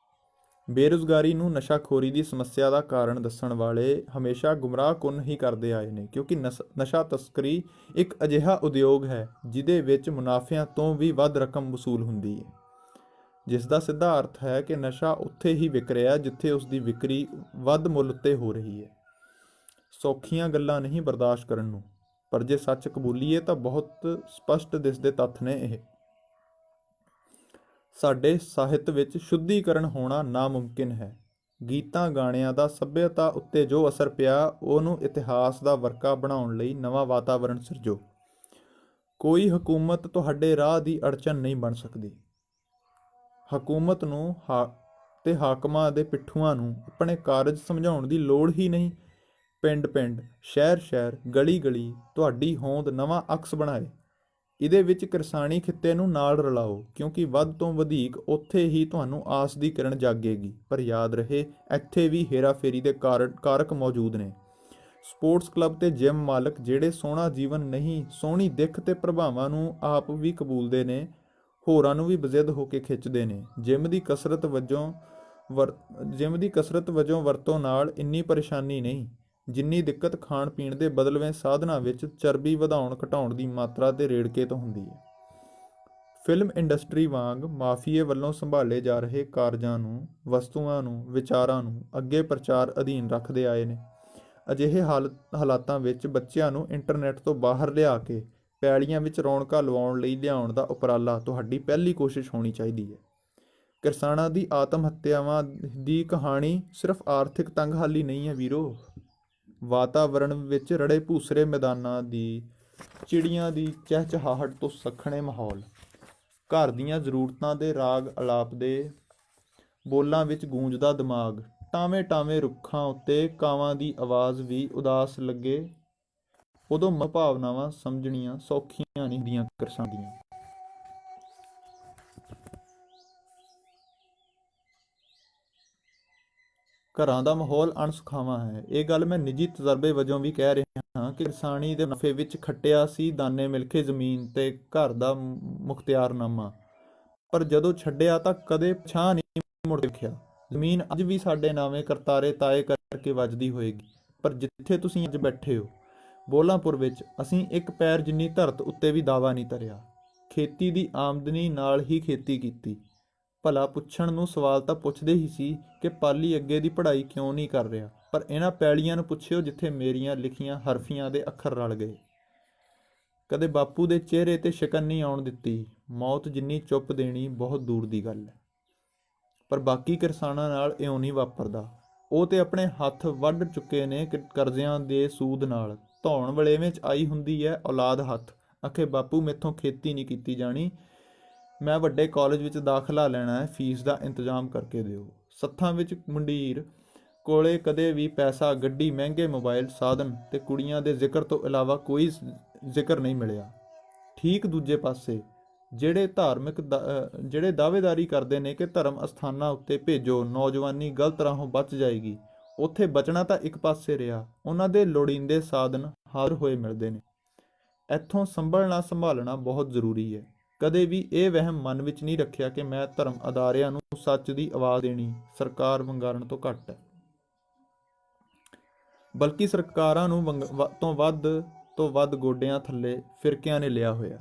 ਬੇਰੁਜ਼ਗਾਰੀ ਨੂੰ ਨਸ਼ਾਖੋਰੀ ਦੀ ਸਮੱਸਿਆ ਦਾ ਕਾਰਨ ਦੱਸਣ ਵਾਲੇ ਹਮੇਸ਼ਾ ਗੁੰਮਰਾਹਕੁੰਨ ਹੀ ਕਰਦੇ ਆਏ ਨੇ, ਕਿਉਂਕਿ ਨਸ਼ਾ ਤਸਕਰੀ ਇੱਕ ਅਜਿਹਾ ਉਦਯੋਗ ਹੈ ਜਿਹਦੇ ਵਿੱਚ ਮੁਨਾਫਿਆਂ ਤੋਂ ਵੀ ਵੱਧ ਰਕਮ ਵਸੂਲ ਹੁੰਦੀ ਹੈ, ਜਿਸ ਦਾ ਸਿੱਧਾ ਅਰਥ ਹੈ ਕਿ ਨਸ਼ਾ ਉੱਥੇ ਹੀ ਵਿਕ ਰਿਹਾ ਜਿੱਥੇ ਉਸ ਦੀ ਵਿਕਰੀ ਵੱਧ ਮੁੱਲ ਉੱਤੇ ਹੋ ਰਹੀ ਹੈ। ਸੌਖੀਆਂ ਗੱਲਾਂ ਨਹੀਂ ਬਰਦਾਸ਼ਤ ਕਰਨ ਨੂੰ, ਪਰ ਜੇ ਸੱਚ ਕਬੂਲੀਏ ਤਾਂ ਬਹੁਤ ਸਪਸ਼ਟ ਦਿਸਦੇ ਤੱਥ ਨੇ ਇਹ। ਸਾਡੇ ਸਾਹਿਤ ਵਿੱਚ ਸ਼ੁੱਧੀਕਰਨ ਹੋਣਾ ਨਾਮੁਮਕਿਨ ਹੈ। ਗੀਤਾਂ ਗਾਣਿਆਂ ਦਾ ਸੱਭਿਅਤਾ ਉੱਤੇ ਜੋ ਅਸਰ ਪਿਆ, ਉਹਨੂੰ ਇਤਿਹਾਸ ਦਾ ਵਰਕਾ ਬਣਾਉਣ ਲਈ ਨਵਾਂ ਵਾਤਾਵਰਣ ਸਿਰਜੋ। ਕੋਈ ਹਕੂਮਤ ਤੁਹਾਡੇ ਰਾਹ ਦੀ ਅੜਚਨ ਨਹੀਂ ਬਣ ਸਕਦੀ। ਹਕੂਮਤ ਨੂੰ ਤੇ ਹਾਕਮਾਂ ਦੇ ਪਿੱਠੂਆਂ ਨੂੰ ਆਪਣੇ ਕਾਰਜ ਸਮਝਾਉਣ ਦੀ ਲੋੜ ਹੀ ਨਹੀਂ। ਪਿੰਡ-ਪਿੰਡ, ਸ਼ਹਿਰ-ਸ਼ਹਿਰ, ਗਲੀ-ਗਲੀ ਤੁਹਾਡੀ ਹੋਂਦ ਨਵਾਂ ਅਕਸ ਬਣਾਏ। ਇਹਦੇ ਵਿੱਚ ਕਿਰਸਾਨੀ ਖਿੱਤੇ ਨੂੰ ਨਾਲ ਰਲਾਓ, ਕਿਉਂਕਿ ਵੱਧ ਤੋਂ ਵਧੇਕ ਉੱਥੇ ਹੀ ਤੁਹਾਨੂੰ ਆਸ ਦੀ ਕਿਰਨ ਜਾਗੇਗੀ। ਪਰ ਯਾਦ ਰਹੇ, ਇੱਥੇ ਵੀ ਹੇਰਾਫੇਰੀ ਦੇ ਕਾਰਕ ਮੌਜੂਦ ਨੇ। ਸਪੋਰਟਸ ਕਲੱਬ ਤੇ ਜਿਮ ਮਾਲਕ ਜਿਹੜੇ ਸੋਹਣਾ ਜੀਵਨ ਨਹੀਂ, ਸੋਹਣੀ ਦਿੱਖ ਤੇ ਪ੍ਰਭਾਵਾਂ ਨੂੰ ਆਪ ਵੀ ਕਬੂਲਦੇ ਨੇ, ਹੋਰਾਂ ਨੂੰ ਵੀ ਬਜ਼ਿੱਦ ਹੋ ਕੇ ਖਿੱਚਦੇ ਨੇ। ਜਿਮ ਦੀ ਕਸਰਤ ਵਜੋਂ ਵਰਤੋਂ ਨਾਲ ਇੰਨੀ ਪਰੇਸ਼ਾਨੀ ਨਹੀਂ ਜਿੰਨੀ ਦਿੱਕਤ ਖਾਣ ਪੀਣ ਦੇ ਬਦਲਵੇਂ ਸਾਧਨਾਂ ਵਿੱਚ ਚਰਬੀ ਵਧਾਉਣ ਘਟਾਉਣ ਦੀ ਮਾਤਰਾ ਤੇ ਰੇੜਕੇ ਤੋਂ ਹੁੰਦੀ ਹੈ। ਫਿਲਮ ਇੰਡਸਟਰੀ ਵਾਂਗ ਮਾਫੀਏ ਵੱਲੋਂ ਸੰਭਾਲੇ ਜਾ ਰਹੇ ਕਾਰਜਾਂ ਨੂੰ, ਵਸਤੂਆਂ ਨੂੰ, ਵਿਚਾਰਾਂ ਨੂੰ ਅੱਗੇ ਪ੍ਰਚਾਰ ਅਧੀਨ ਰੱਖਦੇ ਆਏ ਨੇ। ਅਜਿਹੇ ਹਾਲਾਤਾਂ ਵਿੱਚ ਬੱਚਿਆਂ ਨੂੰ ਇੰਟਰਨੈਟ ਤੋਂ ਬਾਹਰ ਲਿਆ ਕੇ ਪੈਲੀਆਂ ਵਿੱਚ ਰੌਣਕਾਂ ਲਵਾਉਣ ਲਈ ਲਿਆਉਣ ਦਾ ਉਪਰਾਲਾ ਤੁਹਾਡੀ ਪਹਿਲੀ ਕੋਸ਼ਿਸ਼ ਹੋਣੀ ਚਾਹੀਦੀ ਹੈ। ਕਿਸਾਨਾਂ ਦੀ ਆਤਮ ਹੱਤਿਆਵਾਂ ਦੀ ਕਹਾਣੀ ਸਿਰਫ ਆਰਥਿਕ ਤੰਗਹਾਲੀ ਨਹੀਂ ਹੈ ਵੀਰੋ। ਵਾਤਾਵਰਣ ਵਿੱਚ ਰੜੇ ਭੂਸਰੇ ਮੈਦਾਨਾਂ ਦੀ, ਚਿੜੀਆਂ ਦੀ ਚਹਿਚਹਾਹਟ ਤੋਂ ਸੱਖਣੇ ਮਾਹੌਲ, ਘਰ ਦੀਆਂ ਜ਼ਰੂਰਤਾਂ ਦੇ ਰਾਗ ਅਲਾਪ ਦੇ ਬੋਲਾਂ ਵਿੱਚ ਗੂੰਜਦਾ ਦਿਮਾਗ, ਟਾਵੇਂ-ਟਾਵੇਂ ਰੁੱਖਾਂ ਉੱਤੇ ਕਾਵਾਂ ਦੀ ਆਵਾਜ਼ ਵੀ ਉਦਾਸ ਲੱਗੇ, ਉਦੋਂ ਭਾਵਨਾਵਾਂ ਸਮਝਣੀਆਂ ਸੌਖੀਆਂ ਨਹੀਂ ਹੁੰਦੀਆਂ ਕਿਰਸਾਨ ਦੀਆਂ। ਘਰਾਂ ਦਾ ਮਾਹੌਲ ਅਣਸੁਖਾਵਾਂ ਹੈ। ਇਹ ਗੱਲ ਮੈਂ ਨਿੱਜੀ ਤਜਰਬੇ ਵਜੋਂ ਵੀ ਕਹਿ ਰਿਹਾ ਹਾਂ ਕਿ ਕਿਸਾਨੀ ਦੇ ਮੁਨਾਫੇ ਵਿੱਚ ਖੱਟਿਆ ਸੀ ਦਾਨੇ ਮਿਲਕੇ ਜ਼ਮੀਨ ਤੇ ਘਰ ਦਾ ਮੁਖਤਿਆਰਨਾਮਾ, ਪਰ ਜਦੋਂ ਛੱਡਿਆ ਤਾਂ ਕਦੇ ਪਛਾਣ ਨਹੀਂ ਮੁੜ ਦੇਖਿਆ। ਜ਼ਮੀਨ ਅੱਜ ਵੀ ਸਾਡੇ ਨਾਵੇਂ ਕਰਤਾਰੇ ਤਾਏ ਕਰਕੇ ਵੱਜਦੀ ਹੋਏਗੀ, ਪਰ ਜਿੱਥੇ ਤੁਸੀਂ ਅੱਜ ਬੈਠੇ ਹੋ ਬੋਲਾਂਪੁਰ ਵਿੱਚ, ਅਸੀਂ ਇੱਕ ਪੈਰ ਜਿੰਨੀ ਧਰਤ ਉੱਤੇ ਵੀ ਦਾਵਾ ਨਹੀਂ ਧਰਿਆ। ਖੇਤੀ ਦੀ ਆਮਦਨੀ ਨਾਲ ਹੀ ਖੇਤੀ ਕੀਤੀ। ਭਲਾ ਪੁੱਛਣ ਨੂੰ ਸਵਾਲ ਤਾਂ ਪੁੱਛਦੇ ਹੀ ਸੀ ਕਿ ਪਾਲੀ ਅੱਗੇ ਦੀ ਪੜ੍ਹਾਈ ਕਿਉਂ ਨਹੀਂ ਕਰ ਰਿਹਾ, ਪਰ ਇਹਨਾਂ ਪੈਲੀਆਂ ਨੂੰ ਪੁੱਛਿਓ ਜਿੱਥੇ ਮੇਰੀਆਂ ਲਿਖੀਆਂ ਹਰਫੀਆਂ ਦੇ ਅੱਖਰ ਰਲ ਗਏ। ਕਦੇ ਬਾਪੂ ਦੇ ਚਿਹਰੇ ਤੇ ਸ਼ਿਕਨ ਨਹੀਂ ਆਉਣ ਦਿੱਤੀ। ਮੌਤ ਜਿੰਨੀ ਚੁੱਪ ਦੇਣੀ ਬਹੁਤ ਦੂਰ ਦੀ ਗੱਲ ਹੈ, ਪਰ ਬਾਕੀ ਕਿਸਾਨਾਂ ਨਾਲ ਇਉਂ ਨਹੀਂ ਵਾਪਰਦਾ। ਉਹ ਤੇ ਆਪਣੇ ਹੱਥ ਵੱਢ ਚੁੱਕੇ ਨੇ ਕਰਜ਼ਿਆਂ ਦੇ ਸੂਦ ਨਾਲ। ਧੌਣ ਵਲੇਵੇਂ 'ਚ ਆਈ ਹੁੰਦੀ ਹੈ ਔਲਾਦ ਹੱਥ, ਆਖੇ ਬਾਪੂ ਮੈਥੋਂ ਖੇਤੀ ਨਹੀਂ ਕੀਤੀ ਜਾਣੀ, ਮੈਂ ਵੱਡੇ ਕਾਲਜ ਵਿੱਚ ਦਾਖਲਾ ਲੈਣਾ ਹੈ, ਫੀਸ ਦਾ ਇੰਤਜ਼ਾਮ ਕਰਕੇ ਦਿਓ। ਸੱਥਾਂ ਵਿੱਚ ਮੰਡੀਰ ਕੋਲੇ ਕਦੇ ਵੀ ਪੈਸਾ, ਗੱਡੀ, ਮਹਿੰਗੇ ਮੋਬਾਈਲ, ਸਾਧਨ ਤੇ ਕੁੜੀਆਂ ਦੇ ਜ਼ਿਕਰ ਤੋਂ ਇਲਾਵਾ ਕੋਈ ਜ਼ਿਕਰ ਨਹੀਂ ਮਿਲਿਆ। ਠੀਕ ਦੂਜੇ ਪਾਸੇ ਜਿਹੜੇ ਦਾਅਵੇਦਾਰੀ ਕਰਦੇ ਨੇ ਕਿ ਧਰਮ ਅਸਥਾਨਾਂ ਉੱਤੇ ਭੇਜੋ, ਨੌਜਵਾਨੀ ਗਲਤ ਰਾਹੋਂ ਬਚ ਜਾਏਗੀ, ਉੱਥੇ ਬਚਣਾ ਤਾਂ ਇੱਕ ਪਾਸੇ ਰਿਹਾ, ਉਹਨਾਂ ਦੇ ਲੋੜੀਂਦੇ ਸਾਧਨ ਹਾਜ਼ਰ ਹੋਏ ਮਿਲਦੇ ਨੇ। ਇੱਥੋਂ ਸੰਭਲਣਾ ਸੰਭਾਲਣਾ ਬਹੁਤ ਜ਼ਰੂਰੀ ਹੈ। ਕਦੇ ਵੀ ਇਹ ਵਹਿਮ ਮਨ ਵਿੱਚ ਨਹੀਂ ਰੱਖਿਆ ਕਿ ਮੈਂ ਧਰਮ ਅਦਾਰਿਆਂ ਨੂੰ ਸੱਚ ਦੀ ਆਵਾਜ਼ ਦੇਣੀ ਸਰਕਾਰ ਵੰਗਾਰਨ ਤੋਂ ਘੱਟ ਹੈ, ਬਲਕਿ ਸਰਕਾਰਾਂ ਨੂੰ ਤੋਂ ਵੱਧ ਗੋਡਿਆਂ ਥੱਲੇ ਫਿਰਕਿਆਂ ਨੇ ਲਿਆ ਹੋਇਆ।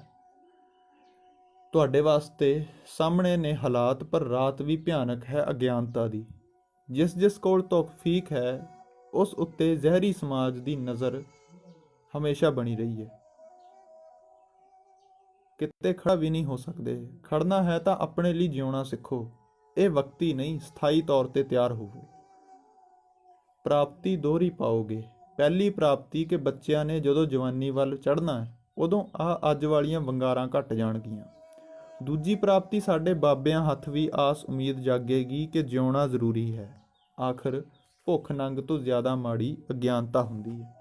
ਤੁਹਾਡੇ ਵਾਸਤੇ ਸਾਹਮਣੇ ਨੇ ਹਾਲਾਤ, ਪਰ ਰਾਤ ਵੀ ਭਿਆਨਕ ਹੈ ਅਗਿਆਨਤਾ ਦੀ। ਜਿਸ ਕੋਲ ਤੌਫੀਕ ਹੈ ਉਸ ਉੱਤੇ ਜ਼ਹਿਰੀ ਸਮਾਜ ਦੀ ਨਜ਼ਰ ਹਮੇਸ਼ਾ ਬਣੀ ਰਹੀ ਹੈ। ਕਿਤੇ ਖੜਾ ਵੀ ਨਹੀਂ ਹੋ ਸਕਦੇ। ਖੜਨਾ ਹੈ ਤਾਂ ਆਪਣੇ ਲਈ ਜਿਉਣਾ ਸਿੱਖੋ। ਇਹ ਵਕਤੀ ਨਹੀਂ, ਸਥਾਈ ਤੌਰ ਤੇ ਤਿਆਰ ਹੋਵੋ। ਪ੍ਰਾਪਤੀ ਦੋਹਰੀ ਪਾਓਗੇ। ਪਹਿਲੀ ਪ੍ਰਾਪਤੀ ਕਿ ਬੱਚਿਆਂ ਨੇ ਜਦੋਂ ਜਵਾਨੀ ਵੱਲ ਚੜ੍ਹਨਾ ਹੈ, ਉਦੋਂ ਅੱਜ ਵਾਲੀਆਂ ਵੰਗਾਰਾਂ ਘਟ ਜਾਣਗੀਆਂ। ਦੂਜੀ ਪ੍ਰਾਪਤੀ ਸਾਡੇ ਬਾਬਿਆਂ ਹੱਥ ਵੀ ਆਸ ਉਮੀਦ ਜਾਗੇਗੀ ਕਿ ਜਿਉਣਾ ਜ਼ਰੂਰੀ ਹੈ। ਆਖਰ ਭੁੱਖ ਨੰਗ ਤੋਂ ਜ਼ਿਆਦਾ ਮਾੜੀ ਅਗਿਆਨਤਾ ਹੁੰਦੀ ਹੈ।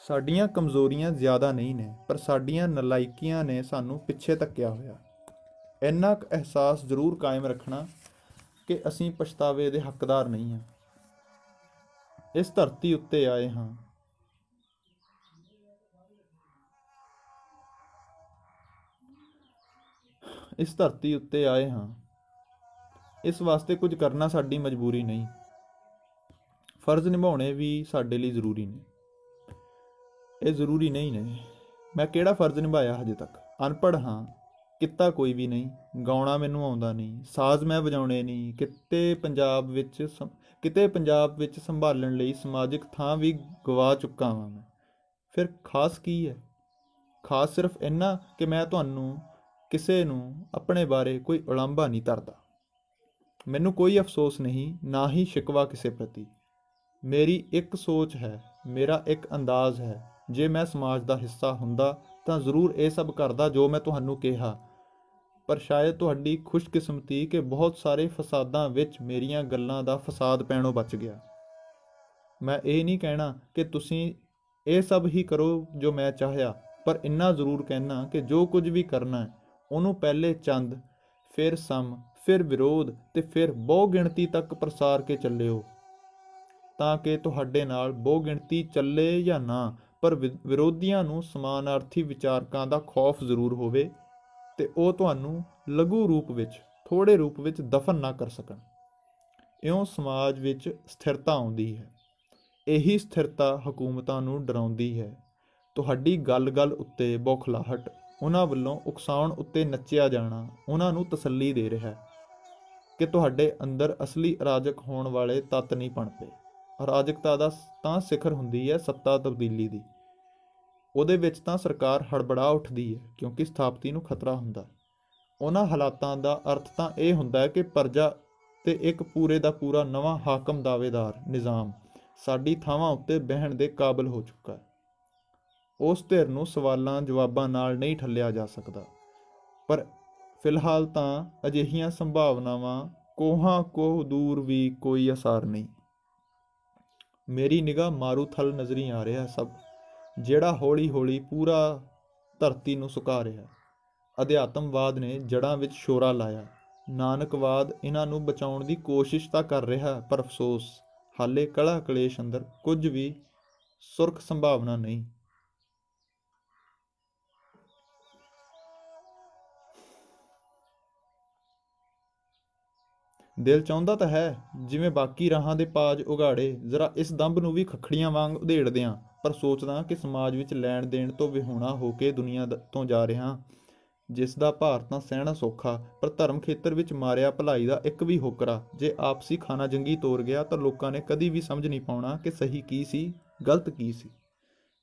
ਸਾਡੀਆਂ ਕਮਜ਼ੋਰੀਆਂ ਜ਼ਿਆਦਾ ਨਹੀਂ ਨੇ, ਪਰ ਸਾਡੀਆਂ ਨਲਾਇਕੀਆਂ ਨੇ ਸਾਨੂੰ ਪਿੱਛੇ ਧੱਕਿਆ ਹੋਇਆ। ਇੰਨਾ ਕੁ ਅਹਿਸਾਸ ਜ਼ਰੂਰ ਕਾਇਮ ਰੱਖਣਾ ਕਿ ਅਸੀਂ ਪਛਤਾਵੇ ਦੇ ਹੱਕਦਾਰ ਨਹੀਂ ਹਾਂ। ਇਸ ਧਰਤੀ ਉੱਤੇ ਆਏ ਹਾਂ ਇਸ ਵਾਸਤੇ ਕੁਝ ਕਰਨਾ ਸਾਡੀ ਮਜਬੂਰੀ ਨਹੀਂ, ਫਰਜ਼ ਨਿਭਾਉਣੇ ਵੀ ਸਾਡੇ ਲਈ ਜ਼ਰੂਰੀ ਨੇ। ਇਹ ਜ਼ਰੂਰੀ ਨਹੀਂ ਨੇ। ਮੈਂ ਕਿਹੜਾ ਫਰਜ਼ ਨਿਭਾਇਆ ਹਜੇ ਤੱਕ? ਅਨਪੜ੍ਹ ਹਾਂ, ਕਿੱਤਾ ਕੋਈ ਵੀ ਨਹੀਂ, ਗਾਉਣਾ ਮੈਨੂੰ ਆਉਂਦਾ ਨਹੀਂ, ਸਾਜ਼ ਮੈਂ ਵਜਾਉਣੇ ਨਹੀਂ। ਕਿਤੇ ਪੰਜਾਬ ਵਿੱਚ ਸੰਭਾਲਣ ਲਈ ਸਮਾਜਿਕ ਥਾਂ ਵੀ ਗਵਾ ਚੁੱਕਾ ਹਾਂ ਮੈਂ। ਫਿਰ ਖਾਸ ਕੀ ਹੈ? ਖਾਸ ਸਿਰਫ ਇੰਨਾ ਕਿ ਮੈਂ ਕਿਸੇ ਨੂੰ ਆਪਣੇ ਬਾਰੇ ਕੋਈ ਉਲਾਂਭਾ ਨਹੀਂ ਧਰਦਾ। ਮੈਨੂੰ ਕੋਈ ਅਫਸੋਸ ਨਹੀਂ, ਨਾ ਹੀ ਸ਼ਿਕਵਾ ਕਿਸੇ ਪ੍ਰਤੀ। ਮੇਰੀ ਇੱਕ ਸੋਚ ਹੈ, ਮੇਰਾ ਇੱਕ ਅੰਦਾਜ਼ ਹੈ। ਜੇ ਮੈਂ ਸਮਾਜ ਦਾ ਹਿੱਸਾ ਹੁੰਦਾ ਤਾਂ ਜ਼ਰੂਰ ਇਹ ਸਭ ਕਰਦਾ ਜੋ ਮੈਂ ਤੁਹਾਨੂੰ ਕਿਹਾ, ਪਰ ਸ਼ਾਇਦ ਤੁਹਾਡੀ ਖੁਸ਼ਕਿਸਮਤੀ ਕਿ ਬਹੁਤ ਸਾਰੇ ਫਸਾਦਾਂ ਵਿੱਚ ਮੇਰੀਆਂ ਗੱਲਾਂ ਦਾ ਫਸਾਦ ਪੈਣੋਂ ਬਚ ਗਿਆ। ਮੈਂ ਇਹ ਨਹੀਂ ਕਹਿਣਾ ਕਿ ਤੁਸੀਂ ਇਹ ਸਭ ਹੀ ਕਰੋ ਜੋ ਮੈਂ ਚਾਹਿਆ, ਪਰ ਇੰਨਾ ਜ਼ਰੂਰ ਕਹਿਣਾ ਕਿ ਜੋ ਕੁਝ ਵੀ ਕਰਨਾ ਹੈ ਉਹਨੂੰ ਪਹਿਲੇ ਚੰਦ, ਫਿਰ ਸਮ, ਫਿਰ ਵਿਰੋਧ ਤੇ ਫਿਰ ਬਹੁ ਗਿਣਤੀ ਤੱਕ ਪ੍ਰਸਾਰ ਕੇ ਚੱਲਿਓ, ਤਾਂ ਕਿ ਤੁਹਾਡੇ ਨਾਲ ਬਹੁ ਗਿਣਤੀ ਚੱਲੇ ਜਾਂ ਨਾ, ਪਰ ਵਿਰੋਧੀਆਂ ਨੂੰ ਸਮਾਨਾਰਥੀ ਵਿਚਾਰਕਾਂ ਦਾ ਖੌਫ ਜ਼ਰੂਰ ਹੋਵੇ ਤੇ ਉਹ ਤੁਹਾਨੂੰ ਲਘੂ ਰੂਪ ਵਿੱਚ, ਥੋੜ੍ਹੇ ਰੂਪ ਵਿੱਚ ਦਫਨ ਨਾ ਕਰ ਸਕਣ। ਇਉਂ ਸਮਾਜ ਵਿੱਚ ਸਥਿਰਤਾ ਆਉਂਦੀ ਹੈ। ਇਹੀ ਸਥਿਰਤਾ ਹਕੂਮਤਾਂ ਨੂੰ ਡਰਾਉਂਦੀ ਹੈ। ਤੁਹਾਡੀ ਗੱਲ ਉੱਤੇ ਬੌਖਲਾਹਟ, ਉਹਨਾਂ ਵੱਲੋਂ ਉਕਸਾਉਣ ਉੱਤੇ ਨੱਚਿਆ ਜਾਣਾ ਉਹਨਾਂ ਨੂੰ ਤਸੱਲੀ ਦੇ ਰਿਹਾ ਕਿ ਤੁਹਾਡੇ ਅੰਦਰ ਅਸਲੀ ਅਰਾਜਕ ਹੋਣ ਵਾਲੇ ਤੱਤ ਨਹੀਂ ਪਣਪੇ। ਅਰਾਜਕਤਾ ਦਾ ਤਾਂ ਸਿਖਰ ਹੁੰਦੀ ਹੈ ਸੱਤਾ ਤਬਦੀਲੀ ਦੀ। ਉਹਦੇ ਵਿੱਚ ਤਾਂ ਸਰਕਾਰ ਹੜਬੜਾ ਉੱਠਦੀ ਹੈ ਕਿਉਂਕਿ ਸਥਾਪਤੀ ਨੂੰ ਖਤਰਾ ਹੁੰਦਾ। ਉਹਨਾਂ ਹਾਲਾਤਾਂ ਦਾ ਅਰਥ ਤਾਂ ਇਹ ਹੁੰਦਾ ਹੈ ਕਿ ਪ੍ਰਜਾ ਤੇ ਇੱਕ ਪੂਰੇ ਦਾ ਪੂਰਾ ਨਵਾਂ ਹਾਕਮ ਦਾਅਵੇਦਾਰ ਨਿਜ਼ਾਮ ਸਾਡੀ ਥਾਵਾਂ ਉੱਤੇ ਬਹਿਣ ਦੇ ਕਾਬਲ ਹੋ ਚੁੱਕਾ ਹੈ। ਉਸ ਧਿਰ ਨੂੰ ਸਵਾਲਾਂ ਜਵਾਬਾਂ ਨਾਲ ਨਹੀਂ ਠੱਲਿਆ ਜਾ ਸਕਦਾ, ਪਰ ਫਿਲਹਾਲ ਤਾਂ ਅਜਿਹੀਆਂ ਸੰਭਾਵਨਾਵਾਂ ਕੋਹਾਂ ਕੋਹ ਦੂਰ ਵੀ ਕੋਈ ਅਸਾਰ ਨਹੀਂ। ਮੇਰੀ ਨਿਗਾਹ ਮਾਰੂਥਲ ਨਜ਼ਰੀ ਆ ਰਿਹਾ ਸਭ, ਜਿਹੜਾ ਹੌਲੀ ਹੌਲੀ ਪੂਰਾ ਧਰਤੀ ਨੂੰ ਸੁਕਾ ਰਿਹਾ। ਅਧਿਆਤਮਵਾਦ ਨੇ ਜੜ੍ਹਾਂ ਵਿੱਚ ਸ਼ੋਰਾ ਲਾਇਆ। ਨਾਨਕਵਾਦ ਇਹਨਾਂ ਨੂੰ ਬਚਾਉਣ ਦੀ ਕੋਸ਼ਿਸ਼ ਤਾਂ ਕਰ ਰਿਹਾ, ਪਰ ਅਫਸੋਸ ਹਾਲੇ ਕਲਾ ਕਲੇਸ਼ ਅੰਦਰ ਕੁਝ ਵੀ ਸੁਰਖ ਸੰਭਾਵਨਾ ਨਹੀਂ। ਦਿਲ ਚਾਹੁੰਦਾ ਤਾਂ ਹੈ ਜਿਵੇਂ ਬਾਕੀ ਰਾਹਾਂ ਦੇ ਪਾਜ ਉਗਾੜੇ, ਜ਼ਰਾ ਇਸ ਦੰਭ ਨੂੰ ਵੀ ਖੱਖੜੀਆਂ ਵਾਂਗ ਉਧੇੜ ਦਿਆਂ, ਪਰ ਸੋਚਦਾ ਕਿ ਸਮਾਜ ਵਿੱਚ ਲੈਣ ਦੇਣ ਤੋਂ ਵਿਹੂਣਾ ਹੋ ਕੇ ਦੁਨੀਆ ਤੋਂ ਜਾ ਰਿਹਾ, ਜਿਸ ਦਾ ਭਾਰ ਤਾਂ ਸਹਿਣਾ ਸੌਖਾ, ਪਰ ਧਰਮ ਖੇਤਰ ਵਿੱਚ ਮਾਰਿਆ ਭਲਾਈ ਦਾ ਇੱਕ ਵੀ ਹੋਕਰਾ ਜੇ ਆਪਸੀ ਖਾਨਾ ਜੰਗੀ ਤੋਰ ਗਿਆ ਤਾਂ ਲੋਕਾਂ ਨੇ ਕਦੀ ਵੀ ਸਮਝ ਨਹੀਂ ਪਾਉਣਾ ਕਿ ਸਹੀ ਕੀ ਸੀ, ਗਲਤ ਕੀ ਸੀ।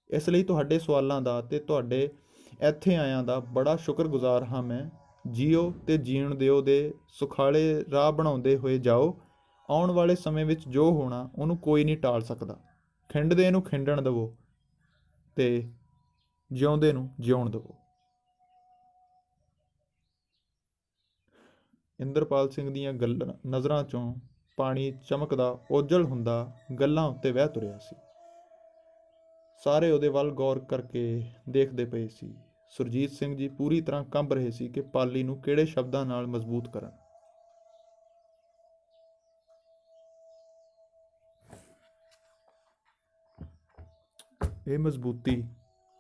ਇਸ ਲਈ ਤੁਹਾਡੇ ਸਵਾਲਾਂ ਦਾ ਤੇ ਤੁਹਾਡੇ ਇੱਥੇ ਆਇਆਂ ਦਾ ਬੜਾ ਸ਼ੁਕਰਗੁਜ਼ਾਰ ਹਾਂ ਮੈਂ। ਜੀਓ ਤੇ ਜੀਣ ਦਿਓ ਦੇ ਸੁਖਾਲੇ ਰਾਹ ਬਣਾਉਂਦੇ ਹੋਏ ਜਾਓ। ਆਉਣ ਵਾਲੇ ਸਮੇਂ ਵਿੱਚ ਜੋ ਹੋਣਾ ਉਹਨੂੰ ਕੋਈ ਨਹੀਂ ਟਾਲ ਸਕਦਾ। ਖਿੰਡਦੇ ਨੂੰ ਖਿੰਡਣ ਦੇਵੋ ਤੇ ਜਿਉਂਦੇ ਨੂੰ ਜਿਉਣ ਦੇਵੋ। ਇੰਦਰਪਾਲ ਸਿੰਘ ਦੀਆਂ ਗੱਲਾਂ ਨਜ਼ਰਾਂ 'ਚੋਂ ਪਾਣੀ ਚਮਕਦਾ ਓਜਲ ਹੁੰਦਾ ਗੱਲਾਂ ਉੱਤੇ ਵਹਿ ਤੁਰਿਆ ਸੀ। ਸਾਰੇ ਉਹਦੇ ਵੱਲ ਗੌਰ ਕਰਕੇ ਦੇਖਦੇ ਪਏ ਸੀ। ਸੁਰਜੀਤ ਸਿੰਘ ਜੀ ਪੂਰੀ ਤਰ੍ਹਾਂ ਕੰਬ ਰਹੇ ਸੀ ਕਿ ਪਾਲੀ ਨੂੰ ਕਿਹੜੇ ਸ਼ਬਦਾਂ ਨਾਲ ਮਜ਼ਬੂਤ ਕਰਨ। ਇਹ ਮਜ਼ਬੂਤੀ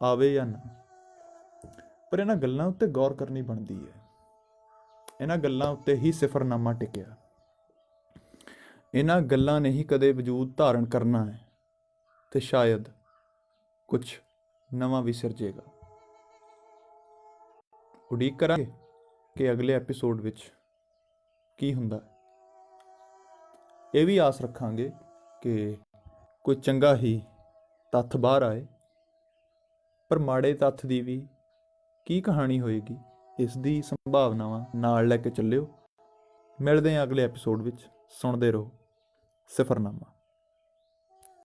ਆਵੇ ਜਾਂ ਨਾ, ਪਰ ਇਹਨਾਂ ਗੱਲਾਂ ਉੱਤੇ ਗੌਰ ਕਰਨੀ ਬਣਦੀ ਹੈ। ਇਹਨਾਂ ਗੱਲਾਂ ਉੱਤੇ ਹੀ ਸਿਫਰਨਾਮਾ ਟਿਕਿਆ। ਇਹਨਾਂ ਗੱਲਾਂ ਨੇ ਹੀ ਕਦੇ ਵਜੂਦ ਧਾਰਨ ਕਰਨਾ ਹੈ ਤੇ ਸ਼ਾਇਦ ਕੁਛ ਨਵਾਂ ਵੀ ਸਿਰਜੇਗਾ। ਉਡੀਕ ਕਰਾਂਗੇ ਕਿ ਅਗਲੇ ਐਪੀਸੋਡ ਵਿੱਚ ਕੀ ਹੁੰਦਾ। ਇਹ ਵੀ ਆਸ ਰੱਖਾਂਗੇ ਕਿ ਕੋਈ ਚੰਗਾ ਹੀ ਤੱਥ ਬਾਹਰ ਆਏ, ਪਰ ਮਾੜੇ ਤੱਥ ਦੀ ਵੀ ਕੀ ਕਹਾਣੀ ਹੋਏਗੀ, ਇਸ ਦੀ ਸੰਭਾਵਨਾਵਾਂ ਨਾਲ ਲੈ ਕੇ ਚੱਲਿਓ। ਮਿਲਦੇ ਹਾਂ ਅਗਲੇ ਐਪੀਸੋਡ ਵਿੱਚ। ਸੁਣਦੇ ਰਹੋ ਸਿਫਰਨਾਮਾ।